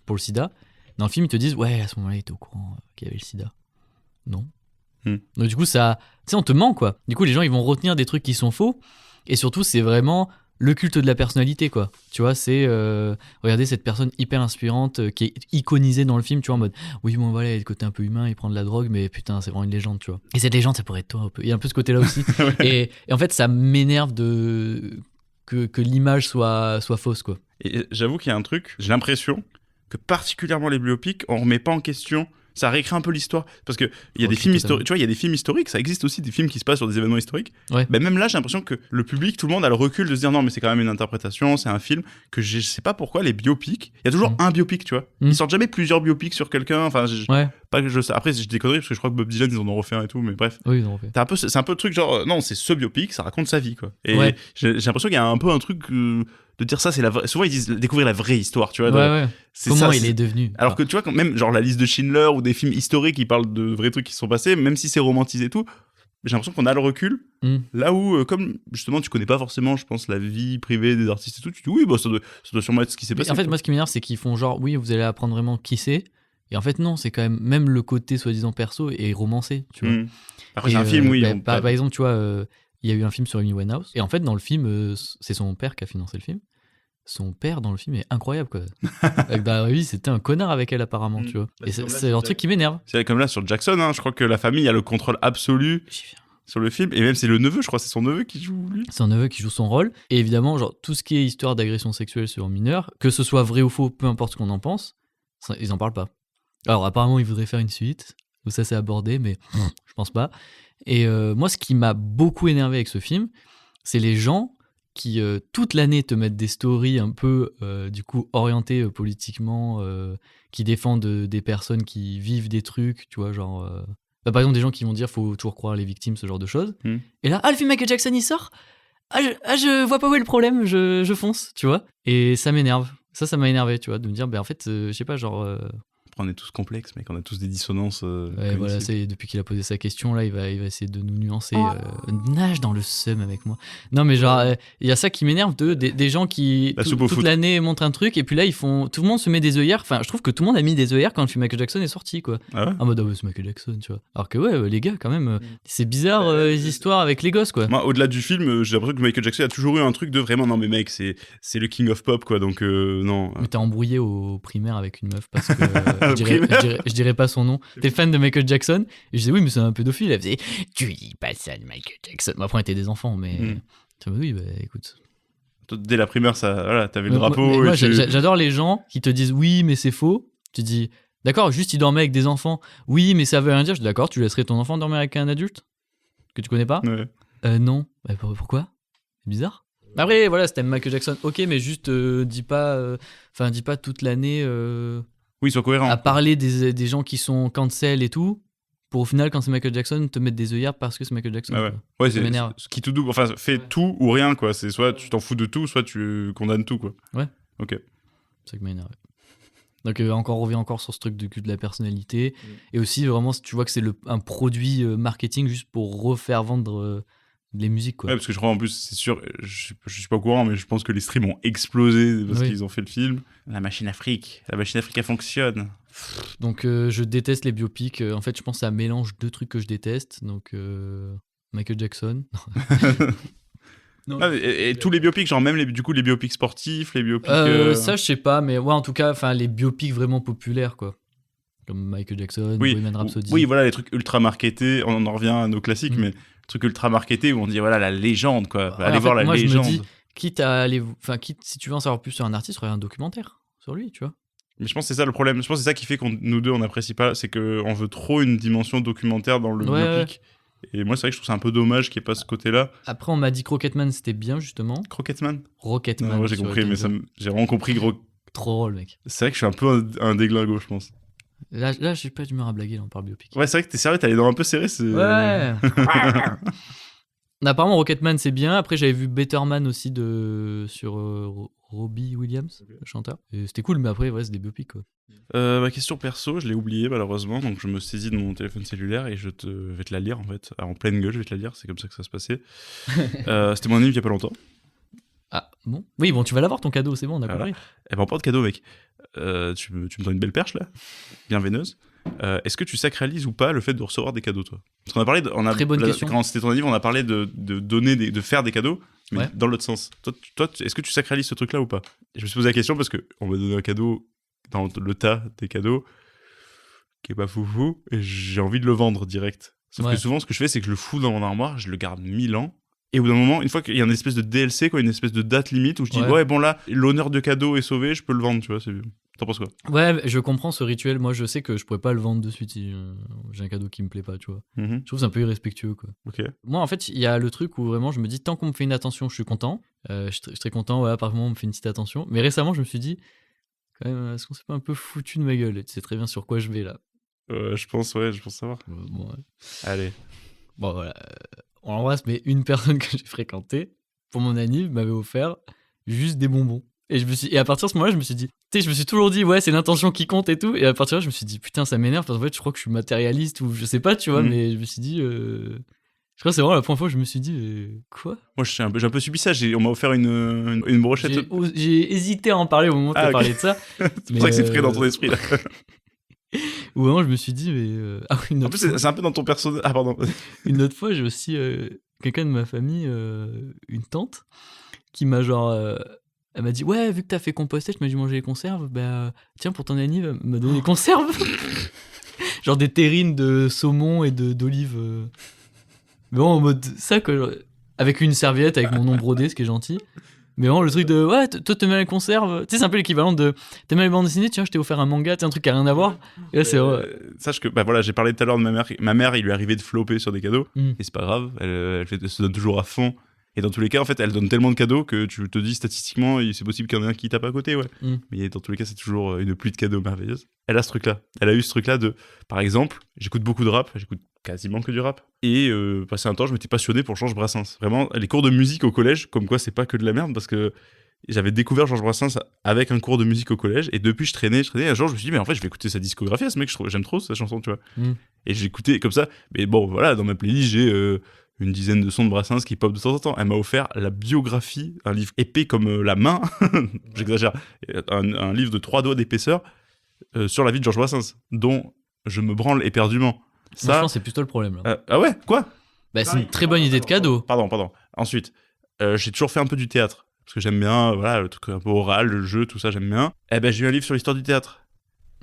pour le sida, dans le film, ils te disent, ouais, à ce moment-là, il était au courant qu'il y avait le sida. Non. Donc du coup, ça... Tu sais, on te ment, quoi. Du coup, les gens, ils vont retenir des trucs qui sont faux. Et surtout, c'est vraiment le culte de la personnalité, quoi. Tu vois, c'est... regardez cette personne hyper inspirante qui est iconisée dans le film, tu vois, en mode... Oui, bon, voilà, il y a le côté un peu humain, il prend de la drogue, mais putain, c'est vraiment une légende, tu vois. Et cette légende, ça pourrait être toi, un peu. Il y a un peu ce côté-là aussi. et en fait, ça m'énerve que l'image soit fausse, quoi. Et j'avoue qu'il y a un truc, j'ai l'impression que particulièrement les biopics, on remet pas en question. Ça réécrit un peu l'histoire parce que il y a des films historiques, tu vois, il y a des films historiques, ça existe aussi des films qui se passent sur des événements historiques. Ouais. Ben même là, j'ai l'impression que le public, tout le monde a le recul de se dire non, mais c'est quand même une interprétation, c'est un film que je sais pas pourquoi les biopics, il y a toujours un biopic, tu vois. Ils sortent jamais plusieurs biopics sur quelqu'un, enfin pas que je sais. Après, je déconne parce que je crois que Bob Dylan ils en ont refait un et tout, mais bref. Oui, ils en ont refait. C'est un peu le truc genre non, c'est ce biopic, ça raconte sa vie, quoi. Et j'ai l'impression qu'il y a un peu un truc de dire ça, c'est la vraie. Souvent ils disent découvrir la vraie histoire, tu vois. Ouais. Comment il est devenu. Alors que tu vois, quand même, genre la liste de Schindler ou des films historiques qui parlent de vrais trucs qui se sont passés, même si c'est romantisé et tout, j'ai l'impression qu'on a le recul. Là où, comme justement, tu connais pas forcément, je pense, la vie privée des artistes et tout, tu dis oui, bah, ça doit sûrement être ce qui s'est passé. En fait, moi, ce qui m'énerve, c'est qu'ils font genre, oui, vous allez apprendre vraiment qui c'est. Et en fait, non, c'est quand même le côté soi-disant perso est romancé, tu vois. Après, c'est un film, oui. Par exemple, tu vois, il y a eu un film sur Amy Winehouse. Et en fait, dans le film, c'est son père qui a financé le film. Son père dans le film est incroyable, quoi. Bah oui, c'était un connard avec elle, apparemment, tu vois. Et c'est un truc qui m'énerve. C'est comme là sur Jackson, hein, je crois que la famille a le contrôle absolu sur le film. Et même c'est le neveu, je crois, c'est son neveu qui joue lui. C'est un neveu qui joue son rôle. Et évidemment, genre, tout ce qui est histoire d'agression sexuelle sur mineurs, que ce soit vrai ou faux, peu importe ce qu'on en pense, ils en parlent pas. Alors apparemment, ils voudraient faire une suite, où ça c'est abordé, mais je pense pas. Et moi, ce qui m'a beaucoup énervé avec ce film, c'est les gens qui toute l'année te mettent des stories un peu du coup orientées politiquement, qui défendent des personnes qui vivent des trucs, tu vois, genre par exemple des gens qui vont dire faut toujours croire les victimes, ce genre de choses. Et là, le film Michael Jackson il sort, je vois pas où est le problème, je fonce, tu vois. Et ça m'énerve, ça m'a énervé, tu vois, de me dire en fait je sais pas, genre on est tous complexes, mec, on a tous des dissonances. Ouais, voilà, c'est depuis qu'il a posé sa question là, il va essayer de nous nuancer. Nage dans le seum avec moi. Non, mais genre, il y a ça qui m'énerve des gens qui toute l'année montrent un truc et puis là ils font, tout le monde se met des œillères. Enfin, je trouve que tout le monde a mis des œillères quand le film Michael Jackson est sorti, quoi. Ah ouais. En mode c'est Michael Jackson, tu vois. Alors que ouais, les gars, quand même, c'est bizarre les histoires avec les gosses, quoi. Moi, au-delà du film, j'ai l'impression que Michael Jackson a toujours eu un truc de vraiment non mais mec, c'est le king of pop, quoi. Donc non. Mais t'as embrouillé au primaire avec une meuf parce que je dirais pas son nom. T'es fan de Michael Jackson? Et je disais oui, mais c'est un pédophile. Elle faisait tu dis pas ça de Michael Jackson. Bon, après, on était des enfants, mais oui, bah écoute. Dès la primaire, ça, voilà, t'avais le drapeau. Moi, j'adore les gens qui te disent oui, mais c'est faux. Tu dis d'accord, juste il dormait avec des enfants. Oui, mais ça veut rien dire. Je dis d'accord, tu laisserais ton enfant dormir avec un adulte que tu connais pas? Ouais. Non. Bah, pourquoi? C'est bizarre. Après, voilà, si t'aimes Michael Jackson, ok, mais juste dis pas toute l'année. Oui, ils sont cohérents. À parler des gens qui sont cancel et tout, pour au final, quand c'est Michael Jackson, te mettre des œillères parce que c'est Michael Jackson. Ouais, c'est ce qui tout double. Enfin, fais tout ou rien, quoi. C'est soit tu t'en fous de tout, soit tu condamnes tout, quoi. Ouais. Ok. C'est ça qui m'a énervé. Donc on revient encore sur ce truc de la personnalité. Et aussi, vraiment, tu vois que c'est un produit marketing juste pour refaire vendre les musiques, quoi. Ouais, parce que je crois en plus, c'est sûr, je suis pas au courant, mais je pense que les streams ont explosé parce qu'ils ont fait le film. La machine Afrique, elle fonctionne. Donc je déteste les biopics. En fait, je pense que ça mélange deux trucs que je déteste. Donc Michael Jackson. Non, et tous les biopics, genre même les biopics sportifs, les biopics... Ça, je sais pas, mais ouais, en tout cas, les biopics vraiment populaires, quoi. Comme Michael Jackson, Bohemian Rhapsody. Oui, voilà, les trucs ultra marketés, on en revient à nos classiques, mais trucs ultra marketés où on dit, voilà, la légende, quoi. Allez voir la légende. Moi, je me dis, quitte si tu veux en savoir plus sur un artiste, regarde un documentaire sur lui, tu vois. Mais je pense que c'est ça le problème. Je pense que c'est ça qui fait qu'on nous deux, on n'apprécie pas. C'est qu'on veut trop une dimension documentaire dans le biopic. Et moi, c'est vrai que je trouve ça un peu dommage qu'il n'y ait pas ce côté-là. Après, on m'a dit Rocketman, c'était bien, justement. Rocketman. Non, j'ai compris, mais j'ai vraiment compris gros. Trop drôle, mec. C'est vrai que je suis un peu un déglingo, je pense. Là j'ai pas d'humeur à blaguer, là, on parle biopic. Ouais, c'est vrai que t'es sérieux, t'as les dents un peu serrées. Ouais. Apparemment, Rocketman, c'est bien. Après, j'avais vu Better Man aussi sur Robbie Williams, le chanteur. Et c'était cool, mais après, ouais, c'est des biopics, quoi. Ma question perso, je l'ai oubliée malheureusement, donc je me saisis de mon téléphone cellulaire et je vais te la lire en fait. Alors, en pleine gueule, je vais te la lire, c'est comme ça que ça se passait. C'était mon anniversaire il y a pas longtemps. Ah, bon. Oui, bon, tu vas l'avoir ton cadeau, c'est bon, on a compris. Eh ben, pas de cadeau, mec. Tu me donnes une belle perche là, bien veineuse. Est-ce que tu sacralises ou pas le fait de recevoir des cadeaux, toi? Parce qu'on a parlé, très bonne question. Quand c'était ton anniversaire, on a parlé de donner, de faire des cadeaux, mais dans l'autre sens. Toi, est-ce que tu sacralises ce truc-là ou pas? Et je me suis posé la question parce que on m'a donné un cadeau dans le tas des cadeaux qui est pas foufou et j'ai envie de le vendre direct. Sauf que souvent, ce que je fais, c'est que je le fous dans mon armoire, je le garde 1000 ans. Et au bout d'un moment, une fois qu'il y a une espèce de DLC, quoi, une espèce de date limite où je dis ouais bon là, l'honneur de cadeau est sauvé, je peux le vendre, tu vois. T'en penses quoi? Ouais, je comprends ce rituel. Moi, je sais que je pourrais pas le vendre de suite si j'ai un cadeau qui me plaît pas, tu vois. Je trouve c'est un peu irrespectueux, quoi. Okay. Moi, en fait, il y a le truc où vraiment je me dis tant qu'on me fait une attention, je suis content. Je suis très content. Ouais, par moment, on me fait une petite attention. Mais récemment, je me suis dit quand même, est-ce qu'on s'est pas un peu foutu de ma gueule? Et tu sais très bien sur quoi je vais là. Je pense savoir. Bon, ouais. Allez. Bon, voilà. On l'embrasse, mais une personne que j'ai fréquentée pour mon anniv m'avait offert juste des bonbons. Et à partir de ce moment-là, je me suis dit, tu sais, je me suis toujours dit, ouais, c'est l'intention qui compte et tout. Et à partir de là, je me suis dit, putain, ça m'énerve parce qu'en fait, je crois que je suis matérialiste ou je sais pas, tu vois, mais je me suis dit, je crois que c'est vraiment la première fois que je me suis dit, quoi? Moi, j'ai un peu subi ça. On m'a offert une brochette. J'ai hésité à en parler au moment où tu as parlé de ça. C'est pour ça que c'est frais dans ton esprit, là. Ou vraiment, je me suis dit, mais. Ah oui, en plus, c'est un peu dans ton personnage. Ah, pardon. Une autre fois, j'ai aussi quelqu'un de ma famille, une tante, qui m'a genre. Elle m'a dit, ouais, vu que t'as fait composter, tu m'as dû manger les conserves. Bah, tiens, pour ton anniv, m'a donné des conserves. Genre des terrines de saumon et d'olives. Mais bon, en mode ça, quoi. Genre, avec une serviette, avec mon nom brodé, ce qui est gentil. Mais vraiment, le truc de, ouais, toi, t'aimes bien les conserves. Tu sais, c'est un peu l'équivalent de, t'aimes bien les bandes dessinées, tiens, je t'ai offert un manga, c'est un truc qui a rien à voir. Et là, c'est vrai. Sache que, bah voilà, j'ai parlé tout à l'heure de ma mère. Ma mère, il lui arrivait de flopper sur des cadeaux. Et c'est pas grave, elle se donne toujours à fond. Et dans tous les cas, en fait, elle donne tellement de cadeaux que tu te dis statistiquement, c'est possible qu'il y en ait un qui tape à côté, ouais. Mais dans tous les cas, c'est toujours une pluie de cadeaux merveilleuse. Elle a ce truc-là. Elle a eu ce truc-là de, par exemple, j'écoute beaucoup de rap, j'écoute quasiment que du rap. Et passé un temps, je m'étais passionné pour Georges Brassens. Vraiment, les cours de musique au collège, comme quoi c'est pas que de la merde, parce que j'avais découvert Georges Brassens avec un cours de musique au collège, et depuis je traînais. Un jour, je me suis dit, mais en fait, je vais écouter sa discographie, ce mec, j'aime trop sa chanson, tu vois. Et j'ai écouté comme ça. Mais bon, voilà, dans ma playlist, j'ai une dizaine de sons de Brassens qui pop de temps en temps. Elle m'a offert la biographie, un livre épais comme la main, j'exagère, un livre de 3 doigts d'épaisseur sur la vie de Georges Brassens, dont je me branle éperdument. Ça, moi, je pense que c'est plutôt le problème. Là. Ah ouais, quoi? Bah, c'est une très bonne idée de cadeau. Pardon. Ensuite, j'ai toujours fait un peu du théâtre. Parce que j'aime bien, voilà, le truc un peu oral, le jeu, tout ça, j'aime bien. Eh ben, j'ai eu un livre sur l'histoire du théâtre.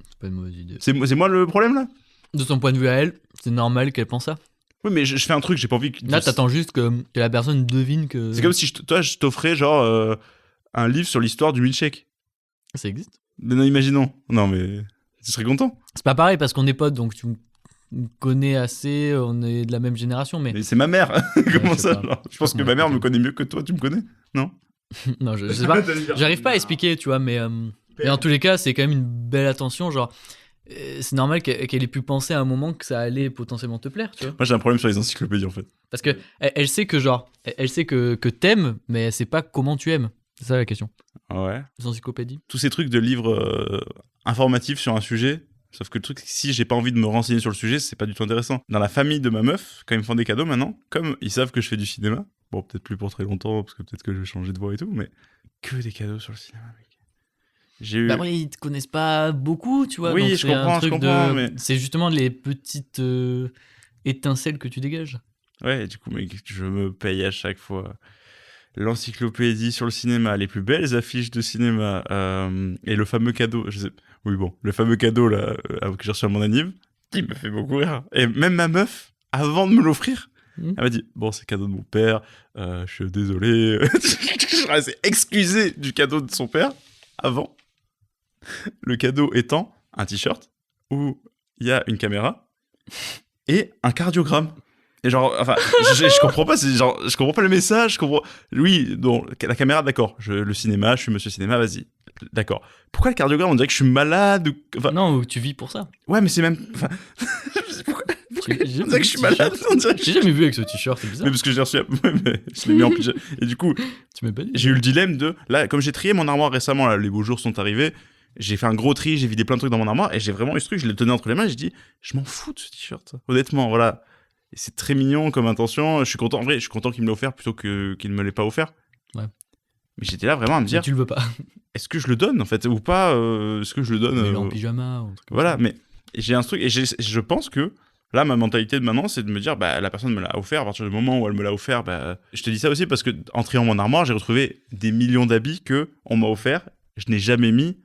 C'est pas une mauvaise idée. C'est moi le problème, là? De son point de vue à elle, c'est normal qu'elle pense ça. Oui, mais je fais un truc, j'ai pas envie que... Là, t'attends juste que la personne devine que... C'est comme si je t'offrais, genre, un livre sur l'histoire du milkshake. Ça existe? Mais non, imaginons. Non, mais... Tu serais content? C'est pas pareil, parce qu'on est potes, donc tu me connais assez, on est de la même génération, mais... Mais c'est ma mère. Comment ça? Je pense que ma mère me connaît mieux que toi, tu me connais? Non? Non, je sais pas. J'arrive pas à expliquer, tu vois, mais en tous les cas, c'est quand même une belle attention, genre... C'est normal qu'elle ait pu penser à un moment que ça allait potentiellement te plaire, tu vois. Moi, j'ai un problème sur les encyclopédies, en fait. Parce que elle sait que, genre, elle sait que t'aimes, mais elle sait pas comment tu aimes. C'est ça la question. Ouais. Les encyclopédies. Tous ces trucs de livres informatifs sur un sujet. Sauf que le truc, c'est que si j'ai pas envie de me renseigner sur le sujet, c'est pas du tout intéressant. Dans la famille de ma meuf, quand ils me font des cadeaux maintenant, comme ils savent que je fais du cinéma, bon, peut-être plus pour très longtemps, parce que peut-être que je vais changer de voix et tout, mais que des cadeaux sur le cinéma, mec. J'ai eu... Bah après, ils te connaissent pas beaucoup, tu vois. Oui, donc je c'est un comprends, truc mais... C'est justement les petites étincelles que tu dégages. Ouais, et du coup, mec, je me paye à chaque fois l'encyclopédie sur le cinéma, les plus belles affiches de cinéma, et le fameux cadeau, oui bon, le fameux cadeau là, que j'ai reçu à mon anniv, qui me fait beaucoup rire. Et même ma meuf, avant de me l'offrir, elle m'a dit, bon, c'est cadeau de mon père, je suis désolé, elle s'est excusée du cadeau de son père, avant. Le cadeau étant un t-shirt où il y a une caméra et un cardiogramme. Et genre, enfin, je comprends pas, je comprends pas le message, Oui, donc, la caméra, d'accord, le cinéma, je suis monsieur cinéma, vas-y, d'accord. Pourquoi le cardiogramme, on dirait que je suis malade enfin... Non, tu vis pour ça. Ouais, mais c'est même... Enfin... pourquoi on dirait que je suis malade, J'ai jamais vu avec ce t-shirt, c'est bizarre. Mais parce que je l'ai reçu, mais je l'ai mis en pyjama. Et du coup, j'ai eu le dilemme de... Là, comme j'ai trié mon armoire récemment, là, les beaux jours sont arrivés, j'ai fait un gros tri, j'ai vidé plein de trucs dans mon armoire, et j'ai vraiment eu ce truc, je l'ai tenu entre les mains, et j'ai dit, je m'en fous de ce t-shirt, honnêtement, voilà. Et c'est très mignon comme intention. Je suis content, en vrai, je suis content qu'il me l'ait offert plutôt qu'il ne me l'ait pas offert. Ouais. Mais j'étais là vraiment à me dire. Mais tu le veux pas. Est-ce que je le donne en fait ou pas Est-ce que je le donne en pyjama ou un truc comme voilà, ça. Mais j'ai un truc et je pense que là ma mentalité de maintenant c'est de me dire bah la personne me l'a offert à partir du moment où elle me l'a offert bah je te dis ça aussi parce que en triant mon armoire j'ai retrouvé des millions d'habits que on m'a offert, je n'ai jamais mis.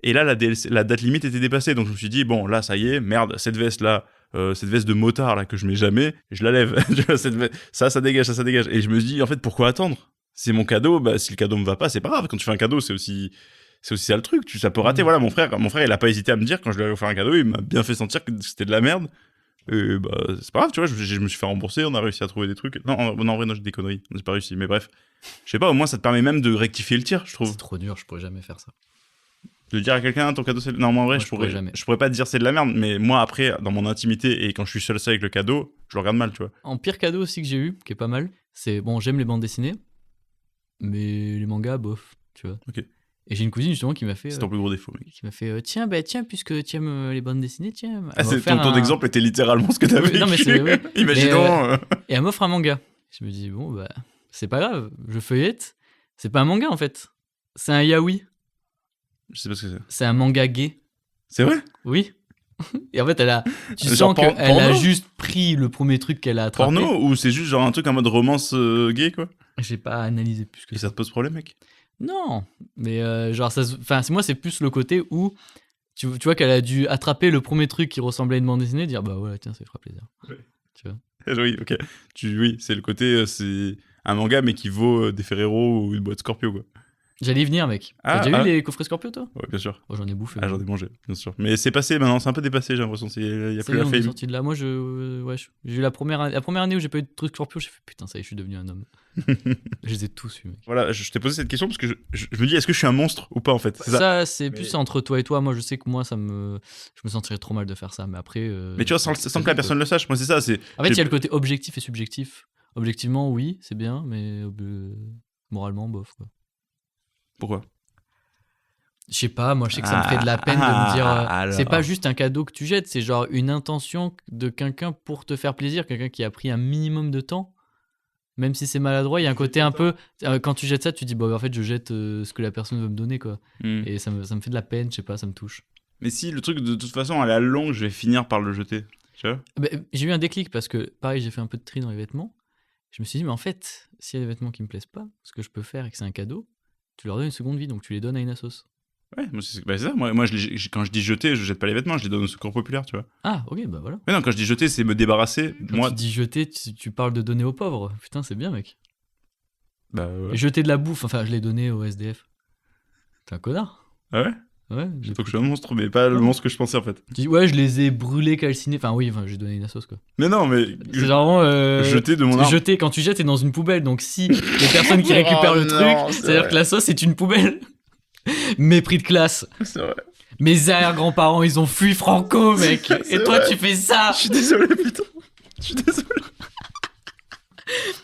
Et là la date limite était dépassée donc je me suis dit bon là ça y est merde cette veste là. Cette veste de motard là que je mets jamais, je la lève. ça dégage, ça dégage. Et je me dis en fait pourquoi attendre ? C'est mon cadeau, bah si le cadeau me va pas, c'est pas grave. Quand tu fais un cadeau, c'est aussi ça le truc. Ça peut rater. Voilà, mon frère, il a pas hésité à me dire quand je lui ai offert un cadeau, il m'a bien fait sentir que c'était de la merde. Et bah c'est pas grave, tu vois. Je me suis fait rembourser, on a réussi à trouver des trucs. Non, en vrai, non, j'ai des conneries, j'ai pas réussi. Mais bref, je sais pas. Au moins, ça te permet même de rectifier le tir, je trouve. C'est trop dur, je pourrais jamais faire ça. De dire à quelqu'un ton cadeau c'est non mais en vrai moi, je pourrais pas te dire c'est de la merde mais moi après dans mon intimité et quand je suis seul avec le cadeau je le regarde mal tu vois. En pire cadeau aussi que j'ai eu qui est pas mal c'est bon j'aime les bandes dessinées mais les mangas bof tu vois. Ok. Et j'ai une cousine justement qui m'a fait c'est ton plus gros défaut mec. Qui m'a fait tiens puisque tu aimes les bandes dessinées tiens ton exemple était littéralement ce que t'avais non mais c'est oui. Imaginons et elle m'offre un manga. Je me dis bon bah c'est pas grave je feuillette c'est pas un manga en fait c'est un yaoi. Je sais pas ce que c'est. C'est un manga gay. C'est vrai ? Oui. Et en fait, tu sens qu'elle a juste pris le premier truc qu'elle a attrapé. Porno ou c'est juste genre un truc en mode romance gay quoi ? J'ai pas analysé plus que ça. Et ça te pose problème mec ? Non, mais genre moi c'est plus le côté où tu vois qu'elle a dû attraper le premier truc qui ressemblait à une bande dessinée et dire bah voilà tiens ça fera plaisir. Ouais. Tu vois ? Oui, ok. Oui, c'est le côté c'est un manga mais qui vaut des Ferrero ou une boîte Scorpio quoi. J'allais y venir, mec. T'as déjà eu les coffrets Scorpio, toi ? Ouais, bien sûr. Oh, j'en ai bouffé. J'en ai mangé, bien sûr. Mais c'est passé maintenant, c'est un peu dépassé, j'ai l'impression. Il y a plus la fame. Sorti de là. Moi, j'ai eu la première année où j'ai pas eu de trucs Scorpio, j'ai fait putain, ça y est, je suis devenu un homme. Je les ai tous eu, mec. Voilà, je t'ai posé cette question parce que je me dis, est-ce que je suis un monstre ou pas en fait ? Ça, c'est plus entre toi et toi. Moi, je sais que moi, je me sentirais trop mal de faire ça. Mais après. Mais tu vois, sans que la personne le sache, moi, c'est ça. En fait, il y a le côté objectif et subjectif. Objectivement, oui, c'est bien, mais moralement, bof, quoi. Pourquoi ? Je sais pas, moi je sais que ça me fait de la peine de me dire c'est pas juste un cadeau que tu jettes, c'est genre une intention de quelqu'un pour te faire plaisir, quelqu'un qui a pris un minimum de temps, même si c'est maladroit, il y a un côté un peu quand tu jettes ça, tu dis bah en fait je jette ce que la personne veut me donner quoi. Et ça me fait de la peine, je sais pas, ça me touche. Mais si le truc de toute façon à la longue, je vais finir par le jeter, tu vois ? J'ai eu un déclic parce que pareil, j'ai fait un peu de tri dans les vêtements. Je me suis dit mais en fait, s'il y a des vêtements qui me plaisent pas, ce que je peux faire et que c'est un cadeau, tu leur donnes une seconde vie, donc tu les donnes à une assos. Ouais, c'est ça. Moi quand je dis jeter, je jette pas les vêtements, je les donne au secours populaire, tu vois. Ah, ok, bah voilà. Mais non, quand je dis jeter, c'est me débarrasser. Quand tu dis jeter, tu parles de donner aux pauvres. Putain, c'est bien, mec. Bah ouais. Jeter de la bouffe, enfin, je l'ai donné au SDF. T'es un connard. Ah ouais ? Ouais. Donc je suis un monstre, mais pas le monstre que je pensais en fait. Ouais, je les ai brûlés, calcinés. Enfin, oui, j'ai donné une assos, quoi. Mais non, mais. C'est genre. Jeter de mon arme. Jeter, quand tu jettes, t'es dans une poubelle. Donc si les personnes qui récupèrent le truc, c'est-à-dire que la sauce, c'est une poubelle. Mépris de classe. C'est vrai. Mes arrière-grands-parents, ils ont fui Franco, mec. Et toi, tu fais ça. Je suis désolé, putain. Je suis désolé.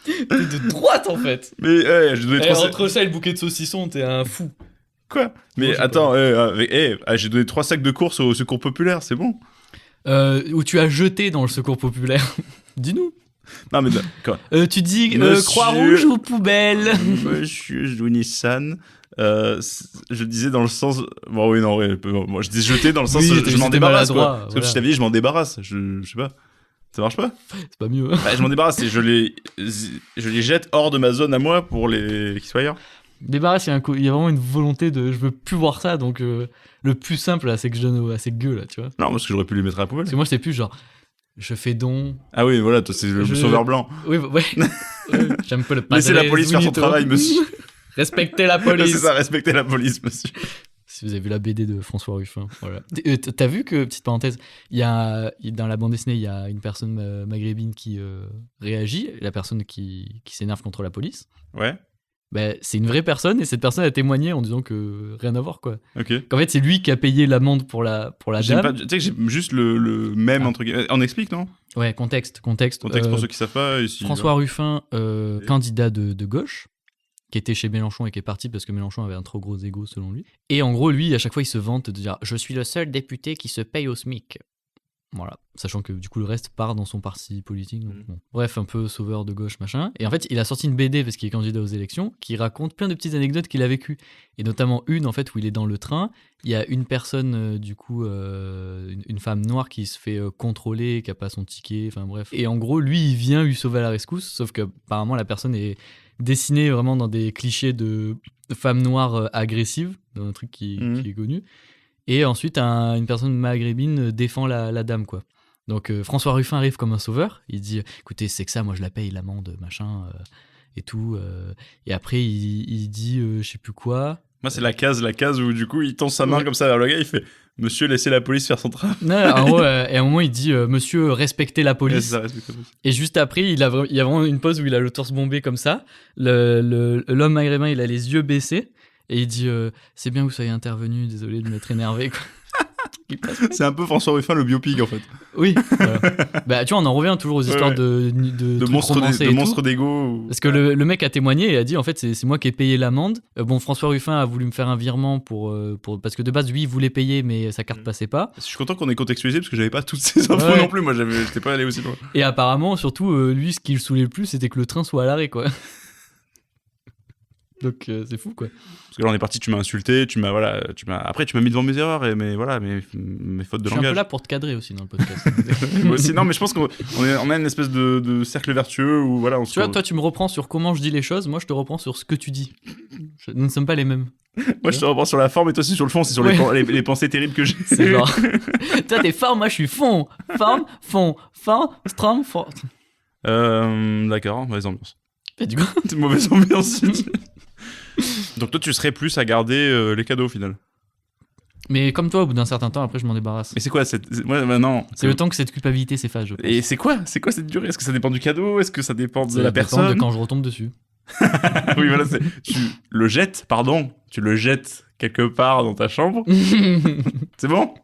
T'es de droite en fait. Mais j'ai donné 3 sacs. Entre ça et le bouquet de saucisson, t'es un fou. Quoi? Mais sais attends, j'ai donné 3 sacs de courses au secours populaire, c'est bon? Où tu as jeté dans le secours populaire. Dis-nous. Non, mais quoi? Tu dis Monsieur- Croix-Rouge ou poubelle? Monsieur Jouni-san, je disais dans le sens. Bon, oui, non, oui, moi je dis jeter dans le sens Oui, je m'en j'étais débarrasse, quoi. maladroit, Parce que voilà. si je t'avais dit, je m'en débarrasse. Je sais pas. Ça marche pas? C'est pas mieux. Bah, je m'en débarrasse et je les jette hors de ma zone à moi pour qu'ils soient ailleurs. Débarrasse, il y a vraiment une volonté de je veux plus voir ça, donc le plus simple là, c'est que je donne à ces gueux là, tu vois. Non, parce que j'aurais pu les mettre à la poubelle. Parce que moi, c'est plus genre je fais don. Ah oui, voilà, toi, c'est le sauveur blanc. Oui, ouais. J'aime pas le padre. Laissez la police faire son travail, monsieur. Respectez la C'est police. ça, respectez la police, monsieur. Si vous avez vu la BD de François Ruffin, voilà. T'as vu que, petite parenthèse, dans la bande dessinée, il y a une personne maghrébine qui réagit, la personne qui s'énerve contre la police. Ouais, Ben, c'est une vraie personne et cette personne a témoigné en disant que rien à voir, quoi. ok. Qu'en fait, c'est lui qui a payé l'amende pour la J'aime dame. pas, tu sais que j'ai juste le même Ah. entre guillemets. On explique, non? Ouais, contexte. Contexte pour ceux qui savent pas. Ici, François Ruffin, candidat de gauche, qui était chez Mélenchon et qui est parti parce que Mélenchon avait un trop gros ego selon lui. Et en gros, lui, à chaque fois, il se vante de dire « Je suis le seul député qui se paye au SMIC ». Voilà, sachant que du coup le reste part dans son parti politique. Donc, bon. Bref, un peu sauveur de gauche, machin. Et en fait, il a sorti une BD parce qu'il est candidat aux élections qui raconte plein de petites anecdotes qu'il a vécues. Et notamment une, en fait, où il est dans le train. Il y a une personne, du coup, une femme noire qui se fait contrôler, qui n'a pas son ticket, enfin bref. Et en gros, lui, il vient lui sauver à la rescousse, sauf que apparemment la personne est dessinée vraiment dans des clichés de femme noire agressive, dans un truc qui est connu. Et ensuite, une personne maghrébine défend la dame, quoi. Donc, François Ruffin arrive comme un sauveur. Il dit « Écoutez, c'est que ça, moi je la paye, l'amende, machin, et tout. » Et après, il dit je sais plus quoi. Moi, c'est la case où du coup, il tend sa main comme ça vers le gars, il fait « Monsieur, laissez la police faire son travail. » Non, en gros, et à un moment, il dit « Monsieur, respectez la Ouais, police. c'est ça, respectez la police. » Et juste après, il y a vraiment une pause où il a le torse bombé comme ça. L'homme maghrébin, il a les yeux baissés. Et il dit c'est bien que vous soyez intervenu, désolé de m'être énervé, quoi. C'est un peu François Ruffin, le biopic, en fait. Oui. Voilà. Bah, tu vois, on en revient toujours aux histoires de trucs romancés et monstres tout. d'ego. Parce que le mec a témoigné et a dit en fait c'est moi qui ai payé l'amende. Bon, François Ruffin a voulu me faire un virement pour parce que de base lui il voulait payer mais sa carte passait pas. Je suis content qu'on ait contextualisé parce que j'avais pas toutes ces infos Ouais. non plus. Moi, j'étais pas allé aussi loin. Et apparemment surtout lui ce qui le saoulait le plus c'était que le train soit à l'arrêt, quoi. Donc c'est fou, quoi. Parce que là, on est parti, tu m'as insulté, après, tu m'as mis devant mes erreurs, mes fautes de Je suis un peu langage. là pour te cadrer aussi dans le podcast. Moi aussi, non, mais je pense qu'on a une espèce de cercle vertueux où voilà, Tu vois, toi tu me reprends sur comment je dis les choses, moi je te reprends sur ce que tu dis. Nous ne sommes pas les mêmes. Moi, je te reprends sur la forme et toi, c'est sur le fond, c'est sur les pensées terribles que j'ai. C'est genre. Toi t'es forme, moi je suis fond. Forme, strom, fond. D'accord, mauvaise ambiance. Et du coup. Mauvaise ambiance. Donc toi, tu serais plus à garder les cadeaux au final. Mais comme toi, au bout d'un certain temps, après je m'en débarrasse. Mais c'est quoi ouais, non. C'est le temps que cette culpabilité s'efface, je pense. Et c'est quoi cette durée? Est-ce que ça dépend du cadeau? Est-ce que ça dépend de la dépend personne? de quand je retombe dessus. Oui, voilà, tu le jettes quelque part dans ta chambre. C'est bon?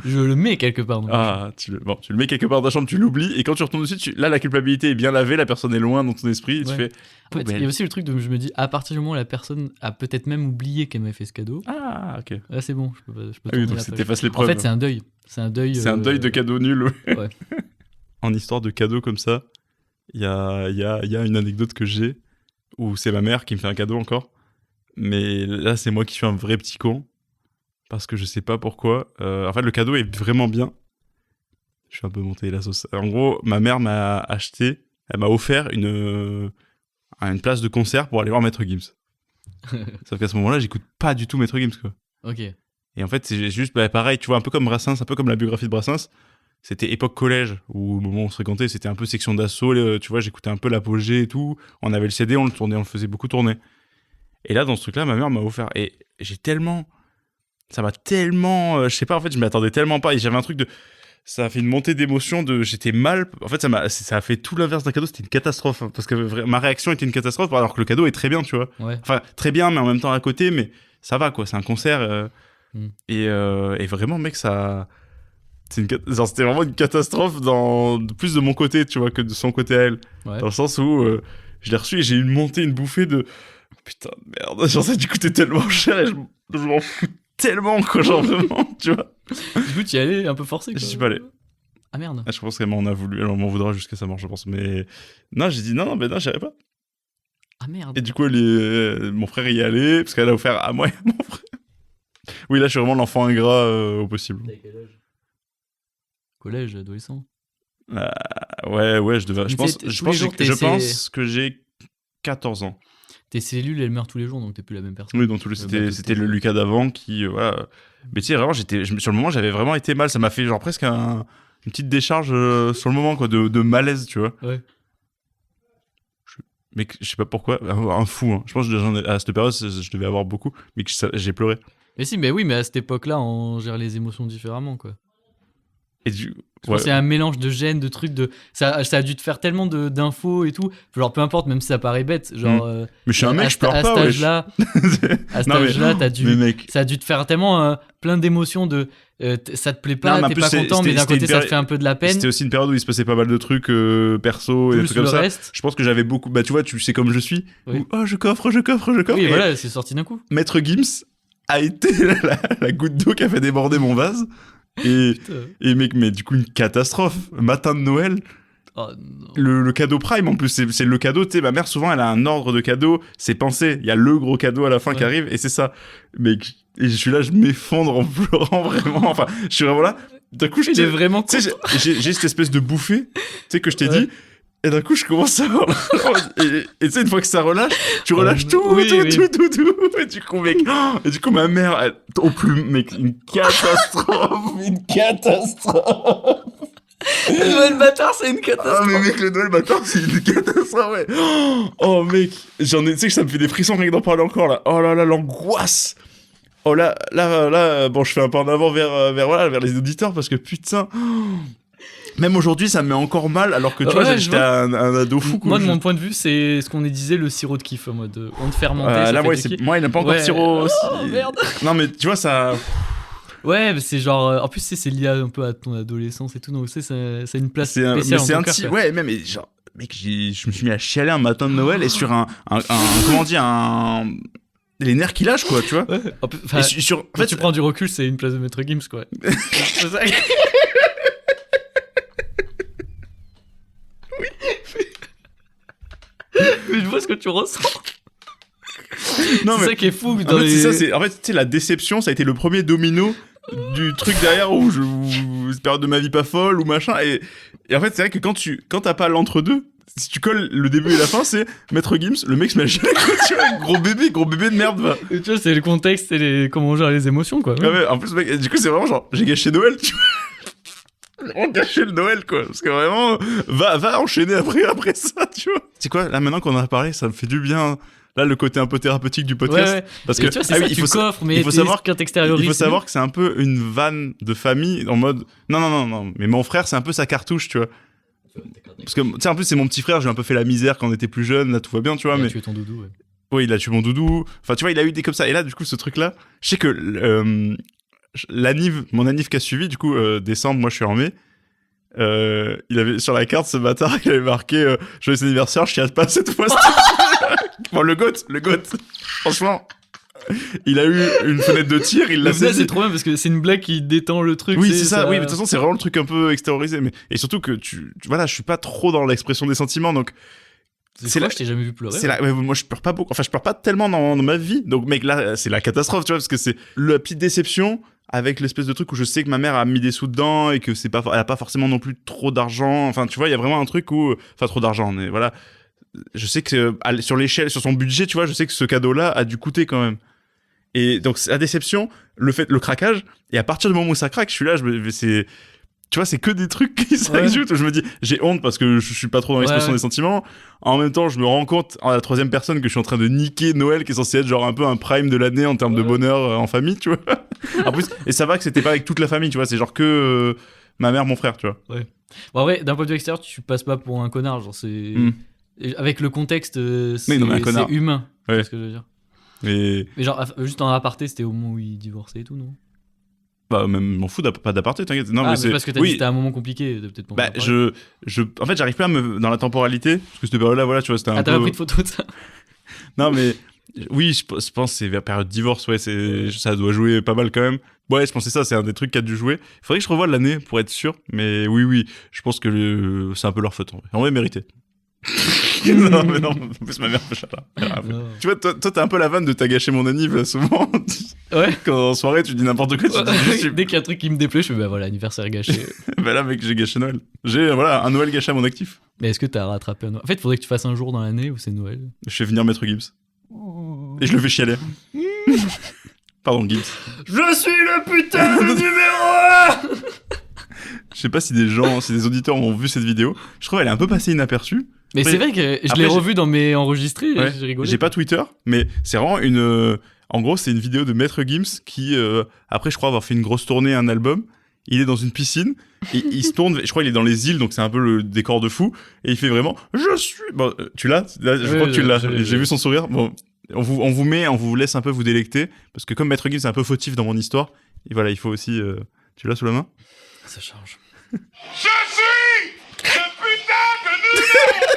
Je le mets quelque part. Donc. Ah, tu le mets quelque part dans ta chambre, tu l'oublies, et quand tu retombes dessus, là, la culpabilité est bien lavée, la personne est loin dans ton esprit, et tu fais... En fait, il y a aussi le truc de je me dis, à partir du moment où la personne a peut-être même oublié qu'elle m'avait fait ce cadeau, Ah, ok. là c'est bon, je peux Ah tourner oui, donc la ça page. t'efface les En preuves. fait, c'est un deuil. C'est un deuil de cadeaux nuls. Ouais. En histoire de cadeaux comme ça, il y a une anecdote que j'ai, où c'est ma mère qui me fait un cadeau encore, mais là, c'est moi qui suis un vrai petit con, parce que je sais pas pourquoi. En fait, le cadeau est vraiment bien. Je suis un peu monté la sauce. En gros, ma mère elle m'a offert une place de concert pour aller voir Maître Gims. Sauf qu'à ce moment-là, j'écoute pas du tout Maître Gims, quoi. Ok. Et en fait, c'est juste pareil, tu vois, un peu comme Brassens, un peu comme la biographie de Brassens. C'était époque collège, où au moment où on se fréquentait, c'était un peu section d'assaut, tu vois, j'écoutais un peu l'apogée et tout. On avait le CD, on le tournait, on le faisait beaucoup tourner. Et là, dans ce truc-là, ma mère m'a offert. Et ça m'a tellement... je sais pas, en fait, je m'y attendais tellement pas. Et j'avais un truc de... Ça a fait une montée d'émotion j'étais mal. En fait, ça a fait tout l'inverse d'un cadeau. C'était une catastrophe. Hein, parce que ma réaction était une catastrophe, alors que le cadeau est très bien, tu vois. Ouais. Enfin, très bien, mais en même temps à côté, mais ça va, quoi. C'est un concert. Et vraiment, mec, ça Genre, c'était vraiment une catastrophe plus de mon côté, tu vois, que de son côté à elle. Ouais. Dans le sens où je l'ai reçu et j'ai eu une bouffée de putain de merde. Genre, ça du coup, t'es tellement cher et je m'en fous tellement, quoi, genre vraiment, tu vois. Du coup, tu y allais un peu forcé, quoi. J'y suis pas allé. Ah merde. Je pense qu'elle m'en a voulu, elle m'en voudra jusqu'à sa mort, je pense. Mais non, j'ai dit non, non, j'irai pas. Ah merde. Et du coup, mon frère y est allé, parce qu'elle a offert à moi et à mon frère. Oui, là, je suis vraiment l'enfant ingrat au possible. T'avais quel âge? Collège, adolescent. Ouais, je pense que j'ai 14 ans. Tes cellules, elles meurent tous les jours, donc t'es plus la même personne. Oui, donc c'était le Lucas d'avant qui, voilà. Mais tu sais, vraiment, sur le moment, j'avais vraiment été mal. Ça m'a fait genre presque une petite décharge sur le moment, quoi, de malaise, tu vois. Ouais. Mais je sais pas pourquoi, un fou. Hein. Je pense que à cette période, je devais avoir beaucoup, mais j'ai pleuré. Mais si, mais oui, mais à cette époque-là, on gère les émotions différemment, quoi. Et Je pense que c'est un mélange de gènes, de trucs, ça a dû te faire tellement d'infos et tout. Genre, peu importe, même si ça paraît bête. Genre, mais je suis un mec, je pleure pas, à cet âge-là, ça a dû te faire tellement plein d'émotions ça te plaît pas, t'es pas content, mais d'un côté, ça te fait un peu de la peine. C'était aussi une période où il se passait pas mal de trucs perso et des trucs comme ça. Reste. Je pense que j'avais beaucoup. Bah, tu vois, tu sais comme je suis. Oui. Où, je coffre. Oui, et voilà, c'est sorti d'un coup. Maître Gims a été la goutte d'eau qui a fait déborder mon vase. Et mec, mais du coup, une catastrophe. Matin de Noël. Oh, non. Le cadeau Prime, en plus, c'est le cadeau. Tu sais, ma mère, souvent, elle a un ordre de cadeaux. C'est pensé. Il y a le gros cadeau à la fin qui arrive, et c'est ça. Mec, et je suis là, je m'effondre en pleurant, vraiment. Enfin, je suis vraiment là. D'un coup, il est vraiment tu sais, j'ai cette espèce de bouffée, tu sais, que je t'ai dit. Et d'un coup, je commence à avoir... et tu sais, une fois que ça relâche, tu relâches tout. Et du coup, mec... Et du coup, ma mère, au plus... Mec, une catastrophe. Une catastrophe. Le Noël bâtard, c'est une catastrophe. Ah, mais mec, le Noël bâtard, c'est une catastrophe, ouais. Oh, mec. Tu sais que ça me fait des frissons rien que d'en parler encore, là. Oh là là, l'angoisse. Oh là, bon, je fais un pas en avant vers les auditeurs, parce que putain... Même aujourd'hui, ça me met encore mal, alors que tu vois, j'étais un ado fou. Moi, de mon point de vue, c'est ce qu'on disait, le sirop de kiff, en mode on te fait remonter. Là, moi, il n'a pas encore de sirop aussi. Oh, merde. Non, mais tu vois, ça... Ouais, mais c'est genre... En plus, c'est lié un peu à ton adolescence et tout, donc c'est une place spéciale dans ton cœur. Ouais, même, genre... Mec, je me suis mis à chialer un matin de Noël, et sur comment dire, les nerfs qui lâchent, quoi, tu vois. Ouais. En fait, tu prends du recul, c'est une place de Maître Gims, quoi. C'est ça. Mais je vois ce que tu ressens. C'est ça qui est fou. En fait, tu sais, la déception, ça a été le premier domino du truc derrière où cette période de ma vie pas folle ou machin. Et en fait, c'est vrai que quand t'as pas l'entre-deux, si tu colles le début et la fin, c'est Maître Gims, le mec se met à chialer, tu vois, gros bébé de merde, va. Et tu vois, c'est le contexte et comment on gère les émotions, quoi. Ouais, en plus, mec, du coup, c'est vraiment genre, j'ai gâché Noël, tu vois. On gâché le Noël, quoi. Parce que vraiment, va enchaîner après ça, tu vois. C'est quoi, là, maintenant qu'on en a parlé, ça me fait du bien. Là, le côté un peu thérapeutique du podcast. Ouais. Parce et que tu vois, c'est ça, tu coffres, mais il faut savoir qu'il faut savoir que c'est un peu une vanne de famille en mode non. Mais mon frère, c'est un peu sa cartouche, tu vois. Parce que, tu sais, en plus, c'est mon petit frère, j'ai un peu fait la misère quand on était plus jeune, là, tout va bien, tu vois. Il a tué ton doudou, ouais. Oui, il a tué mon doudou. Enfin, tu vois, il a eu des comme ça. Et là, du coup, ce truc-là, je sais que mon anniv qui a suivi, du coup, décembre, moi, je suis en mai. Il avait sur la carte ce bâtard, il avait marqué joyeux anniversaire, je chiale pas cette fois. Bon, le goth, franchement, il a eu une fenêtre de tir, il l'a saisi. C'est trop bien parce que c'est une blague qui détend le truc. Oui, c'est ça. Oui, mais de toute façon, c'est vraiment le truc un peu extériorisé. Et surtout que voilà, je suis pas trop dans l'expression des sentiments, donc. C'est là, je t'ai jamais vu pleurer. Ouais, moi, je pleure pas beaucoup. Enfin, je pleure pas tellement dans ma vie. Donc, mec, là, c'est la catastrophe, tu vois, parce que c'est la petite déception avec l'espèce de truc où je sais que ma mère a mis des sous dedans et que elle a pas forcément non plus trop d'argent. Enfin, tu vois, il y a vraiment un truc où, enfin, trop d'argent, mais voilà. Je sais que sur l'échelle, sur son budget, tu vois, je sais que ce cadeau-là a dû coûter quand même. Et donc, la déception, le craquage, et à partir du moment où ça craque, je suis là, tu vois, c'est que des trucs qui s'ajoutent. Je me dis, j'ai honte parce que je suis pas trop dans l'expression des sentiments. En même temps, je me rends compte, en la troisième personne, que je suis en train de niquer Noël, qui est censé être genre un peu un prime de l'année en termes de bonheur en famille, tu vois. En plus, et ça va que c'était pas avec toute la famille, tu vois, c'est genre que ma mère, mon frère, tu vois. Ouais. Bon, en vrai, d'un point de vue extérieur, tu passes pas pour un connard, genre c'est... Avec le contexte, c'est humain, c'est ce que je veux dire. Mais genre, juste en aparté, c'était au moment où il divorçait et tout, non? Bah, même m'en fous, pas d'aparté, t'inquiète. Non, mais parce que t'as dit que c'était un moment compliqué, peut-être pas. En fait, j'arrive pas à dans la temporalité, parce que cette période-là, voilà, tu vois, c'était un peu... t'as pas pris de photos de ça? Non, mais oui, je pense que c'est vers période divorce, ouais, ça doit jouer pas mal quand même. Ouais, je pensais ça, c'est un des trucs qui a dû jouer. Il faudrait que je revoie l'année pour être sûr, mais oui, je pense que c'est un peu leur faute. En vrai, mérité. Non, mais non, en plus ma mère fait ça. Tu vois, toi, t'as un peu la vanne de t'as gâché mon anniv, là, souvent. Ouais. Quand en soirée, tu dis n'importe quoi, tu dis juste... Dès qu'il y a un truc qui me déplaît, je fais bah voilà, anniversaire gâché. Bah là, mec, j'ai gâché Noël. J'ai, voilà, un Noël gâché à mon actif. Mais est-ce que t'as rattrapé un Noël? En fait, il faudrait que tu fasses un jour dans l'année où c'est Noël. Je fais venir Maître Gibbs. Et je le fais chialer. Pardon, Gibbs. Je suis le putain de numéro 1. Je sais pas si des auditeurs ont vu cette vidéo. Je trouve qu'elle est un peu passée inaperçue. Mais après, c'est vrai que je l'ai revu dans mes enregistrés, ouais, j'ai rigolé. J'ai pas Twitter, mais c'est vraiment une... En gros, c'est une vidéo de Maître Gims qui, après, je crois avoir fait une grosse tournée, un album. Il est dans une piscine, et il se tourne, je crois qu'il est dans les îles, donc c'est un peu le décor de fou, et il fait vraiment « Je suis... » Bon, tu l'as? Là, je crois que tu l'as. J'ai vu son sourire. Bon, on vous laisse un peu vous délecter, parce que comme Maître Gims est un peu fautif dans mon histoire, et voilà, il faut aussi... Tu l'as sous la main? Ça charge. Je suis le putain de numéro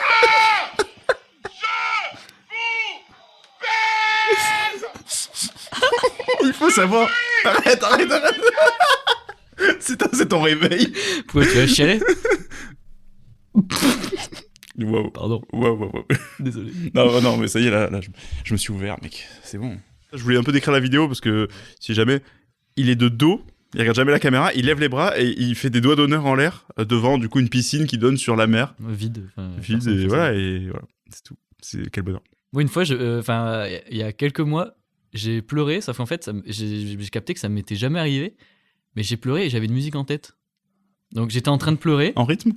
1. Je vous baise. Il faut savoir... Arrête. C'est ton réveil. Pourquoi tu vas chialer? Wow. Pardon. Wow. Désolé. Non, mais ça y est, là je me suis ouvert, mec. C'est bon. Je voulais un peu décrire la vidéo parce que si jamais il est de dos, il regarde jamais la caméra, il lève les bras et il fait des doigts d'honneur en l'air devant du coup une piscine qui donne sur la mer. Vide. Vide et voilà, c'est tout. C'est quel bonheur. Moi, une fois, il y a quelques mois, j'ai pleuré, sauf qu'en fait, j'ai capté que ça m'était jamais arrivé, mais j'ai pleuré et j'avais une musique en tête. Donc j'étais en train de pleurer. En rythme?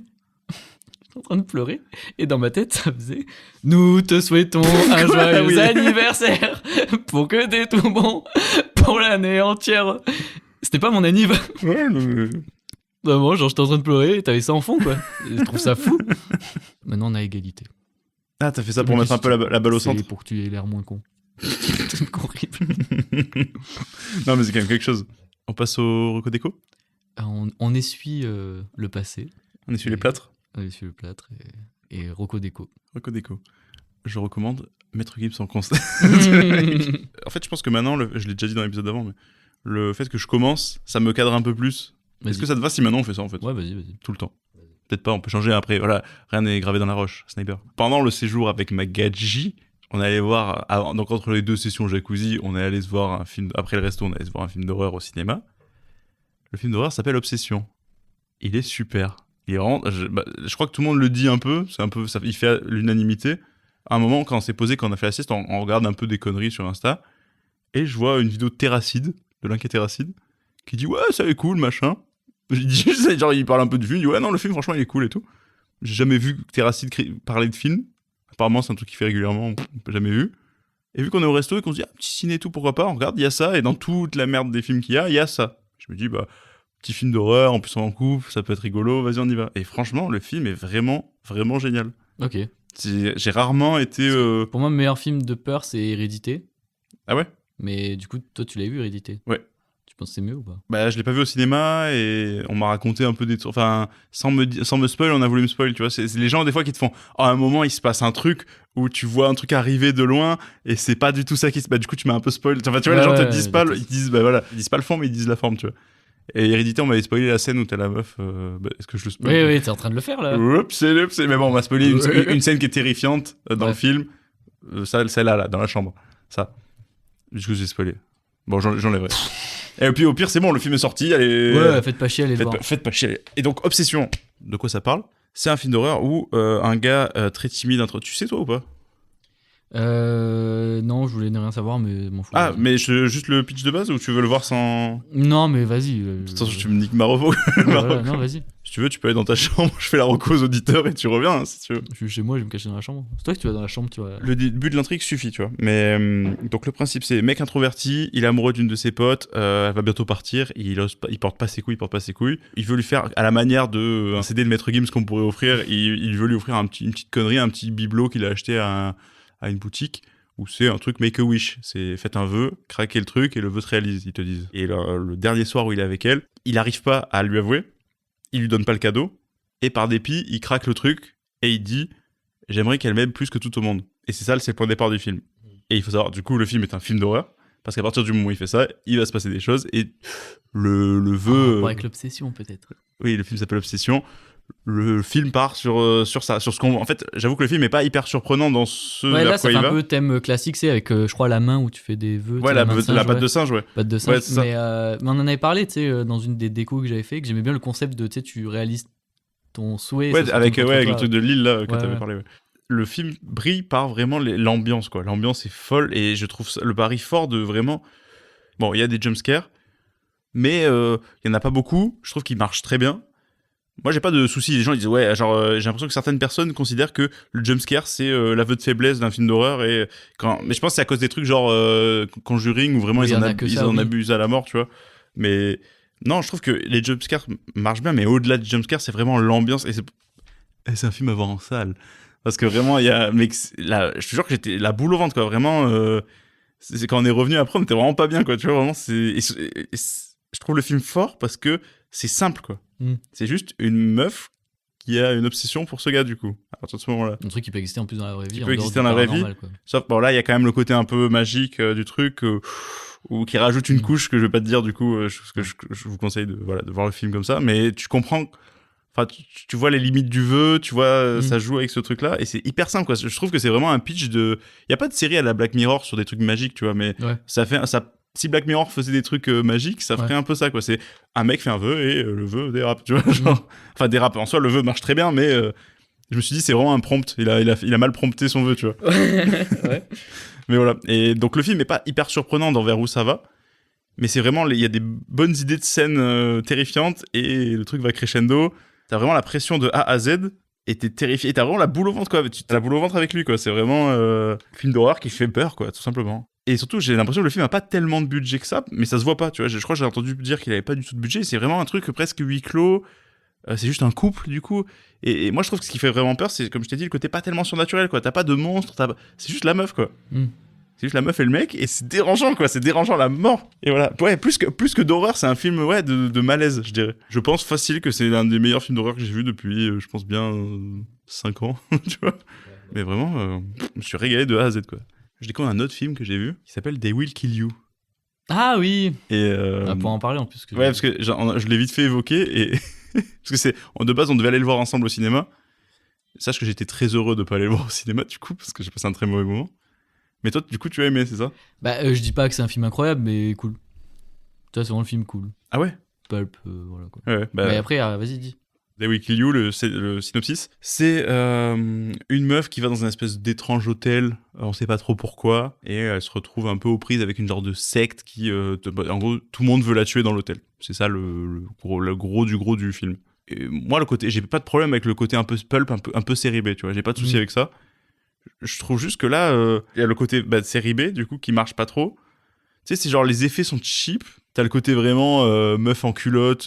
En train de pleurer et dans ma tête ça faisait nous te souhaitons un joyeux anniversaire pour que t'aies tout bon pour l'année entière. C'était pas mon anniv. Ouais, mais... Vraiment, genre j'étais en train de pleurer et t'avais ça en fond quoi. Je trouve ça fou. Maintenant on a égalité. Ah, t'as fait ça pour mettre un peu la balle au centre? Pour que tu aies l'air moins con. C'est horrible. Non mais c'est quand même quelque chose. On passe au Recodéco? On essuie le passé. On essuie les plâtres? On essuie le plâtre et Recodéco. Recodéco. Je recommande Maître Gims en concert. En fait, je pense que maintenant, je l'ai déjà dit dans l'épisode d'avant, mais le fait que je commence, ça me cadre un peu plus. Est-ce que ça te va si maintenant on fait ça en fait? Ouais, vas-y. Tout le temps. Peut-être pas, on peut changer après. Voilà, rien n'est gravé dans la roche. Sniper. Pendant le séjour avec Magadji, on allait voir, donc entre les deux sessions jacuzzi, on est allé se voir un film, après le resto, on allait se voir un film d'horreur au cinéma. Le film d'horreur s'appelle Obsession. Il est super. Il est vraiment, je crois que tout le monde le dit un peu, il fait l'unanimité. À un moment, quand on s'est posé, quand on a fait la sieste, on regarde un peu des conneries sur Insta, et je vois une vidéo de Terracide, de Linké Terracide, qui dit « Ouais, ça est cool, machin ». Genre, il parle un peu du film, il dit « Ouais, non, le film, franchement, il est cool et tout ». J'ai jamais vu Terracide parler de film. Apparemment, c'est un truc qu'il fait régulièrement, on n'a jamais vu. Et vu qu'on est au resto et qu'on se dit « Ah, petit ciné et tout, pourquoi pas ?» On regarde, il y a ça, et dans toute la merde des films qu'il y a ça. Je me dis « Bah, petit film d'horreur, en plus on est en couple, ça peut être rigolo, vas-y, on y va ». Et franchement, le film est vraiment, vraiment génial. Ok. J'ai rarement été... Pour moi, le meilleur film de peur, c'est Hérédité. Ah ouais? Mais du coup, toi, tu l'as vu, Hérédité? Ouais. Tu penses que c'est mieux ou pas? Bah, je l'ai pas vu au cinéma et on m'a raconté un peu des trucs. Enfin, sans me spoil, on a voulu me spoil, tu vois. C'est les gens, des fois, qui te font « à un moment, il se passe un truc où tu vois un truc arriver de loin et c'est pas du tout ça qui se passe. » Du coup, tu m'as un peu spoil. Enfin, tu vois, les gens te disent pas, ils disent, bah voilà, ils disent pas le fond, mais ils disent la forme, tu vois. Et Hérédité, on m'avait spoilé la scène où t'as la meuf. Est-ce que je le spoil? Oui, t'es en train de le faire là. Oups, mais bon, on m'a spoilé une scène qui est terrifiante dans le film. Celle-là, là, dans la chambre. Ça. Du coup, j'ai spoilé. Bon, j'enlèverai. Et puis au pire, c'est bon, le film est sorti. Allez... Ouais, faites pas chier, allez le voir. Faites pas chier. Et donc, Obsession, de quoi ça parle? C'est un film d'horreur où un gars très timide. Tu sais, toi ou pas? Non, je voulais ne rien savoir, mais m'en fous. Ah, mais juste le pitch de base ou tu veux le voir sans... Non, mais vas-y. Attention, tu me niques ma revo. Voilà, non, vas-y. Si tu veux, tu peux aller dans ta chambre, je fais la reco aux auditeurs et tu reviens, hein, si tu veux. Je suis chez moi, je vais me cacher dans la chambre. C'est toi que tu vas dans la chambre, tu vois. Le début de l'intrigue suffit, tu vois. Mais donc le principe, c'est mec introverti, il est amoureux d'une de ses potes, elle va bientôt partir, il porte pas ses couilles. Il veut lui faire, à la manière de un CD de Maître Gims qu'on pourrait offrir, il veut lui offrir une petite connerie, un petit bibelot qu'il a acheté à une boutique où c'est un truc make a wish. C'est faites un vœu, craquez le truc et le vœu se réalise, ils te disent. Et le dernier soir où il est avec elle, il arrive pas à lui avouer, il lui donne pas le cadeau, et par dépit, il craque le truc et il dit j'aimerais qu'elle m'aime plus que tout au monde. Et c'est ça, c'est le point de départ du film. Et il faut savoir, du coup, le film est un film d'horreur, parce qu'à partir du moment où il fait ça, il va se passer des choses, et le vœu... Avec l'obsession, peut-être. Oui, le film s'appelle Obsession. Le film part sur ça, sur ce qu'on... En fait, j'avoue que le film est pas hyper surprenant dans ce Ouais, vers là, ça quoi fait il un va. peu thème classique, c'est avec, je crois, la main où tu fais des vœux. Ouais, la patte de singe, ouais. Patte de singe. Ouais, c'est ça. Mais on en avait parlé, tu sais, dans une des décos que j'avais fait, que j'aimais bien le concept de, tu sais, tu réalises ton souhait. Ouais, ça se avec, retourne contre avec le toi. truc de l'île, là, que Ouais, t'avais ouais. parlé, ouais. Le film brille par vraiment l'ambiance, quoi. L'ambiance est folle, et je trouve le pari fort de vraiment... Bon, il y a des jumpscares, mais il y en a pas beaucoup. Je trouve qu'ils marchent très bien. Moi, j'ai pas de soucis. Les gens ils disent ouais, genre j'ai l'impression que certaines personnes considèrent que le jumpscare c'est l'aveu de faiblesse d'un film d'horreur mais je pense que c'est à cause des trucs genre Conjuring où vraiment Oui, ils il y en a que ils ça, en oui. abusent à la mort, tu vois. Mais non, je trouve que les jumpscares marchent bien, mais au-delà du jumpscare, c'est vraiment l'ambiance et c'est un film à voir en salle parce que vraiment il y a mec là, je te jure que j'étais la boule au ventre, quoi. Vraiment c'est quand on est revenu après, on était vraiment pas bien, quoi. Tu vois, vraiment je trouve le film fort parce que c'est simple, quoi. C'est juste une meuf qui a une obsession pour ce gars, du coup, à partir de ce moment-là. Un truc qui peut exister en plus dans la vraie vie. Qui peut exister dans la vraie vie. Quoi. Sauf, bon, là, il y a quand même le côté un peu magique du truc, ou qui rajoute une couche que je vais pas te dire, du coup, parce que je vous conseille de voir le film comme ça, mais tu comprends. Enfin, tu vois les limites du vœu, tu vois, ça joue avec ce truc-là, et c'est hyper simple, quoi. Je trouve que c'est vraiment un pitch de... Il y a pas de série à la Black Mirror sur des trucs magiques, tu vois, mais si Black Mirror faisait des trucs magiques, ça ferait un peu ça, quoi. C'est un mec fait un vœu et le vœu dérape, tu vois, genre... Enfin, dérape. En soi, le vœu marche très bien, mais je me suis dit, c'est vraiment un prompt. Il a mal prompté son vœu, tu vois. Ouais. Mais voilà. Et donc, le film est pas hyper surprenant dans vers où ça va, mais c'est vraiment... Il y a des bonnes idées de scènes terrifiantes, et le truc va crescendo. T'as vraiment la pression de A à Z, et t'es terrifié. Et t'as vraiment la boule au ventre, quoi. T'as la boule au ventre avec lui, quoi. C'est vraiment un film d'horreur qui fait peur, quoi, tout simplement. Et surtout, j'ai l'impression que le film a pas tellement de budget que ça, mais ça se voit pas, tu vois. Je crois que j'ai entendu dire qu'il avait pas du tout de budget. C'est vraiment un truc presque huis clos. C'est juste un couple, du coup. Et moi, je trouve que ce qui fait vraiment peur, c'est, comme je t'ai dit, le côté pas tellement surnaturel, quoi. T'as pas de monstre, c'est juste la meuf, quoi. C'est juste la meuf et le mec, et c'est dérangeant, quoi. C'est dérangeant la mort. Et voilà. Ouais, plus que d'horreur, c'est un film, ouais, de malaise, je dirais. Je pense facile que c'est l'un des meilleurs films d'horreur que j'ai vu depuis, je pense bien, 5 ans, tu vois. Mais vraiment, je me suis régalé de A à Z, quoi. Je découvre un autre film que j'ai vu qui s'appelle They Will Kill You. Ah oui. Et pour en parler en plus. Ouais, parce que je l'ai vite fait évoquer, et parce que de base on devait aller le voir ensemble au cinéma. Sache que j'étais très heureux de pas aller le voir au cinéma, du coup, parce que j'ai passé un très mauvais moment. Mais toi, du coup, tu as aimé, c'est ça? Je dis pas que c'est un film incroyable, mais cool. Ça, c'est vraiment le film cool. Ah ouais? Pulp, voilà quoi. Ouais, Mais après, vas-y, dis. They Will Kill You, le synopsis, c'est une meuf qui va dans un espèce d'étrange hôtel, on sait pas trop pourquoi, et elle se retrouve un peu aux prises avec une genre de secte qui, en gros, tout le monde veut la tuer dans l'hôtel. C'est ça le gros du film. Et moi, j'ai pas de problème avec le côté un peu pulp, un peu série B, tu vois, j'ai pas de souci avec ça. Je trouve juste que là, il y a le côté de série B, du coup, qui marche pas trop. Tu sais, c'est genre les effets sont cheap. T'as le côté vraiment meuf en culotte,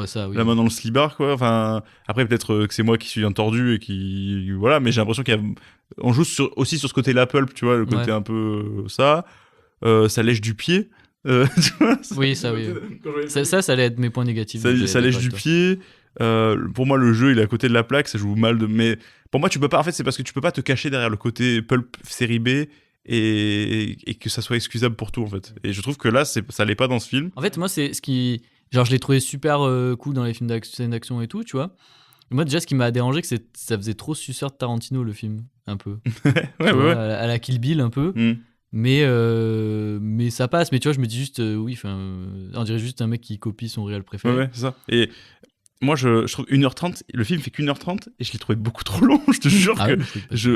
ça, oui. la main dans le slibard, quoi. Enfin, après, peut-être que c'est moi qui suis un tordu et qui... Voilà, mais j'ai l'impression on joue aussi sur ce côté-là pulp, tu vois, le côté un peu ça. Ça lèche du pied. Tu vois, oui, ça, oui. Ça allait être mes points négatifs. Ça lèche du pied. Pour moi, le jeu, il est à côté de la plaque, ça joue mal. Mais pour moi, tu peux pas... En fait, c'est parce que tu peux pas te cacher derrière le côté pulp série B et que ça soit excusable pour tout, en fait. Et je trouve que là, ça l'est pas dans ce film. En fait, moi, c'est ce qui... Genre, je l'ai trouvé super cool dans les films d'action et tout, tu vois. Et moi, déjà, ce qui m'a dérangé, que ça faisait trop suceur de Tarantino, le film, un peu. ouais. À la Kill Bill, un peu. Mais ça passe. Mais tu vois, je me dis juste, on dirait juste un mec qui copie son réel préféré. Ouais, c'est ça. Et moi, je trouve 1h30, le film fait qu'1h30, et je l'ai trouvé beaucoup trop long, je te jure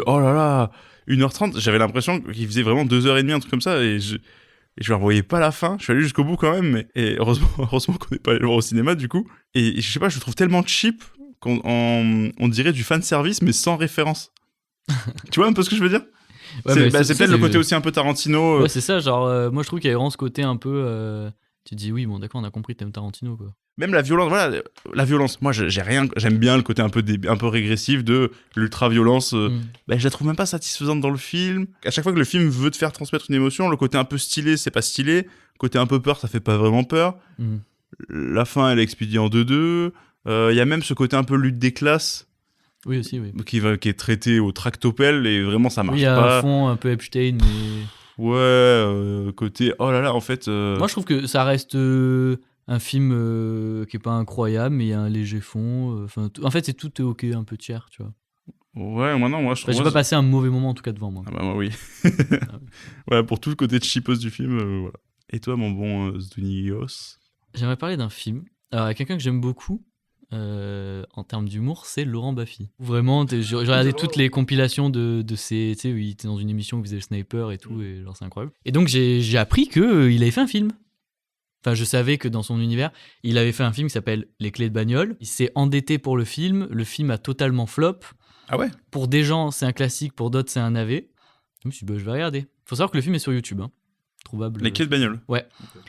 oh là là, 1h30, j'avais l'impression qu'il faisait vraiment 2h30, un truc comme ça, et je ne revoyais pas la fin. Je suis allé jusqu'au bout quand même, et heureusement qu'on n'est pas allé le voir au cinéma, du coup. Et je sais pas, je le trouve tellement cheap qu'on dirait du fan service, mais sans référence. Tu vois un peu ce que je veux dire? Ouais, c'est peut-être le côté aussi un peu Tarantino. Ouais, c'est ça, genre, moi je trouve qu'il y avait vraiment ce côté un peu. Tu te dis oui, bon d'accord, on a compris, t'aimes Tarantino quoi. Même la violence, voilà, la violence. Moi, j'ai rien. J'aime bien le côté un peu régressif de l'ultra-violence. Je la trouve même pas satisfaisante dans le film. À chaque fois que le film veut te faire transmettre une émotion, le côté un peu stylé, c'est pas stylé. Le côté un peu peur, ça fait pas vraiment peur. La fin, elle est expédiée en 2-2. Il y a même ce côté un peu lutte des classes. Oui, aussi, oui. Qui est traité au tractopelle et vraiment ça marche pas. Il y a pas. un fond un peu Epstein, mais. Ouais, côté. Oh là là, en fait. Moi, je trouve que ça reste. Un film qui est pas incroyable, mais il y a un léger fond. En fait, tout est ok, un peu tiers, tu vois. Ouais, moi je trouve. J'ai pas passé un mauvais moment en tout cas devant moi. Ah bah moi oui. Ouais, pour tout le côté cheapos du film, voilà. Et toi, mon bon Zdunios? J'aimerais parler d'un film. Alors, il y a quelqu'un que j'aime beaucoup en termes d'humour, c'est Laurent Baffy. Vraiment, j'ai regardé toutes les compilations de ces. Tu sais, où il était dans une émission où il faisait le sniper et tout, et genre c'est incroyable. Et donc j'ai appris qu'il avait fait un film. Enfin, je savais que dans son univers, il avait fait un film qui s'appelle Les Clés de bagnole. Il s'est endetté pour le film. Le film a totalement flop. Ah ouais? Pour des gens, c'est un classique. Pour d'autres, c'est un navet. Je me suis dit, je vais regarder. Faut savoir que le film est sur YouTube. Hein. Trouvable. Les Clés de bagnole? Ouais. Okay.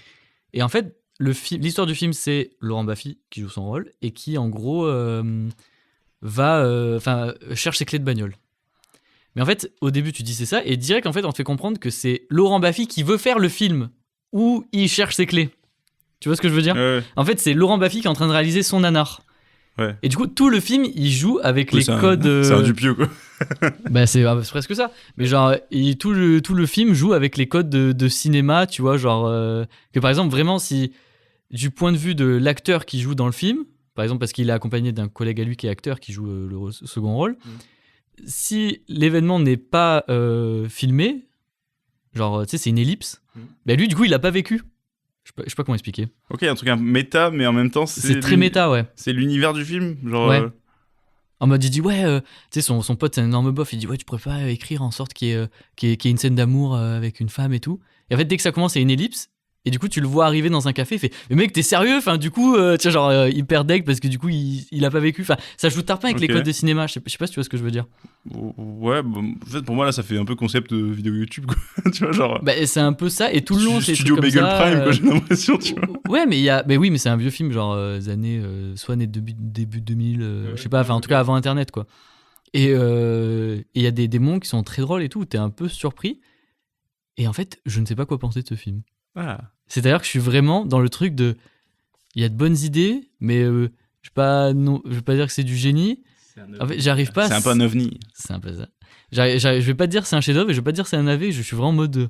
Et en fait, l'histoire du film, c'est Laurent Baffy qui joue son rôle et qui, en gros, cherche ses clés de bagnole. Mais en fait, au début, tu dis c'est ça. Et direct, en fait, on te fait comprendre que c'est Laurent Baffy qui veut faire le film où il cherche ses clés. Tu vois ce que je veux dire? En fait, c'est Laurent Baffy qui est en train de réaliser son nanar. Ouais. Et du coup, tout le film, il joue avec les codes. C'est un Dupieux, quoi. C'est presque ça. Mais genre, tout le film joue avec les codes de cinéma, tu vois. Genre, que par exemple, vraiment, si du point de vue de l'acteur qui joue dans le film, par exemple, parce qu'il est accompagné d'un collègue à lui qui est acteur, qui joue le second rôle, si l'événement n'est pas filmé, genre, tu sais, c'est une ellipse, lui, du coup, il l'a pas vécu. Je sais pas comment expliquer. Ok, il y a un truc méta, mais en même temps, c'est très méta, ouais. C'est l'univers du film, genre. Ouais. En mode, il dit, ouais, tu sais, son pote, c'est un énorme bof. Il dit, ouais, tu pourrais pas écrire en sorte qu'il y ait une scène d'amour avec une femme et tout. Et en fait, dès que ça commence, il y a une ellipse. Et du coup, tu le vois arriver dans un café. Il fait, mais mec, t'es sérieux? Enfin, du coup, tu vois, genre, hyper deg parce que du coup, il a pas vécu. Enfin, ça joue tarpin avec les codes de cinéma. Je sais pas si tu vois ce que je veux dire. Ouais, en fait, pour moi, là, ça fait un peu concept de vidéo YouTube, quoi. Tu vois, genre. C'est un peu ça. Et tout le long, c'est Studio Bagel Prime, quoi, j'ai l'impression, tu vois. Ouais, mais c'est un vieux film, genre, des années, soit né début 2000, je sais pas, enfin, en tout cas, avant Internet, quoi. Et il y a des moments qui sont très drôles et tout, où t'es un peu surpris. Et en fait, je ne sais pas quoi penser de ce film. Ah. C'est-à-dire que je suis vraiment dans le truc de... Il y a de bonnes idées, mais je vais pas dire que c'est du génie. En fait, j'arrive pas... C'est un peu un ovni. C'est un peu ça. Je vais pas te dire que c'est un chef-d'œuvre et je vais pas te dire que c'est un navet. Je suis vraiment en mode...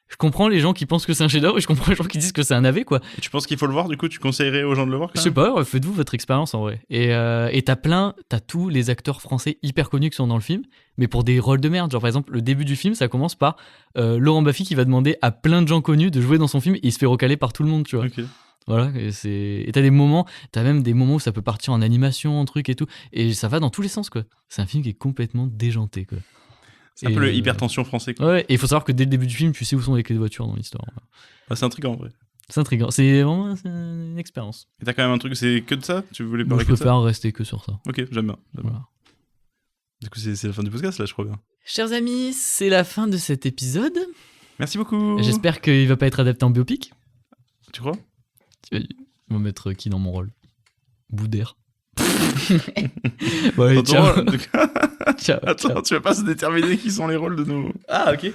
Je comprends les gens qui pensent que c'est un chef-d'œuvre et je comprends les gens qui disent que c'est un navet, quoi. Et tu penses qu'il faut le voir, du coup, tu conseillerais aux gens de le voir? Je sais pas, faites-vous votre expérience en vrai. Et t'as tous les acteurs français hyper connus qui sont dans le film, mais pour des rôles de merde. Genre par exemple, le début du film, ça commence par Laurent Baffy qui va demander à plein de gens connus de jouer dans son film et il se fait recaler par tout le monde, tu vois. Ok. Voilà, et t'as même des moments où ça peut partir en animation, en truc et tout, et ça va dans tous les sens, quoi. C'est un film qui est complètement déjanté, quoi. C'est un peu le hypertension français, quoi. Ouais, et il faut savoir que dès le début du film, tu sais où sont les clés de voiture dans l'histoire. C'est intriguant, en vrai. C'est intriguant, c'est vraiment une expérience. Et t'as quand même un truc, c'est que de ça? Tu voulais parler de ça? Je préfère rester que sur ça. Ok, j'aime bien. Voilà. Du coup, c'est la fin du podcast, là, je crois bien. Chers amis, c'est la fin de cet épisode. Merci beaucoup. J'espère qu'il va pas être adapté en biopic. Tu crois? On va mettre qui dans mon rôle? Boudère. Bon, allez, ciao. Ciao. Attends, tu vas pas se déterminer qui sont les rôles de nos... Ah, ok.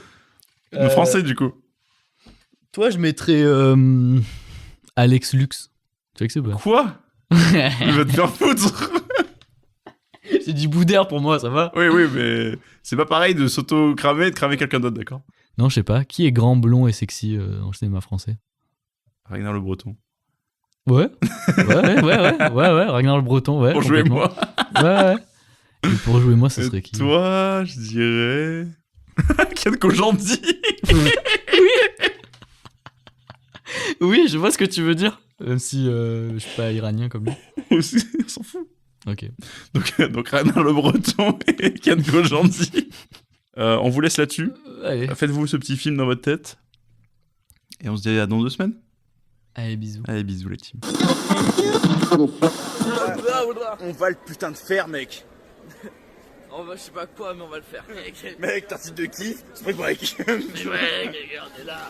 Nos français, du coup. Toi, je mettrais Alex Lux. Tu vois que c'est pas? Quoi? Il va te faire foutre. C'est du boudère pour moi, ça va? Oui, mais c'est pas pareil de s'auto-cramer et de cramer quelqu'un d'autre, d'accord? Non, je sais pas. Qui est grand, blond et sexy dans le cinéma français? Ragnar le Breton. Ouais, Ragnar le Breton, ouais. Pour jouer moi. Ouais. Et pour jouer moi, ce serait qui? Toi, je dirais... Ken Kojandi. Oui, je vois ce que tu veux dire. Même si je suis pas iranien comme lui. On s'en fout. Ok. Donc Ragnar le Breton et Ken Kojandi. On vous laisse là-dessus. Allez. Faites-vous ce petit film dans votre tête. Et on se dit à dans 2 semaines. Allez, bisous. Allez, bisous les teams. On va le putain de faire, mec. On va, je sais pas quoi, mais on va le faire. Mec, t'as un type de kiff, c'est pas break. Mais ouais, regarde, là.